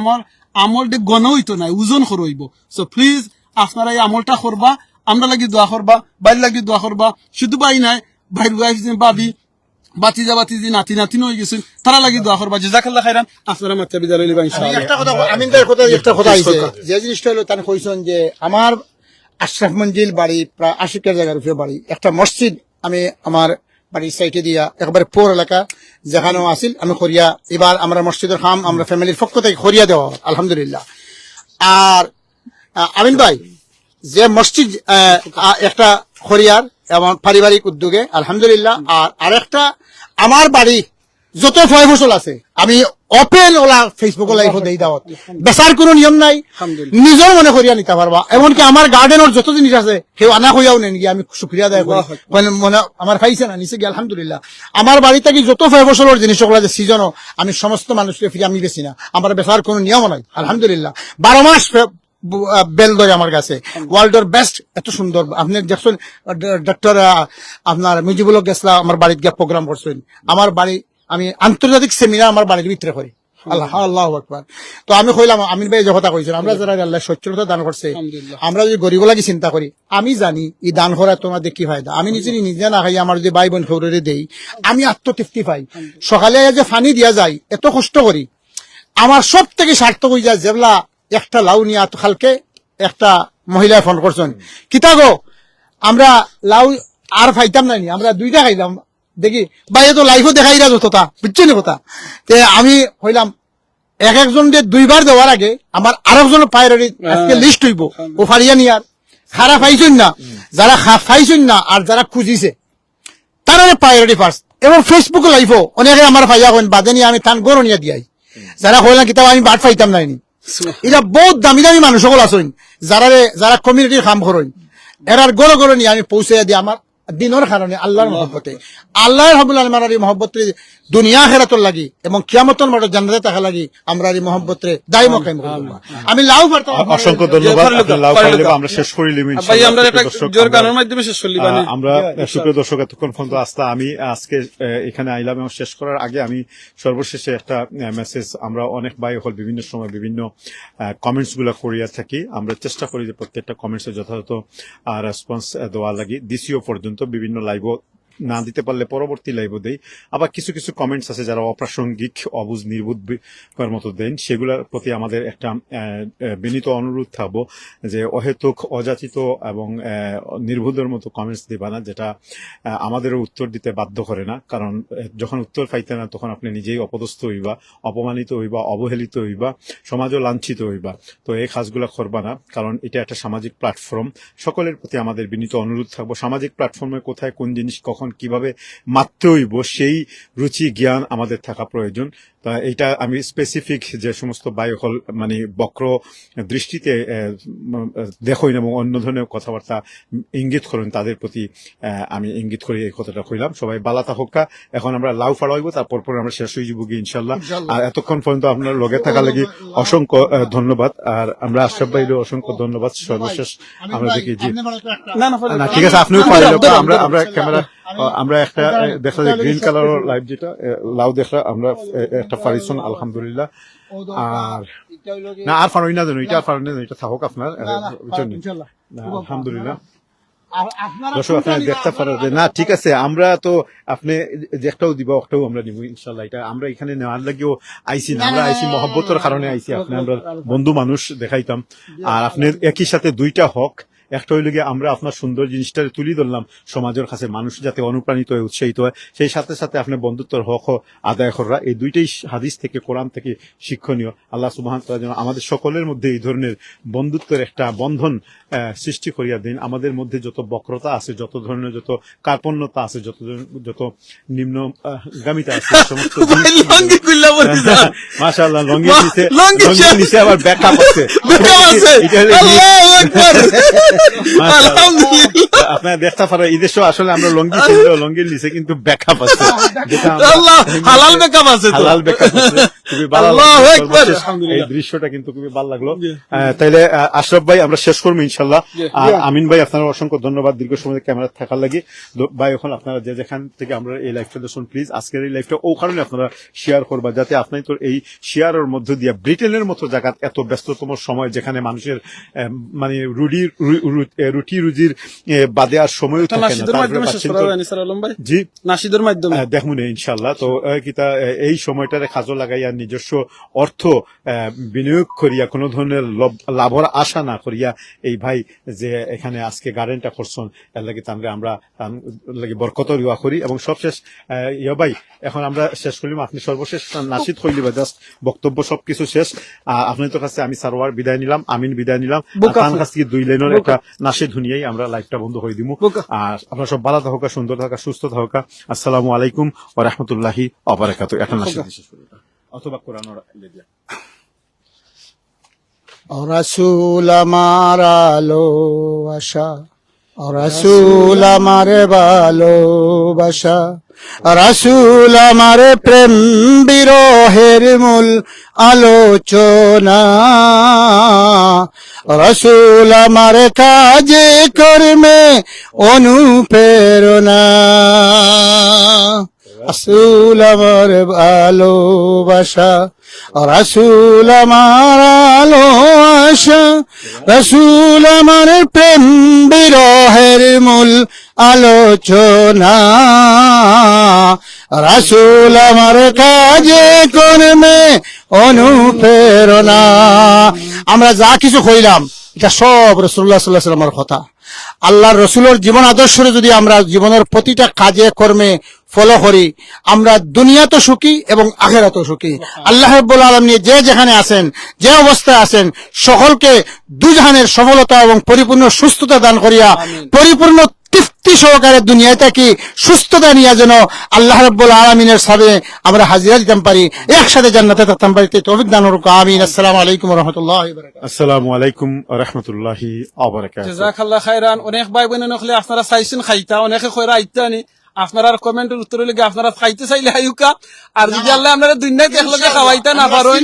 আমলটা গণ হইতো না ওজন করে হইব সো প্লিজ আপনারা এই আমলটা করবা আমরা লাগি দোয়া করবা বাইর লাগি দোয়া করবা শুধু বাই নাই ভাইর ওয়াইফ বাবি বাতিজি নাতিন হয়ে গেছেন তারা লাগি দোয়া করবা জাযাকাল্লাহ খাইরান আপনারা মাত্রা বিদায় লইবা ইনশাআল্লাহ একটা কথা যে জিনিসটা হলো তান কইছেন যে আশরাফ মঞ্জিল বাড়ি, প্রায় 80 জায়গার উপরে বাড়ি। একটা মসজিদ আমি আমার বাড়ির সাইডে দিয়া একবারে পৌর এলাকা যেখানেও আসিল আমি খরিয়া, এবার আমরা মসজিদের খাম আমরা ফ্যামিলির পক্ষ থেকে খরিয়া দেওয়া হয়, আলহামদুলিল্লাহ। আর আমিন ভাই যে মসজিদ একটা খরিয়ার এবং পারিবারিক উদ্যোগে আলহামদুলিল্লাহ। আর আরেকটা আমার বাড়ি যত ফয় ফসল আছে আমি ওপেন ওলা ফেসবুক লাইভ দেই দাওয়াত, বেচার কোনো নিয়ম নাই, নিজের মনে করিয়া নিতে পারবা। এমনকি আমার গার্ডেনের যত জিনিস আছে কেউ আনা হইয়াও নেন গিয়ে আমি শুক্রিয়া আদায় করি, মনে আমার পাইছে না নিচে গিয়ে আলহামদুলিল্লাহ। আমার বাড়ি থেকে যত ফয় ফসলের জিনিস ওগুলা যে সিজনও আমি সমস্ত মানুষকে ফিরে আমি বেশি না, আমার বেচার কোনো নিয়ম নাই আলহামদুলিল্লাহ। 12 মাস বেল ধরে আমার কাছে ওয়ার্ল্ডের বেস্ট, এত সুন্দর। আপনি দেখছেন ডক্টর আপনার মুজিবুল হক গেছলা আমার বাড়িতে গিয়ে প্রোগ্রাম করছেন, আমার বাড়ি আমি আন্তর্জাতিক সেমিনার আমার বাড়ির ভিতরে করি, আল্লাহ আল্লাহ আকবার। তো আমি কইলাম আমিন ভাই যে কথা কইছেন, আমরা যারা আল্লাহ সচ্ছলতা দান করছে, আমরা যদি গরিব লাগি চিন্তা করি, আমি জানি এই দান করা তোমাদের কি ফায়দা। আমি নিজে না খাই আমার যদি ভাই বোন খৌরে দেই আমি আত্মতৃপ্তি পাই। সকালে যে পানি দিয়া যায় এত কষ্ট করি, আমার সব থেকে সার্থক হয়ে যায় যেগুলা একটা লাউ নিয়ে কালকে একটা মহিলায় ফোন করছেন, কিতা গো আমরা লাউ আর খাইতাম না, আমরা 2টা খাইলাম, দেখি ভাই তো লাইফও দেখাই না যতটা, বুঝছেন কথা। তে আমি হইলাম একজন যে 2বার দেওয়ার আগে আমার আরেকজনের প্রায়োরিটি আজকে লিস্ট হইব, ও ফারিয়া নিয়ার খারাপ পাইছেন না, যারা পাইছেন না আর যারা খুঁজিছে তারা প্রায়োরিটি ফার্স্ট। এবং ফেসবুক লাইভও অনেকে আমার পাইয়া হন বাদে নিয়ে আমি তান গরু নিয়ে দিয়াই, যারা হইলাম কিতাব আমি বাদ পাইতাম নাইনি। এটা বহুত দামি দামি মানুষ সকল আসেন যারা কমিউনিটির কাম করেন, এরার গড় গড় নিয়ে আমি পৌঁছে দিই আমার দিনের কারণে আল্লাহর মহব্বতে, আল্লাহর রাব্বুল আলামিনের এই মহব্বতে দুনিয়া আখিরাতর লাগি এবং কিয়ামতের মাঠে জান্নাতে থাকা লাগি আমরা এই মহব্বতে দাইম কায়েম করব। আমি লাউ পারতাম। অসংখ্য ধন্যবাদ। আপনি লাউ খাইলে আমরা শেষ করে নিব ইনশাআল্লাহ। ভাই আমরা একটা জোর গানের মাধ্যমে শেষ করলি বানি আমরা সুপ্রিয় দর্শক এতক্ষণ পর্যন্ত আসতা আমি আজকে এখানে আইলাম এবং শেষ করার আগে আমি সর্বশেষে একটা মেসেজ, আমরা অনেক ভাই হল বিভিন্ন সময় বিভিন্ন কমেন্টস গুলা করিয়া থাকি, আমরা চেষ্টা করি যে প্রত্যেকটা কমেন্টসে যথাযথ রেসপন্স দেওয়া লাগি। ডিসিও পর্যন্ত বিভিন্ন লাইভও না দিতে পারলে পরবর্তী লাইভও দেই। আবার কিছু কিছু কমেন্টস আছে যারা অপ্রাসঙ্গিক অবুঝ নির্বুধ মতো দেন, সেগুলোর প্রতি আমাদের একটা বিনীত অনুরোধ থাকবো যে অহেতুক অযাচিত এবং নির্বুধের মতো কমেন্টস দিবা না, যেটা আমাদেরও উত্তর দিতে বাধ্য করে না। কারণ যখন উত্তর পাইতে না তখন আপনি নিজেই অপদস্থ হইবা, অপমানিত হইবা, অবহেলিত হইবা, সমাজও লাঞ্ছিত হইবা। তো এই কাজগুলা করবা না, কারণ এটা একটা সামাজিক প্ল্যাটফর্ম। সকলের প্রতি আমাদের বিনীত অনুরোধ থাকবো, সামাজিক প্ল্যাটফর্মে কোথায় কোন জিনিস কখন কিভাবে মারতে হইব সেই রুচি জ্ঞান আমাদের থাকা প্রয়োজন। তা এইটা আমি স্পেসিফিক যে সমস্ত বায়ুকল মানে বক্র দৃষ্টিতে দেখইন এবং অন্য ধরনের কথাবার্তা ইঙ্গিত করেন তাদের প্রতি আমি ইঙ্গিত করে এই কথাটা কইলাম। সবাই বালাতা হোক্কা। এখন আমরা লাউ ফাড়াইব, তারপর আমরা শেষ হয়ে যাবো ইনশাল্লাহ। আর এতক্ষণ পর্যন্ত আপনার লগে থাকা লাগি অসংখ্য ধন্যবাদ। আর আমরা আশরাফ ভাইরও অসংখ্য ধন্যবাদ। সর্বশেষ আমরা দেখি জি না ঠিক আছে, আপনিও পাইল। আমরা ক্যামেরা আমরা একটা দেখা যায় গ্রিন কালারের লাইভ যেটা লাউ দেখা আমরা একটা ফারিসন আলহামদুলিল্লাহ। আর না আর ফারই না জানো, এটা আর ফারই না জানো, এটা থাকুক আপনার আলহামদুলিল্লাহ। দর্শক আপনার দেখতে পারেন না ঠিক আছে, আমরা তো আপনি যেটাও দিব ওটাও আমরা নিব ইনশাল্লাহ। এটা আমরা এখানে নেওয়ার লাগেও আইসি না, আমরা আইসি মহব্বতের কারণে আইসি, আপনি আমরা বন্ধু মানুষ দেখাইতাম। আর আপনি একই সাথে 2টা হক, একটা হইল গিয়ে আমরা আপনার সুন্দর জিনিসটা তুলি ধরলাম সমাজের কাছে, মানুষ যাতে অনুপ্রাণিত হয়ে উৎসাহিত হয়, সেই সাথে সাথে আপনি বন্ধুত্বর হক আদায় করা। এই 2টাই হাদিস থেকে কোরআন থেকে শিক্ষণীয়। আল্লাহ সুবহানাহু ওয়া তাআলা যেন আমাদের সকলের মধ্যে এই ধরনের বন্ধুত্বের একটা বন্ধন সৃষ্টি করিয়া দিন। আমাদের মধ্যে যত বক্রতা আছে, যত ধরনের যত কার্পণ্যতা আছে, যত নিম্নগামিতা আছে, সমস্ত মাশাআল্লাহ লঙ্গি নিচে আবার ব্যাকআপ আছে। আপনার দেখতে পারেন ঈদের সময় আসলে আমরা লঙ্গির নিচে কিন্তু ব্যাকআপ আছে, হালাল ব্যাকআপ আছে, হালাল ব্যাকআপ আছে। খুবই ভালো লাগলো এই দৃশ্যটা, কিন্তু খুবই ভালো লাগলো। তাইলে আশরাফ ভাই আমরা শেষ করবো ইনশাল্লাহ। আর আমিন ভাই আপনার অসংখ্য ধন্যবাদ দীর্ঘ সময় ক্যামেরা থাকার লাগি। ভাই এখন আপনারা যে যেখান থেকে আমরা এই লাইভটা দেখুন প্লিজ আজকের এই লাইভটা ও কারণে আপনারা শেয়ার করবা, যাতে আপনার তো এই শেয়ারের মধ্য দিয়ে ব্রিটেনের মতো জায়গা এত ব্যস্ততম সময় যেখানে মানুষের মানে রুটি রুজির বাদে আর সময় থাকে না, জি নাশিদের মাধ্যমে দেখুন ইনশাল্লাহ। তো এই সময়টারে কাজও লাগাইয়া নিজস্ব অর্থ বিনিয়োগ করিয়া কোনো ধরনের লাভর আশা না করিয়া এই ভাই যে এখানে আজকে গার্ডেনটা করছেন এর লাগি আমরা লাগি বরকত দোয়া করি। এবং সবশেষ ইয়া ভাই এখন আমরা শেষ করলাম, আপনি সর্বশেষ নাসিদ হইলি বা জাস্ট বক্তব্য সবকিছু শেষ। আপনাদের কাছে আমি সারোয়ার বিদায় নিলাম, আমিন বিদায় নিলাম। তার কাছ থেকে 2 লাইনের একটা নাসিদ শুনিয়াই আমরা লাইভটা বন্ধ করে দিব। আর আপনারা সব ভালো থাকা, সুন্দর থাকা, সুস্থ থাকা। আসসালামু আলাইকুম ওয়া রাহমাতুল্লাহি ওয়া বারাকাতুহু। এখন নাসিদ শেষ করি অথবা কোরআন দিয়া। রাসূল আমার আলো আশা, রাসূল আমার ভালোবাসা, রাসূল আমার প্রেম বিরহের মূল আলোচনা, রাসূল আমার কাজে কর্মে অনুপ্রেরণা, রাসূল আমার ভালোবাসা, রাসূল আমার আলো আশা, রাসূল আমার প্রেম বিরহের মূল আলোচনা, রাসূল আমার কাজে কর্মে অনুপ্রেরণা। আমরা যা কিছু কইলাম এটা সব রাসূলুল্লাহ সাল্লাল্লাহু আলাইহি ওয়াসাল্লামের কথা। আল্লাহর রসুলের জীবন আদর্শরে যদি আমরা জীবনের প্রতিটা কাজে কর্মে ফলো করি, আমরা দুনিয়াতে সুখী এবং আখিরাতেও সুখী। আল্লাহ রাব্বুল আলামিন যে যেখানে আছেন, যে অবস্থায় আছেন, সকলকে দুজাহানের সফলতা এবং পরিপূর্ণ সুস্থতা দান করিয়া পরিপূর্ণ তৃপ্তি সহকারে দুনিয়ায় থাকি সুস্থতা নিয়ে যেন আল্লাহ রাব্বুল আলামিনের সামনে আমরা হাজিরা দিতাম পারি, একসাথে জান্নাতে থাকতাম পারি। তৌফিক দান করুক, আমিন। আসসালামু আলাইকুম ওয়া রাহমাতুল্লাহি ওয়া বারাকাতুহু। আসসালামু আলাইকুম ওয়া রাহমাতুল্লাহি ওয়া বারাকাতুহু। জাযাকাল্লাহ খাইরান। অনেক ভাই বোন নখলে আপনারা চাইছেন খাইতা, অনেকে কইরা আইতানি। আপনারা কমেন্টের উত্তর হইলে আপনারা খাইতে চাইলে আইউকা, আর যদি আল্লাহ আপনারা দুনিয়ায় দেখলকে খাওয়াইতা না পারেন,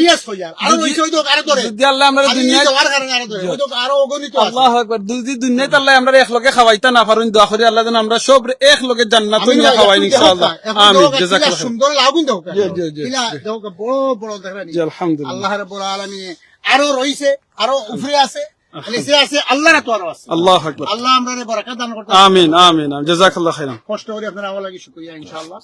যদি আল্লাহ আপনারা দুনিয়ায় আল্লাহু আকবার, যদি দুনিয়ায় আল্লাহ আমরা একলগে খাওয়াইতা না পারেন, দোয়া করি আল্লাহ যেন আমরা সব একলগে জান্নাতে নিয়ে খাওয়াই ইনশাআল্লাহ। আমিন। জাযাকাল্লাহ। সুন্দর লাগুন দাও জি জি জি বড় বড় দেখেন। জি আলহামদুলিল্লাহ। আল্লাহ রাব্বুল আলামিন আরো রইছে, আরো উপরে আছে, নিচে আছে, আল্লাহর তো আরো আছে। আল্লাহু আকবার। আল্লাহ আমাদের বরকত দান করতে। আমিন আমিন। জাযাকাল্লাহ খাইরান। কষ্ট করে আপনারা আমার লাগি শুকরিয়া ইনশাআল্লাহ।